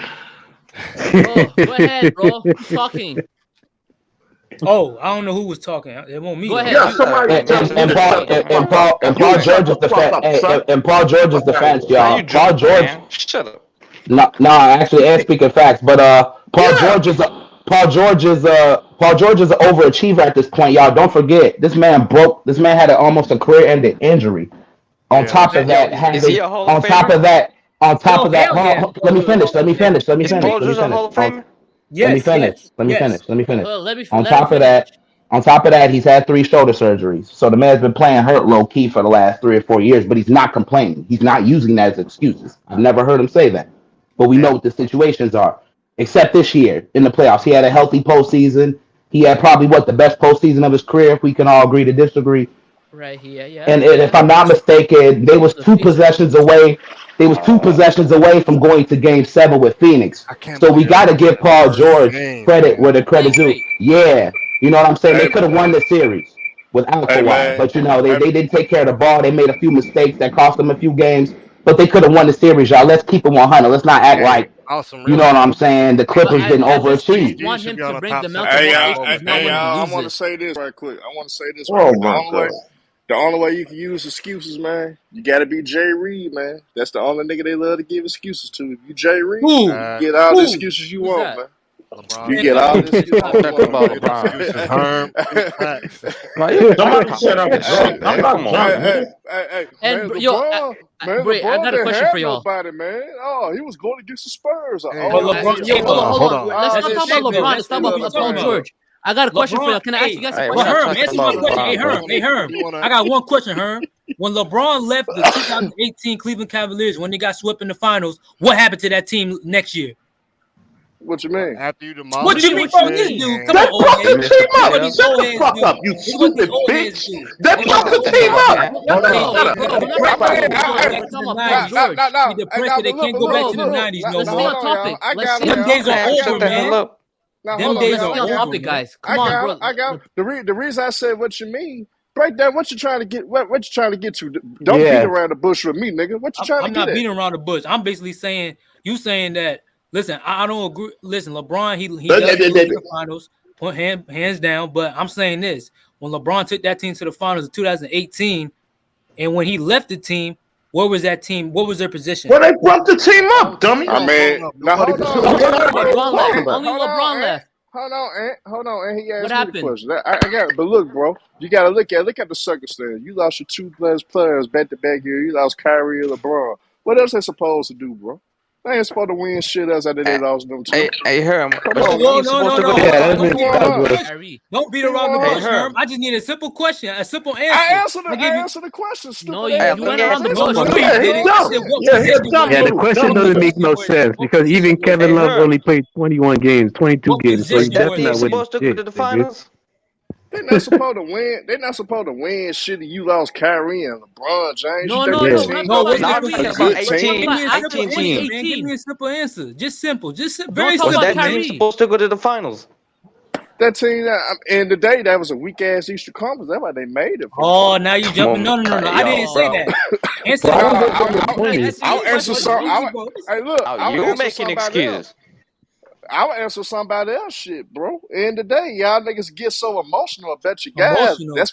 Oh, go ahead, bro. Who's talking? Oh, I don't know who was talking. It won't me. Go ahead. Yeah, somebody tell me to shut the fuck up. And You Paul shut George's the fuck up, defense. son. And Paul George's defense, Now y'all. you Paul drunk, George. man. Shut up. No, actually, and speaking facts, but Paul George is an overachiever at this point, y'all. Don't forget, this man had almost a career-ending injury. On top of that, Is he a Hall of on top Famer? of that, hell yeah. let me finish. Let me finish. Is Paul George a Hall of Famer? Let me Yes, finish. yes, Let me yes. finish. Let me finish. Let him On finish. top of that, he's had 3 shoulder surgeries. So the man's been playing hurt low key for the last 3 or 4 years, but he's not complaining. He's not using that as excuses. I've never heard him say that. But we know what the situations are. Except this year in the playoffs, he had a healthy postseason. He had probably the best postseason of his career, if we can all agree to disagree. Right here, yeah. And if I'm not mistaken, they was 2 possessions away. They was 2 possessions away from going to Game 7 with Phoenix. So we got to give Paul George credit where the credit's due. Yeah, you know what I'm saying. They could have won the series without Kawhi, but they didn't take care of the ball. They made a few mistakes that cost them a few games, but they could have won the series, y'all. Let's keep it 100. Let's not act like you know what I'm saying. The Clippers didn't overachieve. I want him to bring the mental Hey, health y'all, issues, not when he I want to loses. say this right quick. Oh my God. The only way you can use excuses, man, you got to be Jay Reed, man. That's the only nigga they love to give excuses to. If you Jay Reed, you get all the excuses you want, man. You get all the excuses you want. Somebody said I'm drunk. I'm not drunk, nigga. Hey, And man, yo, LeBron I got a question for y'all. nobody, man. Oh, he was going against the Spurs. Hold on. Let's not talk about LeBron. Let's talk about Paul George. I got a question for you. Can I ask you guys a question? Herm, answer my question. Hey, Herm. I got one question, Herm. When LeBron left the 2018 Cleveland Cavaliers, when they got swept in the finals, what happened to that team next year? What you mean? After you demolish What you mean, bro? This dude, come They on, broke the team up. What Shut the fuck up, you stupid bitch. They broke the team up. They can't go back to the 90s no more. Let's stay on topic. Them days are over, man. Them days are over, guys. Come on, bro. I got the reason I said what you mean. Right there, what you trying to get? What you trying to get to? Don't beat around the bush with me, nigga. What you trying to get? I'm not beating around the bush. I'm basically saying saying that. Listen, I don't agree. Listen, LeBron, he does lose the finals, point hands down. But I'm saying this: when LeBron took that team to the finals in 2018, and when he left the team, where was that team? What was their position? Well, they broke the team up, dummy. I mean, only LeBron left. Hold on, and he asked What me happened? the question. I got it, but look, bro, you got to look at the circumstance. You lost your 2 best players back to back year. You lost Kyrie and LeBron. What else they supposed to do, bro? They ain't supposed to win shit else after they lost them two. Hey, Herm. No. Don't beat around the bush, Herm. I just need a simple question, a simple answer. I answered the question, stupid. No, you went around the bush. Yeah, the question doesn't make no sense because even Kevin Love only played 21 games, 22 games, so he's definitely not winning shit. To the finals? They're not supposed to win. They're not supposed to win shit. You lost Kyrie and LeBron James. No. Give me a simple answer. Just simple. Very Was simple. that team supposed to go to the finals? That team, in the day, that was a weak ass Eastern Conference. That's why they made it. Oh, now you jumping? No. I didn't say that. I'll answer some. Hey, look, you're making excuses. I'll answer somebody else shit, bro. In the day, y'all niggas get so emotional about your guys. That's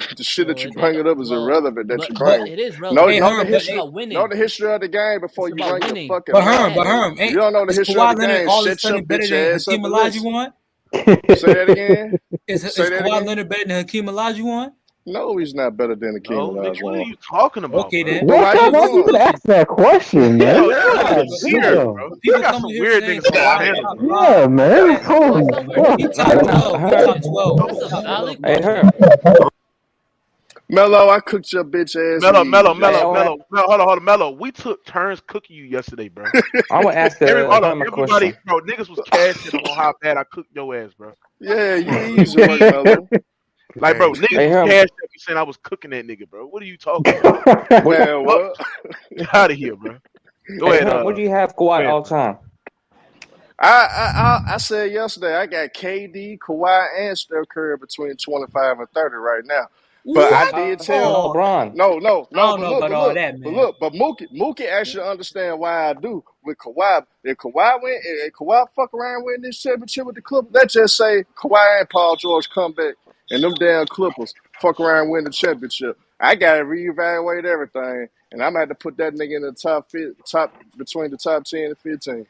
the shit that you bringing up is irrelevant. That you But bring. it is relevant. Know the It's history. about winning. Know the history of the game before It's you about run your winning. fucking But mouth. Herm, You don't know the is history Kawhi of the Leonard game. all of a Shut your sudden better bitch than ass up Hakeem and listen. Olajuwon? Say that again. Is Say that Kawhi again. Leonard better than Hakeem Olajuwon? No, he's not better than Hakeem No, nigga, what are Olajuwon. you talking about? Okay, bro? then. So why you Why you even going? ask that question, man? Yo, you God niggas weird, damn. bro. People I got come some here weird saying niggas on my Kawhi panel, top bro. Yeah, man. Holy It's not weird. fuck. He top 12. He top 12. That's a valid Hey, question. Herm. Melo, I cooked your bitch ass. Mello. Hold on, Mello. We took turns cooking you yesterday, bro. I'm gonna ask Everybody, question. bro, niggas was cashing on how bad I cooked your ass, bro. Yeah, you easy work, Melo. Like, bro, niggas was cashing at me saying I was cooking that nigga, bro. What are you talking about? Man, what? Get out of here, bro. Go ahead. What do you have Kawhi all time? I said yesterday I got KD, Kawhi, and Steph Curry between 25 and 30 right now. But I did tell LeBron. No. But look, but Mookie actually understand why I do with Kawhi. If Kawhi fuck around winning this championship with the Clippers, let's just say Kawhi and Paul George come back and them damn Clippers fuck around and win the championship. I gotta reevaluate everything, and I'm gonna have to put that nigga in the top between the top 10 and 15.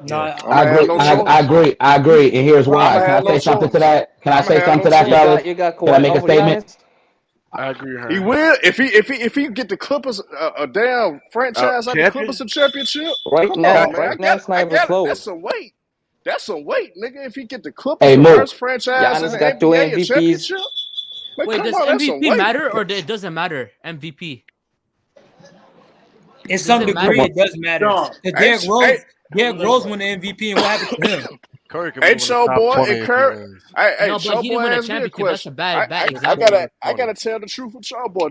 No, I agree. And here's why. Can I say something to that? Can I say something to that, fellas? Can I make a statement? I agree. He will if he get the Clippers a damn franchise like the Clippers a championship. Right Come now, on, man. right now it's not even close. That's some weight. That's some weight, nigga. If he get the Clippers the first franchise in the got 2 NBA a MVPs. championship. Man, Wait, come does on, that's some MVP weight. matter or it doesn't matter? MVP. In some degree, it does matter. No. Derrick Rose won the MVP, and what happened to him? Curry can Ain't your boy and Curry. No, but he didn't win a championship. That's a bad example. I gotta tell the truth with your boy.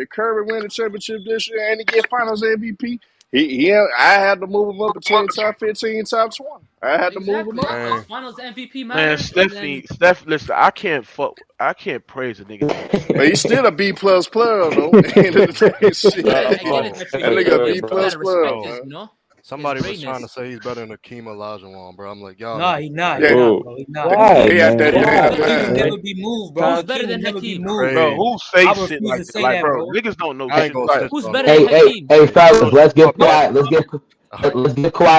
If Curry win the championship this year and he get Finals MVP, I had to move him up between top 15 and top 20. I had to move him up. If Finals MVP Man, Steph, listen, I can't praise a nigga. But he's still a B+ player though. That nigga a B+ player, man. Somebody was trying to say he's better than Akeem Olajuwon, bro. I'm like, y'all. No, he's not. Yeah. He's not. Why, he had that He man. will never be moved, bro. Who's better than Hakeem? Bro, who say shit like that? Like, bro, niggas don't know shit. Like, who's better than Hakeem? Hey, fellas, let's give Kawhi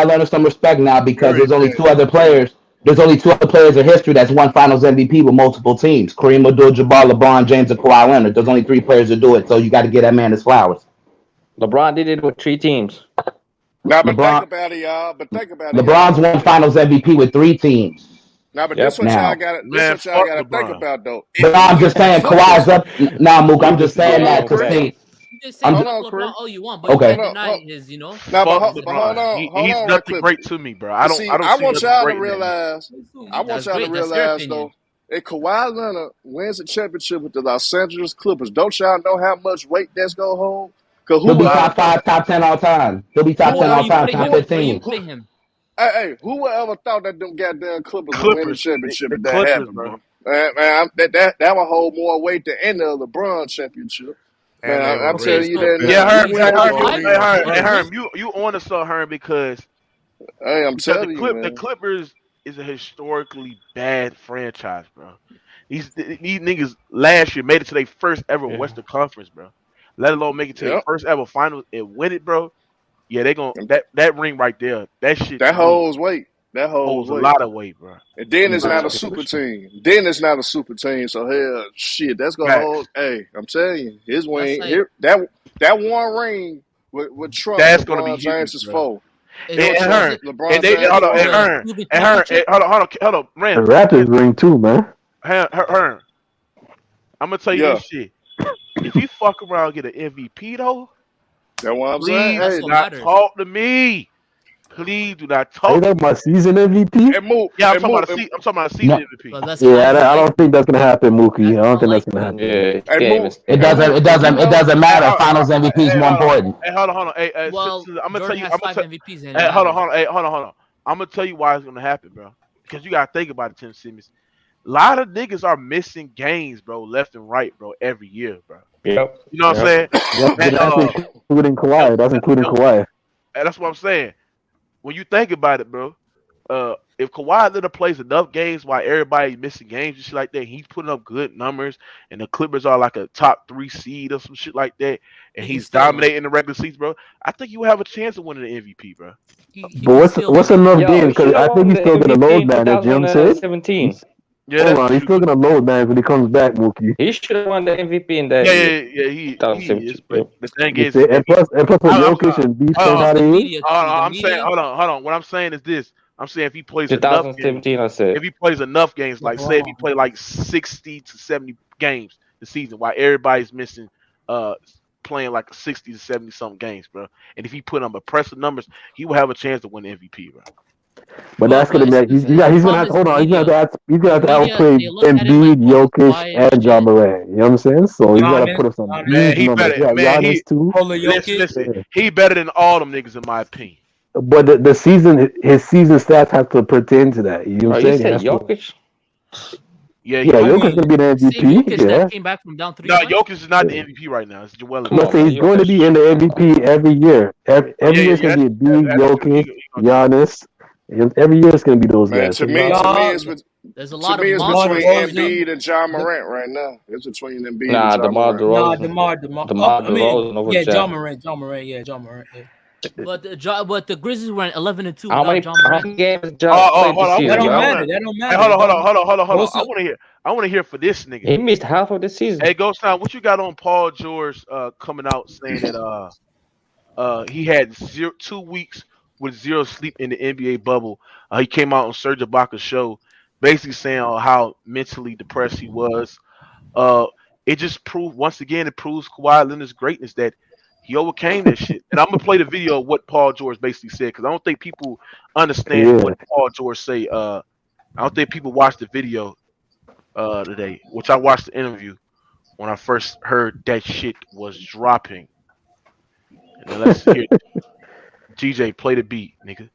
Leonard some respect now because there's only two other players. There's only two other players in history that's won Finals MVP with multiple teams: Kareem Abdul-Jabbar, LeBron James, and Kawhi Leonard. There's only three players that do it, so you got to give that man his flowers. LeBron did it with 3 teams. Now, but think about it, y'all. LeBron's won Finals MVP with 3 teams. Now, but this what y'all got to think about, though. But I'm just saying, Kawhi's up now, Mook. I'm just saying that to say. You say LeBron all you want, but you can't deny his, you know. Now, but hold on. He's nothing great to me, bro. I don't. I want y'all to realize. Though, if Kawhi Leonard wins a championship with the Los Angeles Clippers, don't y'all know how much weight that's gonna hold? He'll be top 5, top 10 all time. He'll be top 10 all time, top 15. Hey, who would ever thought that them goddamn Clippers would win the championship if that happened, bro? Man, that would hold more weight than any of the LeBron championship. Man, I'm telling you that. Yeah, Herm, you on to something, Herm, because I'm telling you, man. The Clippers is a historically bad franchise, bro. These niggas last year made it to their first ever Western Conference, bro. Let alone make it to their first ever finals and win it, bro. Yeah, they gonna that ring right there. That shit. That holds weight. That holds a lot of weight, bro. And then it's not a super team. So hell, shit, that's gonna hold. Hey, I'm telling you, his wing here. That one ring with Trump. That's gonna be James's foe. And hold on, man. The Raptors ring too, man. Herm, I'm gonna tell you this shit. If you fuck around and get an MVP though, that's what I'm saying. Please do not talk to me. Please do not talk. Are you talking about season MVP? I'm talking about season MVP. Yeah, I don't think that's gonna happen, Mookie. I don't think that's gonna happen. It doesn't matter. Finals MVP is more important. Hey, hold on. Hey, I'm gonna tell you. Hold on. I'm gonna tell you why it's gonna happen, bro. Because you gotta think about it, Tim Simmons. A lot of niggas are missing games, bro, left and right, bro, every year, bro. Yep. You know what I'm saying? That's including Kawhi. That's including Kawhi. That's what I'm saying. When you think about it, bro, if Kawhi Leonard plays enough games while everybody's missing games and shit like that, he's putting up good numbers, and the Clippers are like a top 3 seed or some shit like that, and he's dominating the regular season, bro, I think you have a chance of winning the MVP, bro. But what's enough games? Because I think he's still gonna load manage. Jim said. 17. Yeah, hold on, he's still gonna load manage when he comes back, Mookie. He should have won the MVP in that. Yeah, he is. But the thing is, and plus with Jokic and defense how they is. I'm saying, hold on. What I'm saying is this. I'm saying if he plays 2017, enough games, I said. If he plays enough games, like say if he play like 60 to 70 games, the season while everybody's missing playing like 60 to 70 something games, bro. And if he put up impressive numbers, he will have a chance to win the MVP, bro. But that's gonna be he's gonna have to hold on. He's gonna have to outplay Embiid, Jokic, and John Morant. You know what I'm saying? So he's gotta put up some huge numbers. Yeah, Giannis too. Listen, he better than all them niggas in my opinion. But his season stats have to pertain to that. You know what I'm saying? Jokic? Yeah, Jokic is gonna be the MVP. That came back from down 3-1. No, Jokic is not the MVP right now. It's Joel. Let's say he's going to be in the MVP every year. Every year it's gonna be Embiid, Jokic, Giannis. Every year it's gonna be those Man, guys. to me, there's a lot of it's monsters. between Embiid and John Morant right now. It's between Embiid and John DeMar Morant. DeRozan. John Morant. John Morant. Yeah. But the Grizzlies were 11-2 How many without John Morant. games John played this season? That don't matter. Hold on. I want to hear for this nigga. He missed half of the season. Hey, Ghost Town, what you got on Paul George coming out saying that he had 2 weeks with zero sleep in the NBA bubble? He came out on Serge Ibaka's show, basically saying how mentally depressed he was. It just proves Kawhi Leonard's greatness that he overcame that shit. And I'm gonna play the video of what Paul George basically said because I don't think people understand what Paul George say. I don't think people watched the video today, which I watched the interview when I first heard that shit was dropping. And then let's hear it. TJ, play the beat, nigga.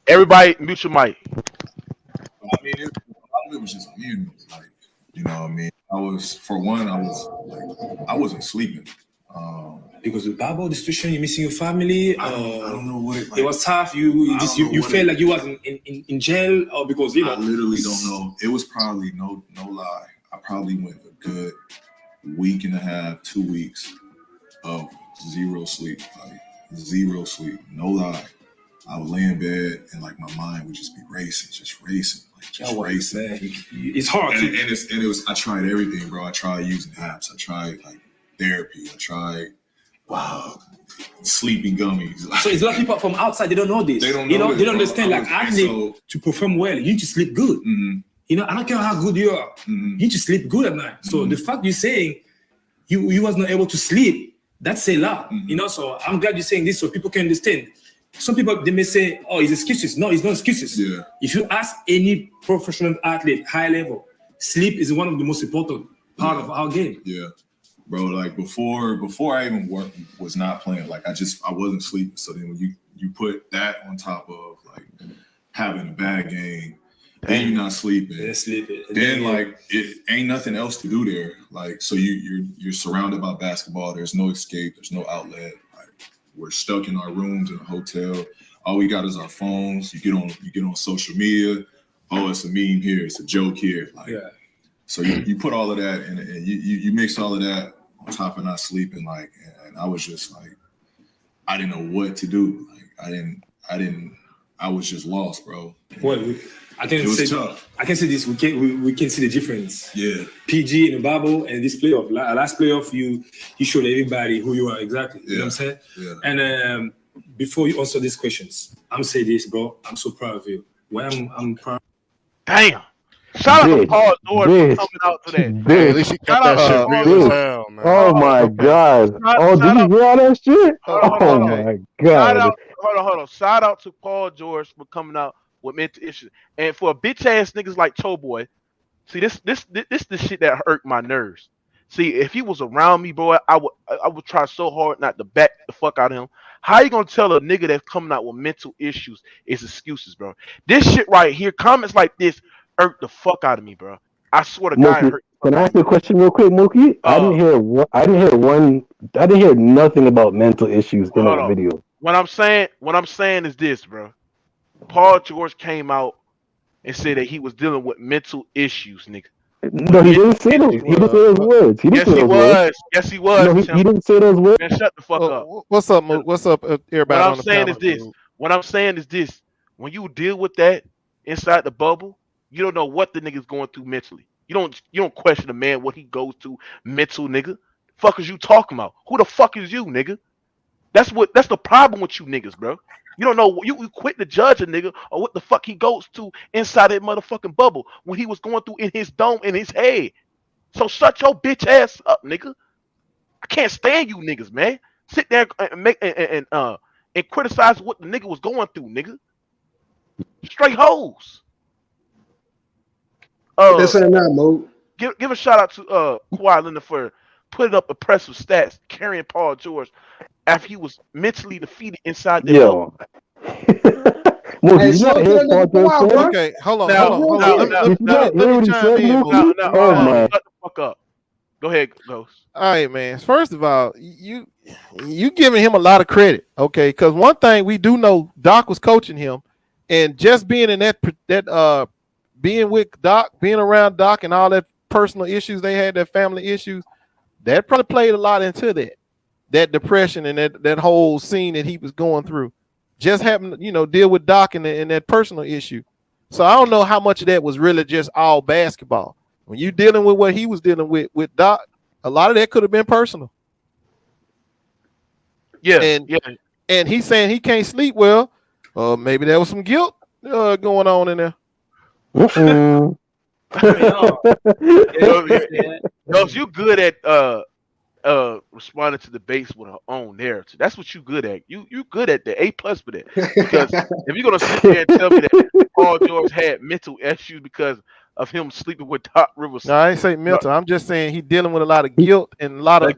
Everybody, mute your mic. I mean, it was just weird. Like, you know what I mean? I wasn't sleeping. Because with Babo, the situation, you're missing your family. I don't know what it was tough. You felt like you was in jail, or because I literally don't know. It was probably no lie. I probably went a good week and a half, 2 weeks of zero sleep, no lie. I would lay in bed and like my mind would just be racing. It's hard. And it was. I tried everything, bro. I tried using apps. I tried like therapy. I tried sleeping gummies. So it's a lot of people from outside. They don't know this. They don't know. They don't understand. Like actually, to perform well, you need to sleep good. Mm-hmm. You know, I don't care how good you are. Mm-hmm. You need to sleep good at night. So the fact you're saying you was not able to sleep, that's a lot. Mm-hmm. You know, so I'm glad you're saying this so people can understand. Some people, they may say, oh, it's excuses. No, it's not excuses. Yeah. If you ask any professional athlete, high level, sleep is one of the most important part of our game. Yeah. Bro, like before I even was not playing, like I wasn't sleeping. So then when you put that on top of like having a bad game, then you're not sleeping. Then like it ain't nothing else to do there. Like so you're surrounded by basketball. There's no escape. There's no outlet. We're stuck in our rooms in a hotel. All we got is our phones. You get on social media. Oh, it's a meme here. It's a joke here. Like, so you put all of that and you mix all of that on top of not sleeping. Like, and I was just like, I didn't know what to do. Like, I was just lost, bro. Well, it was tough. I can say this. We can see the difference. Yeah. PG in the bubble and this playoff. Last playoff, you showed everybody who you are exactly. You know what I'm saying? Yeah. And before you answer these questions, I'm saying this, bro. I'm so proud of you. Why I'm proud. Damn. Shout out to Paul George for coming out today. At least he kept that shit real as hell, man. Oh my god. Did you hear all that shit? Oh my god. Hold on. Shout out to Paul George for coming out with mental issues. And for bitch ass niggas like Toe Boy, see this the shit that hurt my nerves. See, if he was around me, bro, I would try so hard not to back the fuck out of him. How you gonna tell a nigga that's coming out with mental issues is excuses, bro? This shit right here, comments like this hurt the fuck out of me, bro. I swear to God, it hurt. Can I ask you a question real quick, Mookie? I didn't hear nothing about mental issues in that video. What I'm saying is this, bro. Paul George came out and said that he was dealing with mental issues, nigga. No, he didn't say those. He didn't say those words. Yes, he was. No, he didn't say those words. Man, shut the fuck up. What's up, Mook? What's up, everybody? What I'm saying is this. When you deal with that inside the bubble, you don't know what the nigga's going through mentally. You don't question a man what he goes through mental, nigga. Fuck is you talking about? Who the fuck is you, nigga? That's the problem with you niggas, bro. You don't know. You quit to judge a nigga or what the fuck he goes to inside that motherfucking bubble when he was going through in his dome in his head. So shut your bitch ass up, nigga. I can't stand you niggas, man. Sit there and make and criticize what the nigga was going through, nigga. Straight hoes. That's saying that, Mo. Give a shout out to Kawhi Leonard for putting up impressive stats, carrying Paul George after he was mentally defeated inside the bubble. Did you not hear Paul George say? Okay, hold on. Did you not hear what he said, Mookie? Oh my! Shut the fuck up. Go ahead, Ghost. All right, man. First of all, you giving him a lot of credit, okay? Because one thing we do know, Doc was coaching him, and just being in that being with Doc, being around Doc, and all that personal issues they had, that family issues, that probably played a lot into that depression and that whole scene that he was going through. Just happened, deal with Doc and that personal issue. So I don't know how much of that was really just all basketball. When you dealing with what he was dealing with Doc, a lot of that could have been personal. Yeah, and he's saying he can't sleep well. Maybe there was some guilt going on in there. Ghost, you good at responding to the base with her own narrative. That's what you good at. You good at that. A+ for that. Because if you're gonna sit there and tell me that Paul George had mental issues because of him sleeping with Doc Rivers. No, I ain't saying mental. I'm just saying he's dealing with a lot of guilt and a lot of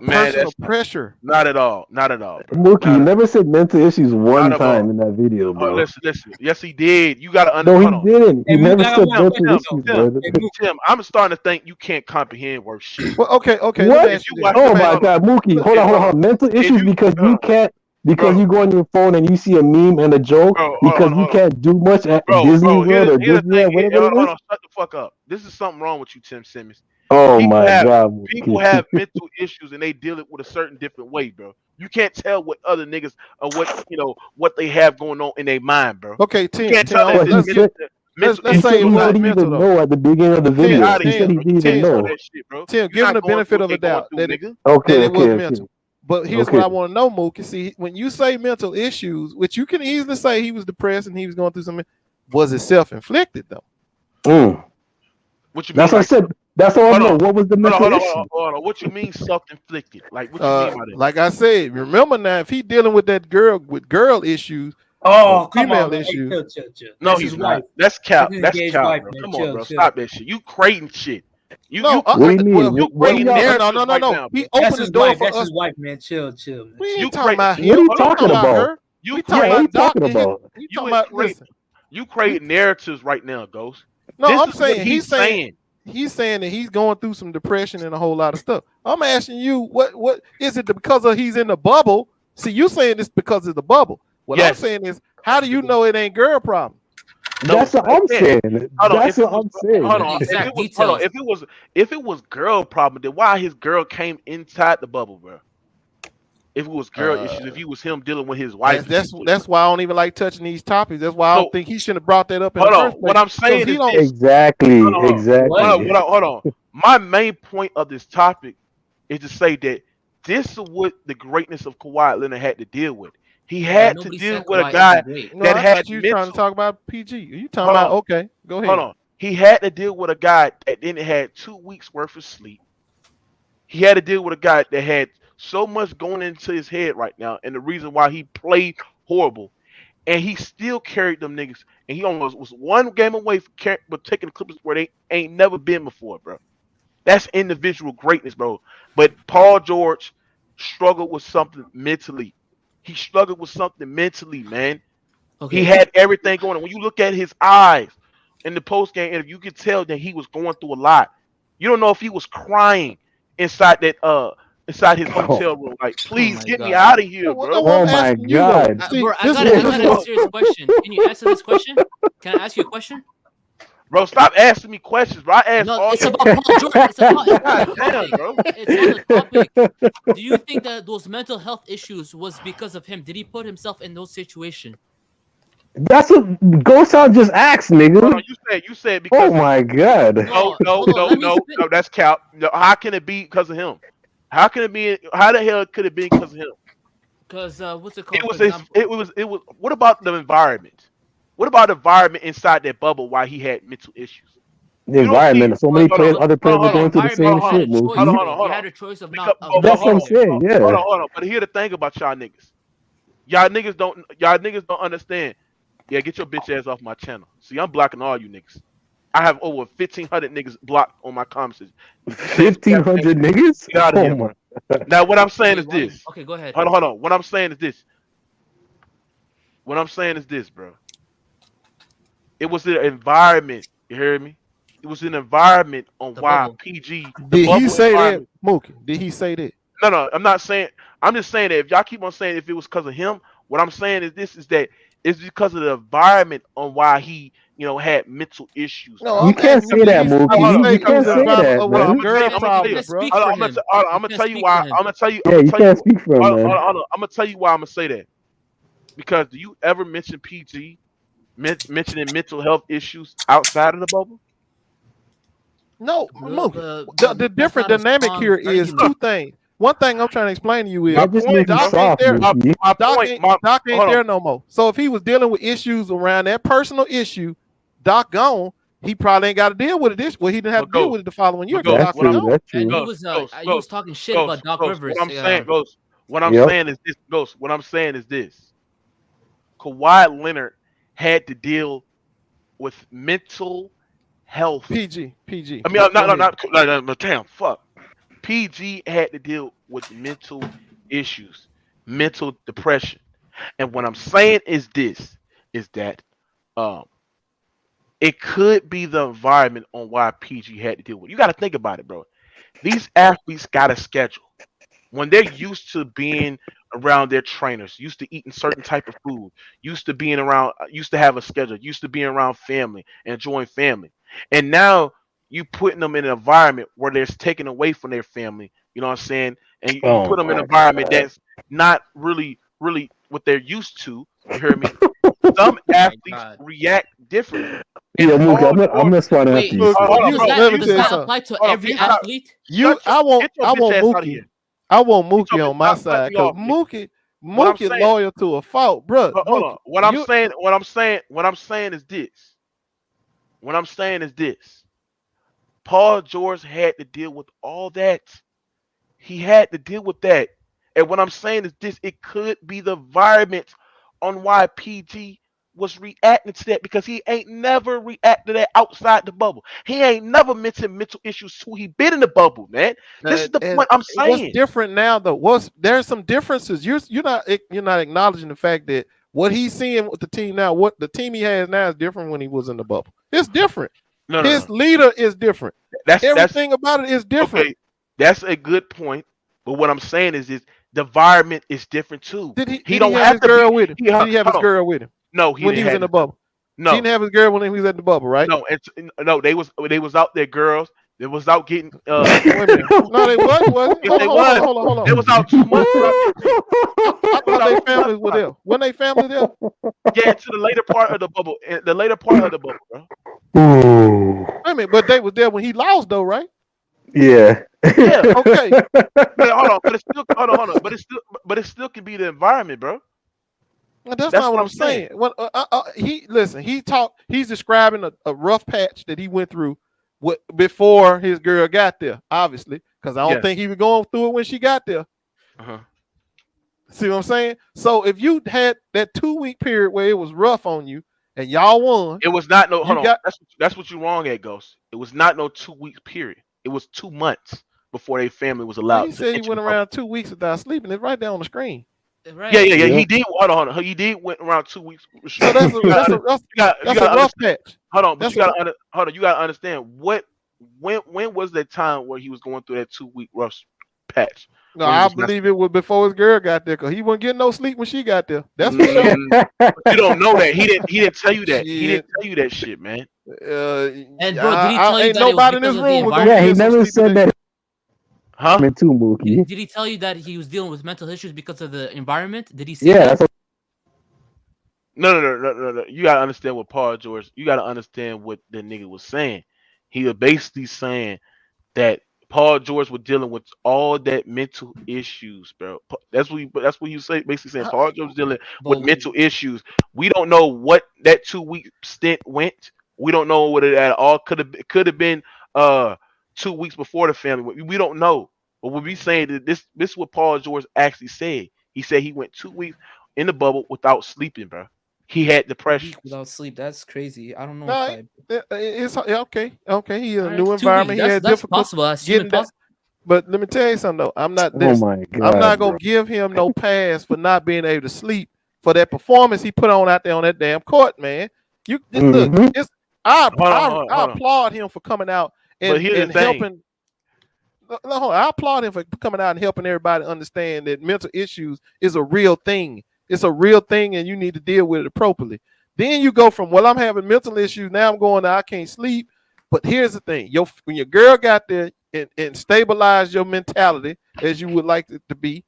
personal pressure. Not at all. Mookie, you never said mental issues one time in that video, bro. Listen. Yes, he did. You gotta understand. No, he didn't. He never said mental issues, brother. Tim, I'm starting to think you can't comprehend worth shit. Well, okay. What? Oh my God, Mookie, hold on. Mental issues because you can't. Because you go on your phone and you see a meme and a joke because you can't do much at Disney World or Disney, whatever it is. Shut the fuck up. This is something wrong with you, Tim Simmons. Oh my God. People have mental issues and they deal it with a certain different way, bro. You can't tell what other niggas or what they have going on in their mind, bro. Okay, Tim. Let's say he didn't even know at the beginning of the video. He said he didn't even know. Tim, give him the benefit of the doubt that it was mental. But here's what I want to know, Mookie. See, when you say mental issues, which you can easily say he was depressed and he was going through something, was it self-inflicted though? What you mean? That's what I said. That's all I know. What was the mental issue? Hold on. What you mean self-inflicted? Like what you mean by that? Like I said, remember now, if he dealing with that girl with girl issues, female issues. Chill. No, he's not. That's cap. That's cap. Come on, bro. Stop that shit. You creating shit. What do you mean? No. He opened the door for us. That's his wife, man. Chill. You talking about him? What are you talking about? You talking about? You create narratives right now, Ghost. No, I'm saying he's saying that he's going through some depression and a whole lot of stuff. I'm asking you, what is it because of he's in the bubble? See, you saying this because of the bubble. What I'm saying is, how do you know it ain't girl problem? That's what I'm saying. That's what I'm saying. Hold on. If it was girl problem, then why his girl came inside the bubble, bro? If it was girl issues, if he was him dealing with his wife, that's why I don't even like touching these topics. That's why I don't think he shouldn't have brought that up in the first place. What I'm saying is exactly. Hold on. My main point of this topic is to say that this is what the greatness of Kawhi Leonard had to deal with. He had to deal with a guy that had you trying to talk about PG. Are you talking about okay? Go ahead. Hold on. He had to deal with a guy that didn't had 2 weeks worth of sleep. He had to deal with a guy that had so much going into his head right now, and the reason why he played horrible, and he still carried them niggas, and he almost was one game away from taking the Clippers where they ain't never been before, bro. That's individual greatness, bro. But Paul George struggled with something mentally. He struggled with something mentally, man. Okay. He had everything going on. When you look at his eyes in the post-game interview, you could tell that he was going through a lot. You don't know if he was crying inside that inside his hotel room. Like, please get me out of here, bro. Oh my God. Bro, I got a serious question. Can you answer this question? Can I ask you a question? Bro, stop asking me questions, bro. I asked all it's about Paul George. It's on the topic. Do you think that those mental health issues was because of him? Did he put himself in those situations? That's what Ghost Out just asked, nigga. No, you said because. Oh my God. No, that's cap. No, how can it be because of him? How can it be? How the hell could it be because of him? Because what's it It called? For was example, it was. What about the environment? What about the environment inside that bubble? Why he had mental issues? The You don't see. environment. So many Hold on, players, but other players but were the going through the environment, same you had a shit, choice. Mookie. hold You on. had a choice of Because not That's what going I'm there. saying. Yeah. hold on. But here's the thing about y'all niggas don't understand. Yeah, get your bitch ass off my channel. See, I'm blocking all you niggas. I have over 1,500 niggas blocked on my comments. If you say some cap, 1,500 niggas. get out of Oh here, my. bro. Now, what I'm saying Wait, is what? this. Okay, go ahead. Hold on. What I'm saying is this. What I'm saying is this, bro. It was the environment. You hear me? It was an environment on The why bubble. the Did he bubble say that, environment. Mookie? Did he say that? No, I'm not saying. I'm just saying that if y'all keep on saying if it was because of him, what I'm saying is this: is that it's because of the environment on why he, had mental issues, No, bro. You I'm can't asking say did that, he Mookie. Hold on, You it was can't the say environment that, with his I'm man. gonna tell girl you. I'm gonna tell You you. problems, can't bro? speak for him. I'm You gonna can't tell you speak for why. him. I'm gonna tell you. I'm Yeah, gonna you tell you. can't speak for him, man. I'm gonna tell you why I'm gonna say that. Because do you ever mention PG mentioning mental health issues outside of the bubble? No, But, Mookie. but, The but that's different not a dynamic strong here is argument. two things. One thing I'm trying to explain to you is My That just point, makes you bro. Doc ain't soft, there. Mookie. My Doc point. ain't Doc ain't Hold on. there no more. So if he was dealing with issues around that personal issue, Doc gone, he probably ain't got to deal with it he didn't have But to deal Ghost. with it the following year But because Ghost. Doc That's What was I'm true. gone. That's And true. he was talking shit about Doc Ghost. What Rivers. I'm saying, Ghost. What I'm Yep. saying is this, Ghost. What I'm saying is this. Kawhi Leonard had to deal with mental health. PG. I mean, Go ahead. not damn, fuck. PG had to deal with mental issues, mental depression. And what I'm saying is this, is that um it could be the environment on why PG had to deal with. You got to think about it, bro. These athletes got a schedule. When they're used to being around their trainers, used to eating certain type of food, used to have a schedule, used to being around family, enjoying family, and now you putting them in an environment where they're taken away from their family. You know what I'm saying? And you Oh put them in my an environment god. that's not really what they're used to. You hear me? Some Oh my athletes god. react differently. And Yeah, Mookie. Paul I'm George, gonna swat after Wait, you, Look, hold son. on, does bro. let me that You does tell you stop. that something. apply to Hold on, every please stop. athlete? I Get your want bitch ass out of Mookie. here. I want Get your Mookie bitch. on my Stop cutting side me because off, nigga. What I'm Mookie saying. loyal to a fault, bro. But hold on. Mookie, What I'm saying is this. Paul George had to deal with all that. He had to deal with that. And what I'm saying is this: it could be the environment on why PG was reacting to that because he ain't never reacted to that outside the bubble. He ain't never mentioned mental issues till he been in the bubble, man. This is the and point I'm what's saying. different now though? There's some differences. You're not acknowledging the fact that what he's seeing with the team now, what the team he has now is different when he was in the bubble. It's different. No. His leader is different. That's Everything about it is different. okay. That's a good point. But what I'm saying is the environment is different too. Did he He did he don't have have his to be. girl with him? Did he have Hold his on. girl with him No, he when didn't he was in have the his. bubble? He No, didn't have his girl when he was at the bubble, right? no, no. They was out there, girls. They was out getting Wait a minute. No, they wasn't, was it? Yes, Hold they on, hold on, hold was. on, hold on, hold They on. was out 2 months without getting paid. I They was thought out they 2 months families were without. there. When they family there? Yeah, to the later part of the bubble. The later part of the bubble, bro. Ooh. I mean, but they was there when he lost, though, right? Yeah. Yeah. Okay. But hold on. But it's still hold on. But it still can be the environment, bro. Well, that's That's not what what I'm I'm saying. saying. He's describing a rough patch that he went through before his girl got there, obviously, because I don't Yes. think he was going through it when she got there. Uh-huh. See what I'm saying? So if you had that 2-week period where it was rough on you and y'all won, It was not no. you Hold on. got That's what you're wrong at, Ghost. It was not no 2 week period. It was 2 months before their family was well, allowed he to said he enter went the bubble. around 2 weeks without sleeping. It's right there on the screen. Yeah. Right. He did. Hold on. He did went around 2 weeks. So that's a You that's a gotta rough understand. patch. Hold on, but That's you gotta understand when was that time where he was going through that 2 week rough patch no, when he I was not believe sleeping. it was before his girl got there because he wasn't getting no sleep when she got there. That's for sure. But you don't know that. He didn't tell you that. He didn't Shit. tell you that shit, man. And bro, did he tell you Ain't that it was nobody in because this of the room was gonna Yeah, be environment? he getting some never sleep said today. that. Huh? Too, Mookie. Did he tell you that he was dealing with mental issues because of the environment? Did he say Yeah, that? that's No. You gotta understand what Paul George. You gotta understand what the nigga was saying. He was basically saying that Paul George was dealing with all that mental issues, bro. That's what you say. Basically saying Paul George was dealing with mental issues. We don't know what that 2-week stint went. We don't know what it at all could have been 2 weeks before the family. We don't know. But what we saying that this is what Paul George actually said. He said he went 2 weeks in the bubble without sleeping, bro. He had depression without sleep. That's crazy. I don't know it's okay. Okay, he in a Alright, new 2 environment. weeks. He had That's difficult possible. That's human getting that. But let me tell you something though. I'm not Oh this. my I'm not God, gonna give him no pass for not being able to sleep for that performance he put on out there on that damn court, man. You look, it's I applaud him for coming out But here's and the thing. helping. No, I applaud him for coming out and helping everybody understand that mental issues is a real thing. It's a real thing, and you need to deal with it appropriately. Then you go from, well, I'm having mental issues. Now I'm going, I can't sleep. But here's the thing. When your girl got there and stabilized your mentality as you would like it to be,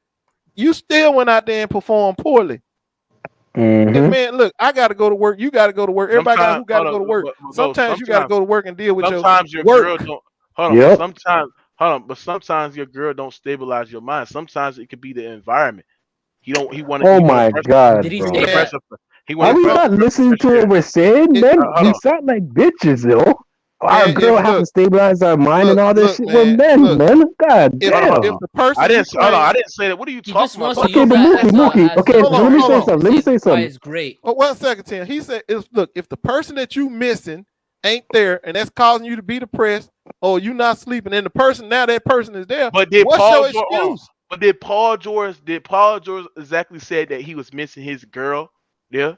you still went out there and performed poorly. And man, look, I got to go to work. You got to go to work. Everybody got to go to work. Sometimes you got to go to work and deal with sometimes your work. girl don't. Hold on. But sometimes your girl don't stabilize your mind. Sometimes it could be the environment. He wanted. Oh my God, Did he bro. say that? Are we not listening to what we're saying, man? We sound like bitches, yo. Our girl has to stabilize our mind and all this shit. We're men, man. God damn. If the person I didn't say that. What are you talking about? Okay, but Mookie. Okay, let me say something. Let me say something. Is great. Oh, 1 second, Tim. He said, "Look, if the person that you missing ain't there, and that's causing you to be depressed, or you not sleeping, and that person is there. But did what's Paul your excuse? But did Paul George exactly say that he was missing his girl? Yeah.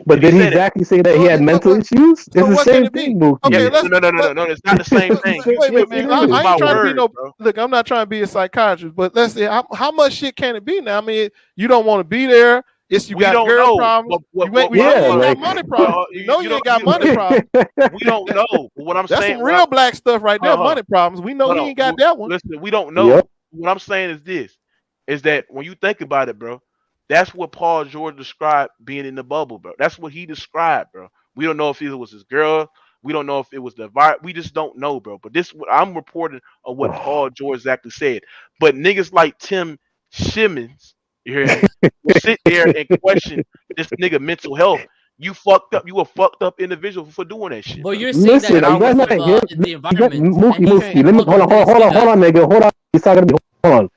But did he exactly say that he had mental issues? It's the same thing, Mookie. Okay, no, it's not the same thing. Wait, man. I ain't trying to be no. Bro. Look, I'm not trying to be a psychiatrist, but let's see how much shit can it be now? I mean, you don't want to be there. It's you got girl problems. You ain't got money problems. You ain't got money problems. We don't know. But what I'm That's saying, some real black stuff right there. Money problems. We know he ain't got that one. Listen, we don't know. Yep. What I'm saying is this: is that when you think about it, bro, that's what Paul George described being in the bubble, bro. That's what he described, bro. We don't know if it was his girl. We don't know if it was the environment. We just don't know, bro. But this, I'm reporting on what Paul George exactly said. But niggas like Tim Simmons, you hear me, will sit there and question this nigga mental health. You fucked up. You a fucked up individual for doing that shit. But you're saying that the environment. Mookie, let me hold on, nigga. Hold on. He's talking to me. Hold on.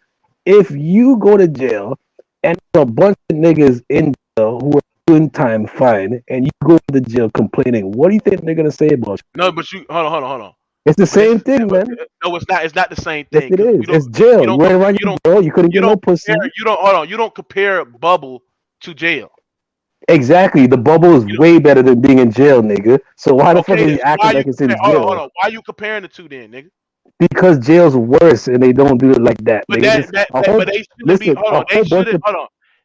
If you go to jail and a bunch of niggas in jail who are doing time fine, and you go to the jail complaining, what do you think they're gonna say about you? No, but you hold on. It's the same thing, man. No, it's not. It's not the same thing. Yes, it is. It's jail. You went around your jail. You couldn't get no pussy. You don't compare bubble to jail. Exactly. The bubble is way better than being in jail, nigga. So why the fuck are you acting like it's in jail? Hold on. Why are you comparing the two then, nigga? Because jail's worse and they don't do it like that. But nigga. they shouldn't be.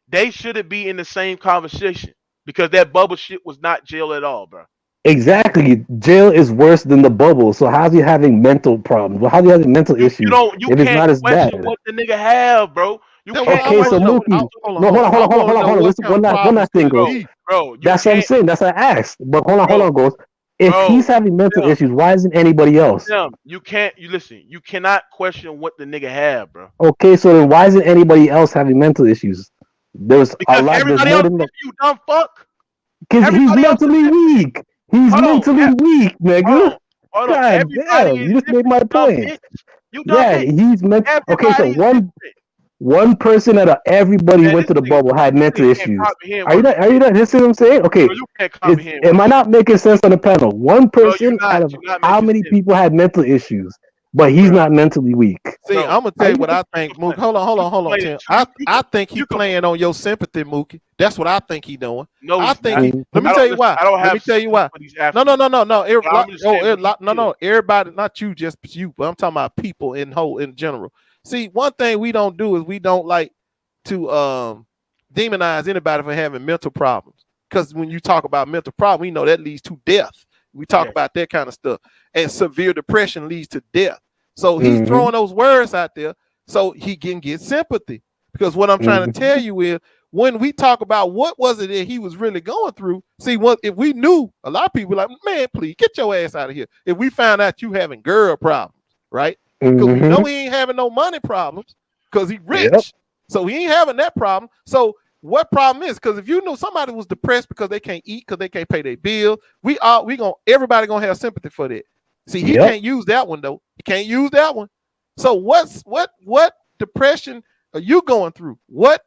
They shouldn't be in the same conversation because that bubble shit was not jail at all, bro. Exactly. Jail is worse than the bubble. So how's he having mental problems? Well, how's he having mental issues? You if it's not as bad. What the nigga have, bro? Okay, so Mookie. No, hold on. Listen, one last thing, Ghost. Bro, that's what I'm saying. That's what I asked. But hold on, Ghost. If he's having mental issues, why isn't anybody else? You can't. You listen. You cannot question what the nigga have, bro. Okay, so then why isn't anybody else having mental issues? There's a lot. There's more than that. You dumb fuck. Because he's mentally weak. He's mentally weak, nigga. God damn, you just made my point. He's mental. Okay, so one person out of everybody went to the bubble had mental issues. Are you not listening to what I'm saying? Okay, am I not making sense on the panel? One person out of how many people had mental issues, but he's not mentally weak. See, I'm gonna tell you what I think, Mookie. Hold on, Tim. I think he playing on your sympathy, Mookie. That's what I think he doing. No, I think. Let me tell you why. Let me tell you why. No. Everybody, not you, just you. But I'm talking about people in general. See, one thing we don't do is we don't like to demonize anybody for having mental problems. Because when you talk about mental problems, we know that leads to death. We talk about that kind of stuff. And severe depression leads to death. So he's throwing those words out there so he can get sympathy. Because what I'm trying to tell you is when we talk about what was it that he was really going through, see, if we knew, a lot of people like, man, please get your ass out of here. If we found out you having girl problems, right? because we know he ain't having no money problems because he rich. So he ain't having that problem. So what problem is? Because if you knew somebody was depressed because they can't eat, because they can't pay their bill, everybody gonna have sympathy for that. See, he can't use that one though. He can't use that one. So what depression are you going through? What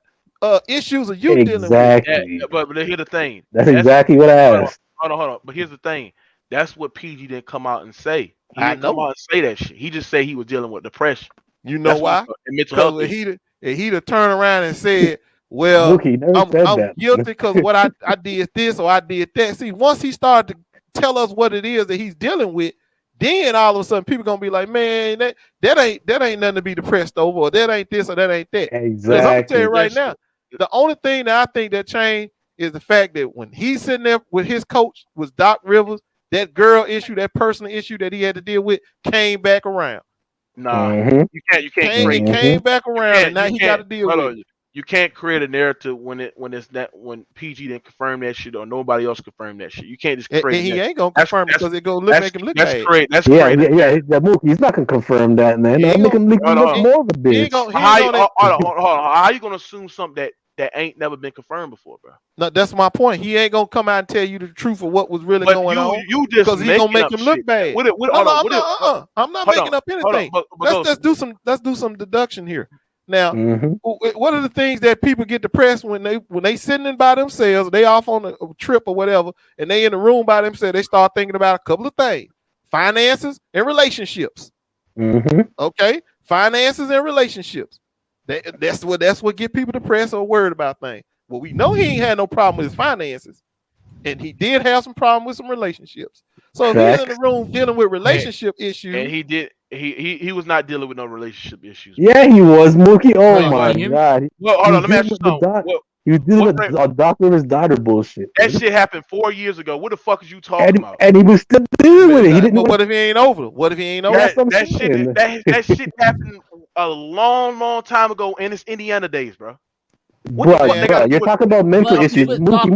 issues are you dealing with? But here's the thing. That's exactly what I asked. Hold on. But here's the thing. That's what PG didn't come out and say. He I didn't come out and say that shit. He just said he was dealing with depression. You know why? Mental health. He'd have turned around and said, "Well, I'm guilty because what I did this or I did that." See, once he started to tell us what it is that he's dealing with, then all of a sudden people gonna be like, "Man, that ain't nothing to be depressed over, or that ain't this or that ain't that." Exactly. I'm gonna tell you right now, the only thing that I think that changed is the fact that when he's sitting there with his coach was Doc Rivers, that girl issue, that personal issue that he had to deal with came back around. Nah, you can't. It came back around, and now he got to deal with it. You can't create a narrative when PG didn't confirm that shit or nobody else confirmed that shit. You can't just create. And he ain't gonna confirm it because it go make him look bad. That's great. He's not gonna confirm that, man. That make him look more of a bitch. How you gonna assume something that ain't never been confirmed before, bro? No, that's my point. He ain't gonna come out and tell you the truth of what was really going on. You just because he's gonna make him look bad. I'm not making up anything. Let's do some deduction here. Now, what are the things that people get depressed when they sitting in by themselves, they off on a trip or whatever, and they in the room by themselves, they start thinking about a couple of things: finances and relationships. Okay, finances and relationships. That's what get people depressed or worried about things. Well, we know he ain't had no problem with his finances, and he did have some problem with some relationships. So if he's in the room dealing with relationship issues, and he was not dealing with no relationship issues. Yeah, he was, Mookie. Oh my god. Well, hold on, let me ask you something. He was dealing with Doc Rivers' daughter bullshit. That shit happened 4 years ago. What the fuck is you talking about? And he was still dealing with it. He didn't. What if he ain't over? What if he ain't over? That shit happened a long time ago in his Indiana days, bro. You're talking about mental issues. Mookie.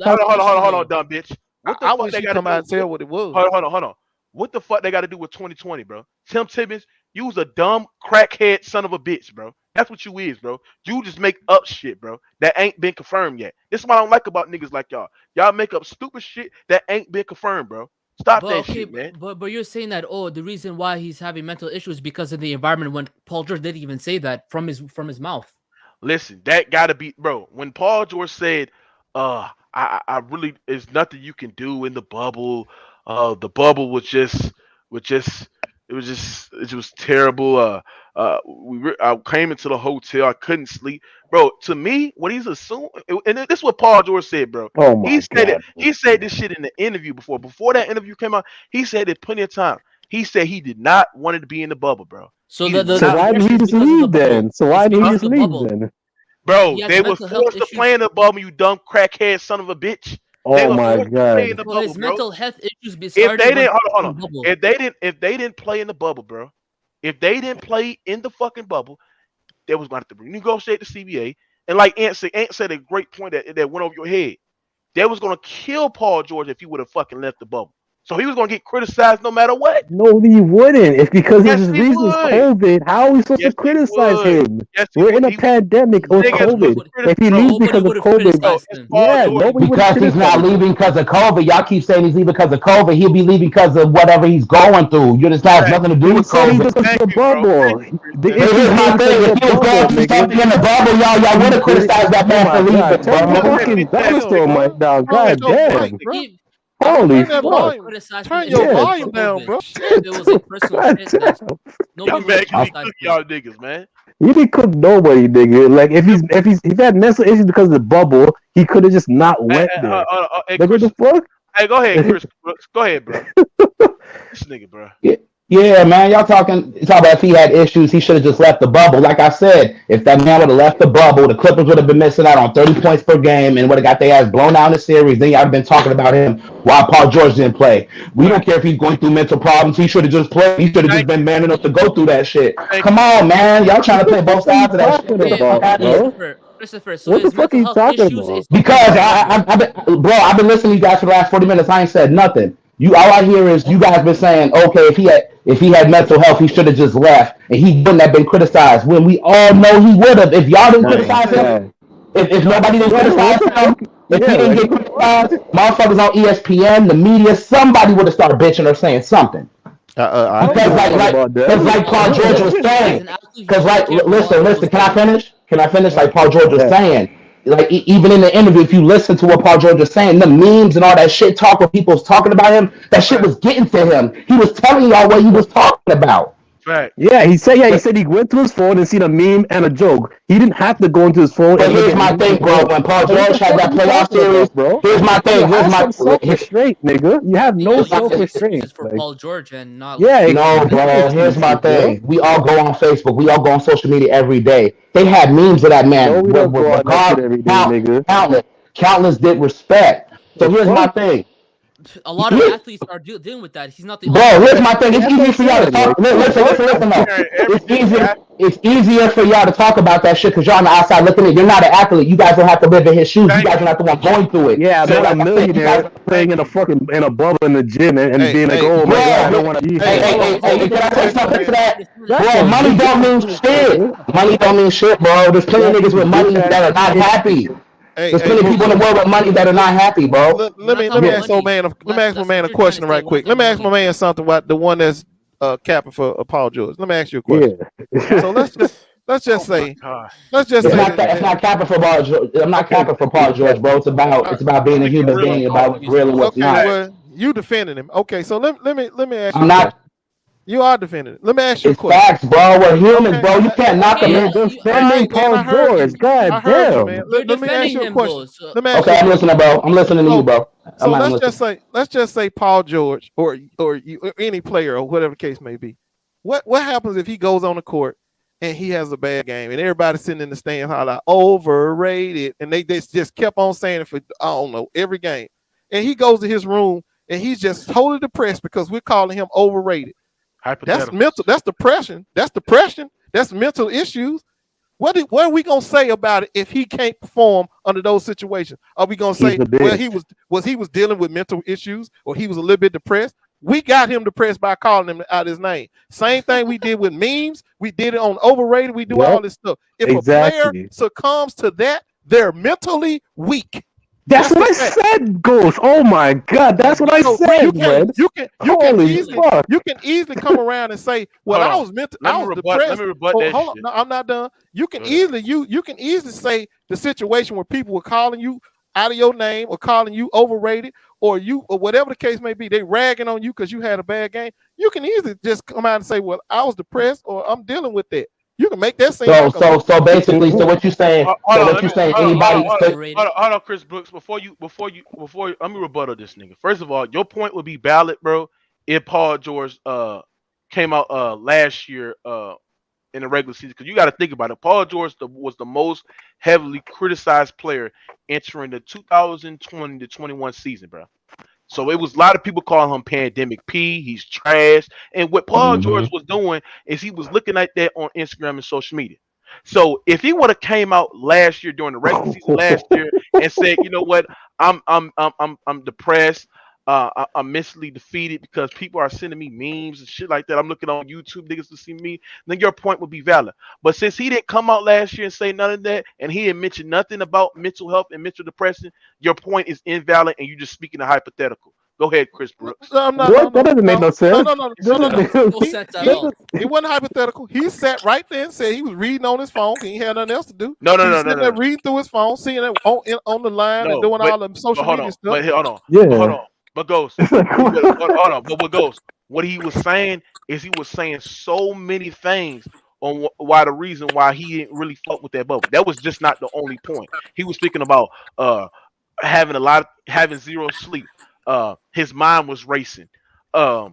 Hold on, dumb bitch. What the I fuck wish they you got come to out and tell what it was. Hold on. What the fuck they got to do with 2020, bro? Tim Tibbins, you was a dumb crackhead son of a bitch, bro. That's what you is, bro. You just make up shit, bro. That ain't been confirmed yet. This is what I don't like about niggas like y'all. Y'all make up stupid shit that ain't been confirmed, bro. Stop that shit, man. But you're saying that the reason why he's having mental issues is because of the environment. When Paul George didn't even say that from his mouth. Listen, that gotta be, bro. When Paul George said, I really, there's nothing you can do in the bubble. The bubble was terrible. I came into the hotel, I couldn't sleep, bro. To me, what he's assuming, and this is what Paul George said, bro. He said this shit in the interview before that interview came out. He said it plenty of time. He said he did not want it to be in the bubble, bro. So why did he just leave then? Bro, they were forced to play in the bubble, you dumb crackhead son of a bitch. Oh my god! Well, his mental health issues. If they didn't, hold on. If they didn't play in the bubble, bro. If they didn't play in the fucking bubble, they was going to have to renegotiate the CBA. And like Ant said a great point that went over your head. They was going to kill Paul George if he would have fucking left the bubble. So he was going to get criticized no matter what. No, he wouldn't. It's because of his reasons. COVID. How are we supposed to criticize him? We're in a pandemic or COVID. If he leaves because of COVID, because he's not leaving because of COVID. Y'all keep saying he's leaving because of COVID. He'll be leaving because of whatever he's going through. You just have nothing to do with COVID. The bubble. Here's my thing. If he was going through something in the bubble, y'all would have criticized that man for leaving, bro. God damn. Holy fuck! Turn your volume down, bro. It was a personal shit. Y'all niggas, man. He didn't cook nobody, nigga. Like if he's had mental issues because of the bubble, he could have just not went there. Like what the fuck? Hey, go ahead, Chris. Go ahead, bro. This nigga, bro. Yeah, man, y'all talking about if he had issues, he should have just left the bubble. Like I said, if that man would have left the bubble, the Clippers would have been missing out on 30 points per game and would have got their ass blown out in the series. Then y'all have been talking about him while Paul George didn't play. We don't care if he's going through mental problems. He should have just played. He should have just been man enough to go through that shit. Come on, man. Y'all trying to play both sides of that shit. Christopher, so what the fuck are you talking about? Because I've been listening to you guys for the last 40 minutes. I ain't said nothing. All I hear is you guys been saying, okay, if he had mental health, he should have just left and he wouldn't have been criticized. When we all know he would have. If y'all didn't criticize him, if nobody didn't criticize him, if he didn't get criticized, motherfuckers on ESPN, the media, somebody would have started bitching or saying something. Because like Paul George was saying, because listen, can I finish? Like Paul George was saying, like even in the interview, if you listen to what Paul George was saying, the memes and all that shit talk, when people was talking about him, that shit was getting to him. He was telling y'all what he was talking about. Right. Yeah, he said he went to his phone and seen a meme and a joke. He didn't have to go into his phone. But here's my thing, bro. When Paul George had that playoff series, bro. Here's my thing. Self-restraint, nigga. You have no self-restraint. For Paul George and not. No, bro. Here's my thing. We all go on Facebook. We all go on social media every day. They had memes of that man. No, we don't go on that shit every day, nigga. Countless disrespect. So here's my thing. A lot of athletes are dealing with that. He's not the bro. Here's my thing. It's easier for y'all to talk. Listen. It's easier for y'all to talk about that shit because y'all on the outside looking at it. You're not an athlete. You guys don't have to live in his shoes. You guys are not the one going through it. Yeah, they're a millionaire playing in a bubble in the gym and being like, oh my god, I don't want to be. Hey, can I say something to that? Bro, money don't mean shit. Money don't mean shit, bro. There's plenty of niggas with money that are not happy. There's plenty of people in the world with money that are not happy, bro. Let me ask my man a question right quick. Let me ask my man something about the one that's capping for Paul George. Let me ask you a question. Yeah. So let's just say it's not capping for Paul George. I'm not capping for Paul George, bro. It's about being a human being, about what's real and what's not. Well, you defending him. Okay, so let me ask you. I'm not. You are defending it. Let me ask you a question. Facts, bro. We're humans, bro. You can't knock him in. Defending Paul George. God damn. Let me ask you a question. Okay, I'm listening, bro. I'm listening to you, bro. So let's just say Paul George or any player or whatever the case may be. What happens if he goes on the court and he has a bad game and everybody's sitting in the stands hollering overrated, and they just kept on saying it for I don't know every game, and he goes to his room and he's just totally depressed because we're calling him overrated. That's mental. That's depression. That's mental issues. What are we gonna say about it if he can't perform under those situations? Are we gonna say, well, he was dealing with mental issues or he was a little bit depressed? We got him depressed by calling him out his name. Same thing we did with memes. We did it on overrated. We do all this stuff. If a player succumbs to that, they're mentally weak. That's what I said, Ghost. Oh my god, that's what I said, man. You can easily come around and say, "Well, I was depressed." Let me rebut that. Hold on, no, I'm not done. You can easily say the situation where people were calling you out of your name or calling you overrated or whatever the case may be. They ragging on you because you had a bad game. You can easily just come out and say, "Well, I was depressed or I'm dealing with that." You can make that same. So basically, what you saying? Anybody? Hold on, Chris Brooks. Before you, let me rebuttal this nigga. First of all, your point would be valid, bro. If Paul George came out last year in the regular season, because you got to think about it. Paul George was the most heavily criticized player entering the 2020 to 21 season, bro. So it was a lot of people calling him Pandemic P. He's trash. And what Paul George was doing is he was looking at that on Instagram and social media. So if he would have came out last year during the regular season last year and said, you know what, I'm depressed. I'm mentally defeated because people are sending me memes and shit like that. I'm looking on YouTube niggas to see me. Then your point would be valid. But since he didn't come out last year and say none of that, and he didn't mention nothing about mental health and mental depression, your point is invalid, and you're just speaking a hypothetical. Go ahead, Chris Brooks. That doesn't make no sense. No. It wasn't hypothetical. He sat right there and said he was reading on his phone. He had nothing else to do. No. Reading through his phone, seeing it on the line and doing all the social media stuff. But hold on. Yeah. Hold on. But Ghost, hold on. But what Ghost? What he was saying is he was saying so many things on why the reason why he didn't really fuck with that bubble. That was just not the only point. He was speaking about having zero sleep. His mind was racing. Was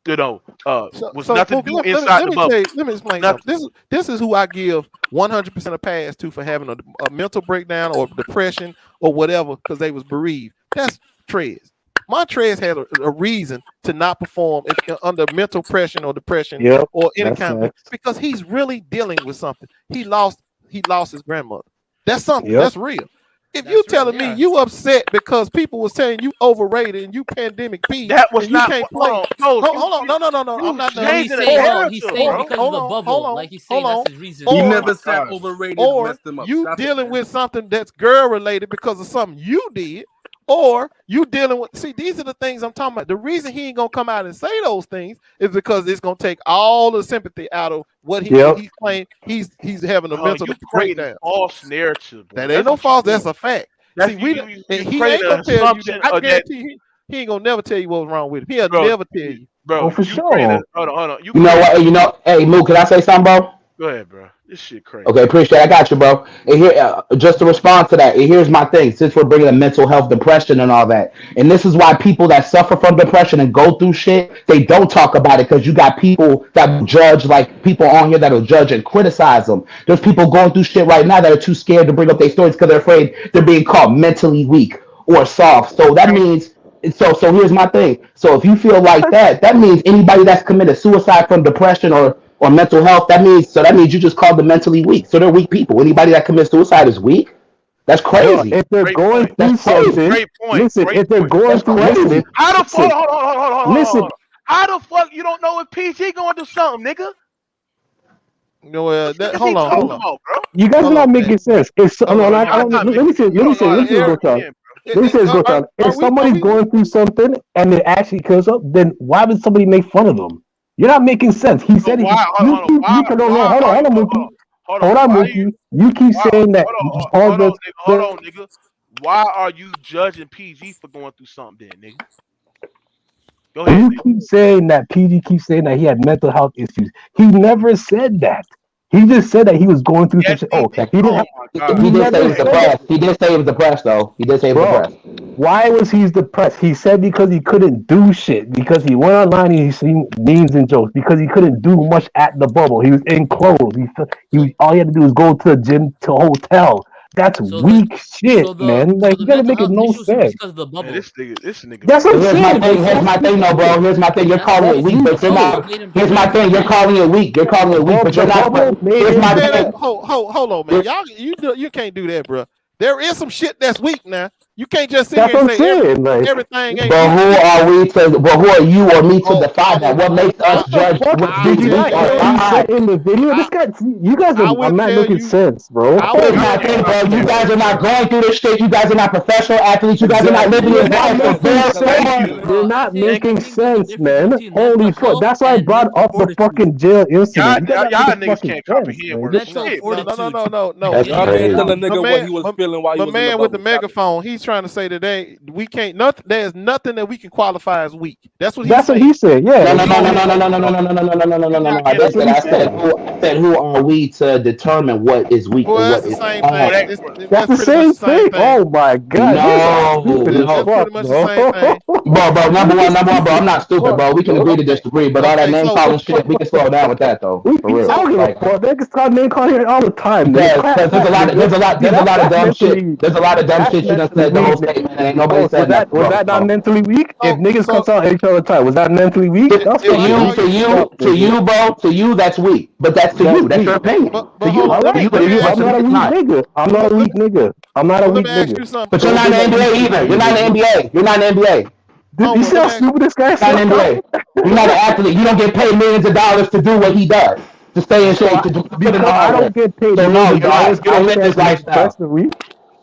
nothing to do inside the bubble. Let me explain something. This is who I give 100% a pass to for having a mental breakdown or depression or whatever because they was bereaved. That's Trez. Montrez had a reason to not perform under mental pressure or depression or any kind of, because he's really dealing with something. He lost his grandmother. That's something that's real. if you telling me you upset because people were saying you overrated and you pandemic P, that was and you not. can't play. Hold on, no. I'm not done. He's saying because of the bubble. Like he's saying that's his reason. He never said overrated messed him up. You dealing with something that's girl related because of something you did, or you dealing with. See, these are the things I'm talking about. The reason he ain't gonna come out and say those things is because it's gonna take all the sympathy out of what he's playing. He's having a mental breakdown. False narrative. That ain't no false. That's a fact. See, he ain't gonna tell you that. I guarantee he ain't gonna never tell you what's wrong with him. He'll never tell you. Bro, for sure. Hold on. You know what? Hey, Moo, can I say something, bro? Go ahead, bro. This shit crazy. Okay, appreciate it. I got you, bro. And here, just to respond to that, and here's my thing. Since we're bringing up mental health, depression, and all that, and this is why people that suffer from depression and go through shit, they don't talk about it because you got people that will judge, like people on here that will judge and criticize them. There's people going through shit right now that are too scared to bring up their stories because they're afraid they're being called mentally weak or soft. So that means. So here's my thing. So if you feel like that means anybody that's committed suicide from depression or mental health, that means you just called them mentally weak. So they're weak people. Anybody that commits suicide is weak. That's crazy. If they're going through something, listen. If they're going through something, how the fuck? Hold on. How the fuck you don't know if PG going to do something, nigga? No, hold on, bro. You guys are not making sense. Let me say this, Gotan. If somebody's going through something and it actually comes up, then why would somebody make fun of them? You're not making sense. He said hold on, Mookie. You keep saying that. Hold on, nigga. Why are you judging PG for going through something, then, nigga? Go ahead. You keep saying that PG keeps saying that he had mental health issues. He never said that. He just said that he was going through some shit. He did say he was depressed. He did say he was depressed, though. He did say he was depressed. Why was he depressed? He said because he couldn't do shit. Because he went online and he seen memes and jokes. Because he couldn't do much at the bubble. He was enclosed. All he had to do was go to the gym, to a hotel. That's weak shit, man. Like, you gotta make it no sense. Because of the bubble. Man, this nigga. That's what I'm saying. Here's my thing, no, bro. Here's my thing. You're calling it weak, but you're not. Here's my thing. You're calling it weak. You're calling it weak, but you're not. Here's my thing. Hold on, man. Y'all, you can't do that, bro. There is some shit that's weak now. You can't just sit here and say everything ain't. But who are you or me to define that? What makes us judge what did you not hear what he said in the video? You guys are not making sense, bro. Here's my thing, bro. You guys are not going through this shit. You guys are not professional athletes. You guys are not living your life. You're not making sense, man. Holy fuck. That's why I brought up the fucking jail incident. Y'all niggas can't comprehend words. No. Y'all didn't tell a nigga what he was feeling while he was in the man with the bubble. megaphone, he's trying to say today we can't. There's nothing that we can qualify as weak. That's what he said. Yeah. No. I said who are we to determine what is weak and what is thing. That's the same thing. Oh my god. No. Pretty much the same thing. Bro, number one, bro. I'm not stupid, bro. We can agree to disagree, but all that name calling shit, we can slow down with that though. For real. I don't give a fuck. They can start name calling here all the time. Yeah, because there's a lot of dumb shit. There's a lot of dumb shit you done said the whole statement, and ain't nobody said that. Was that not mentally weak? If niggas cuss out each other time, was that mentally weak? To you, bro. To you, that's weak. But that's to you. That's your opinion. To you, I'm not a weak nigga. I'm not a weak nigga. But you're not in the NBA either. You're not in the NBA. You're not in the NBA. You see how stupid this guy is? You're not in the NBA. You're not an athlete. You don't get paid millions of dollars to do what he does. To stay in shape. I don't get paid millions of dollars. You don't live this lifestyle.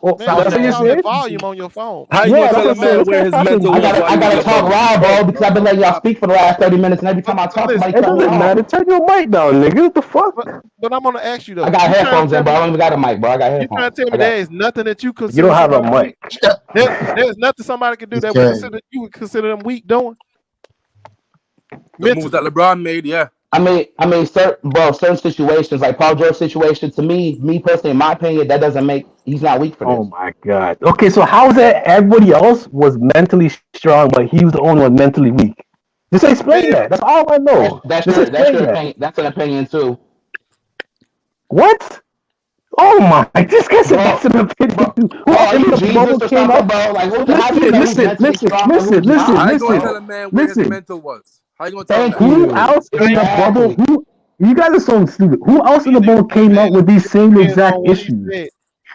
Man, that's the volume on your phone. How you tell a man where his mental? I gotta talk loud, bro, because I've been letting y'all speak for the last 30 minutes, and every time I talk, somebody it doesn't matter. Turn your mic down, nigga. What the fuck? But I'm gonna ask you though. I got headphones in, bro. I don't even got a mic, bro. I got headphones. You trying to tell me there is nothing that you consider? You don't have a mic. There's nothing somebody can do that you would consider them weak doing. The moves that LeBron made, yeah. I mean, certain situations, like Paul George's situation, to me personally, in my opinion, that doesn't make he's not weak for this. Oh my god. Okay, so how is that everybody else was mentally strong, but he was the only one mentally weak? Just explain that. That's all I know. That's your opinion. That's an opinion too. What? Oh my! This guy said that's an opinion. Listen. I ain't gonna tell a man where his mental was. How you gonna tell him? Who else in the bubble? You guys are so stupid. Who else in the bubble came out with these same exact issues?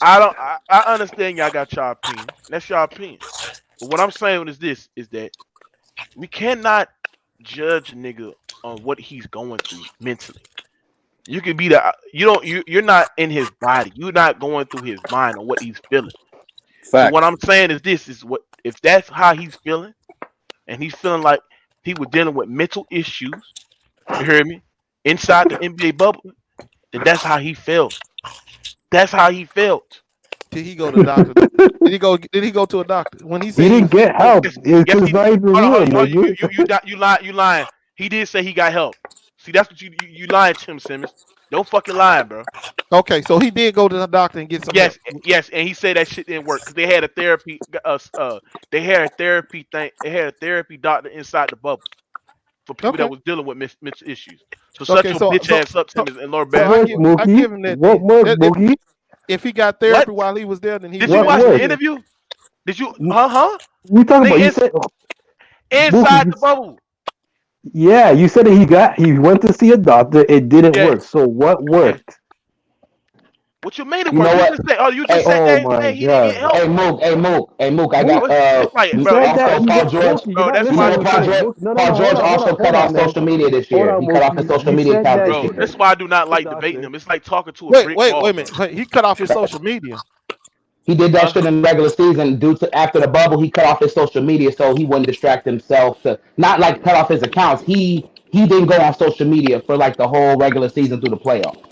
I understand y'all got y'all opinion. That's your opinion. But what I'm saying is this: is that we cannot judge a nigga on what he's going through mentally. You could be you're not in his body. You're not going through his mind on what he's feeling. So Fact. what I'm saying is this is what if that's how he's feeling, and he's feeling like he was dealing with mental issues, you hear me? Inside the NBA bubble, then that's how he felt. That's how he felt. Did he go to the doctor? Did he go to a doctor when he said he didn't get help? Yes, It's not even real, nigga. you lying. He did say he got help. See, that's what you lying, Tim Simmons. Don't fucking lie, bro. Okay, so he did go to the doctor and get some help. Yes, and he said that shit didn't work because they had a therapy. They had a therapy thing. They had a therapy doctor inside the bubble for people that was dealing with mental issues. So shut your bitch ass up, Simmons and Lord Bear. I give him that. What worked, Mookie? If he got therapy while he was there, then he did you watch the interview? Did you? We talking about? You said inside the bubble. Yeah, you said that he went to see a doctor. It didn't work. So what worked? What you made it work? You just said, you just said that he didn't get help. Hey, Mook, I got Paul George. Paul George also cut off social media this year. He cut off his social media account this year. That's why I do not like debating him. It's like talking to a brick wall. Wait a minute. He cut off his social media. He did that shit in the regular season. After the bubble, he cut off his social media so he wouldn't distract himself. Not like cut off his accounts. He didn't go on social media for like the whole regular season through the playoffs.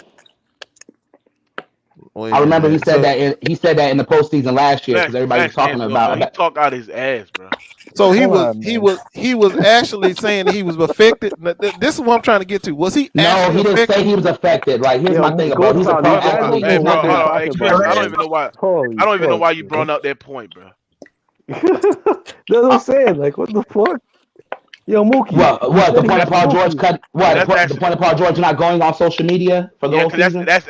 I remember he said that in the postseason last year because everybody was talking about. He talked out his ass, bro. So he was actually saying he was affected. This is what I'm trying to get to. Was he? No, he didn't say he was affected. Like here's my thing about he's a pro athlete. Hey, bro, I don't even know why. I don't even know why you brought up that point, bro. That's what I'm saying. Like, what the fuck? Yo, Mookie. What the point of Paul George cut? What the point of Paul George not going on social media for the whole season? That's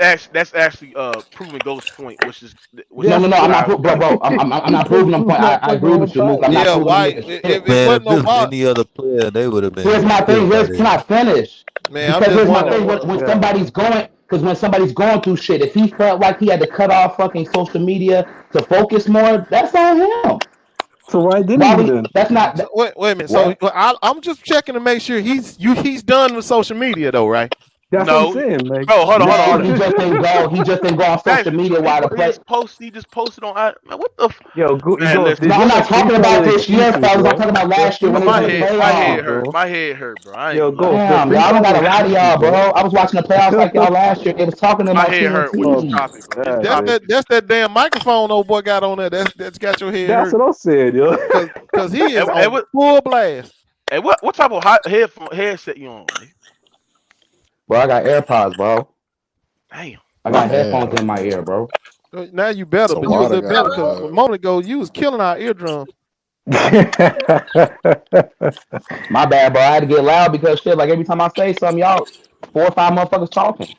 actually proving Ghost's point, which is no. I'm not, bro. I'm not proving the point. I agree with you, Mook. I'm not proving it. If it wasn't any other player, they would have been. Here's my thing. Can I finish? Man, because here's my thing. When somebody's going. Because when somebody's going through shit, if he felt like he had to cut off fucking social media to focus more, that's on him. So why didn't he then? That's not. Wait a minute. So I'm just checking to make sure he's done with social media though, right? That's what I'm saying. Like, bro, hold on. He just didn't go on social media while the play. He just posted on. Man, what the? Yo, I'm not talking about this year, fellas. I'm talking about last year when my head hurt. My head hurt, bro. Damn, y'all don't gotta lie to y'all, bro. I was watching the playoffs like y'all last year. They was talking about my head hurt with this topic, bro. That's that damn microphone old boy got on there. That's got your head hurt. That's what I'm saying, yo. Because he is on full blast. Hey, what type of headset you on, man? Bro, I got AirPods, bro. Damn. I got headphones in my ear, bro. Now you better, but you a little better because a moment ago you was killing our eardrums. My bad, bro. I had to get loud because shit, like every time I say something, y'all 4 or 5 motherfuckers talking.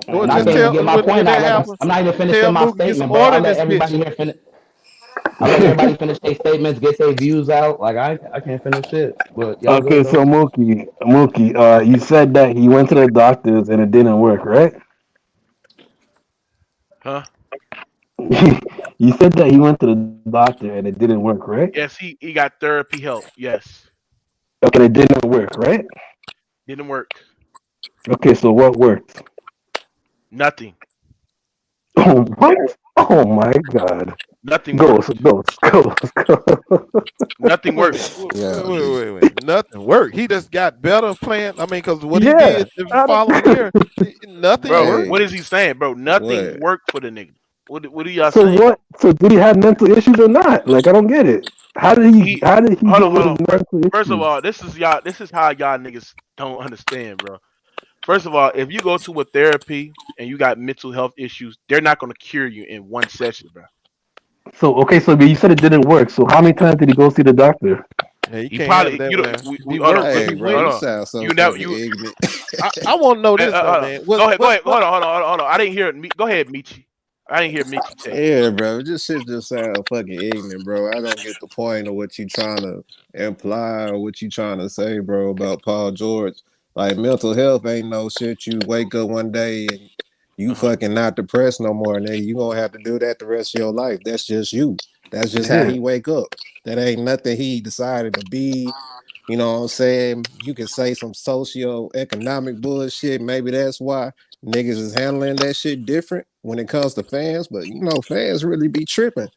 Well, and I can't even get my point out. I'm not even finishing my statement, bro. I let everybody here finish. I let everybody finish their statements, get their views out. Like I can't finish it. But okay, so Mookie, you said that he went to the doctors and it didn't work, right? Huh? You said that he went to the doctor and it didn't work, right? Yes, he got therapy help. Yes. Okay, it didn't work, right? Didn't work. Okay, so what worked? Nothing. Oh, what? Oh my God. Nothing works. Nothing works. Yeah. Wait. Nothing worked. He just got better playing. I mean, because what he did the following year, nothing worked. What is he saying, bro? Nothing worked for the nigga. What are y'all so saying? What? So did he have mental issues or not? Like I don't get it. How did he hold on. mental First issues? of all, this is how y'all niggas don't understand, bro. First of all, if you go to a therapy and you got mental health issues, they're not gonna cure you in one session, bro. So you said it didn't work. So how many times did he go see the doctor? Yeah, he probably I want to know this, man. Go ahead. Hold on. I didn't hear it. Go ahead, Michi. I didn't hear Michi say. Yeah, bro. Just shit just sound fucking ignorant, bro. I don't get the point of what you trying to imply or what you trying to say, bro, about Paul George. Like mental health ain't no shit. You wake up one day and you fucking not depressed no more, nigga. You gonna have to do that the rest of your life. That's just you. That's just how he wake up. That ain't nothing he decided to be. You know what I'm saying? You can say some socio-economic bullshit. Maybe that's why niggas is handling that shit different when it comes to fans. But you know, fans really be tripping.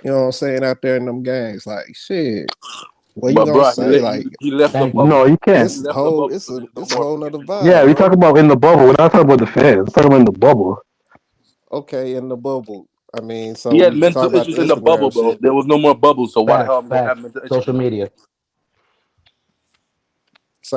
You know what I'm saying, out there in them gangs. Like shit. What you gonna say? Like he left the bubble. No, you can't. It's a whole nother vibe. Yeah, we talk about in the bubble. We're not talking about the fans. We're talking about in the bubble. Okay, in the bubble. I mean, so He had we talk mental about the issues in the bubble, Instagram bro. shit. There was no more bubbles, so why the hell Facts, I'm gonna have facts. mental issues Social now? media.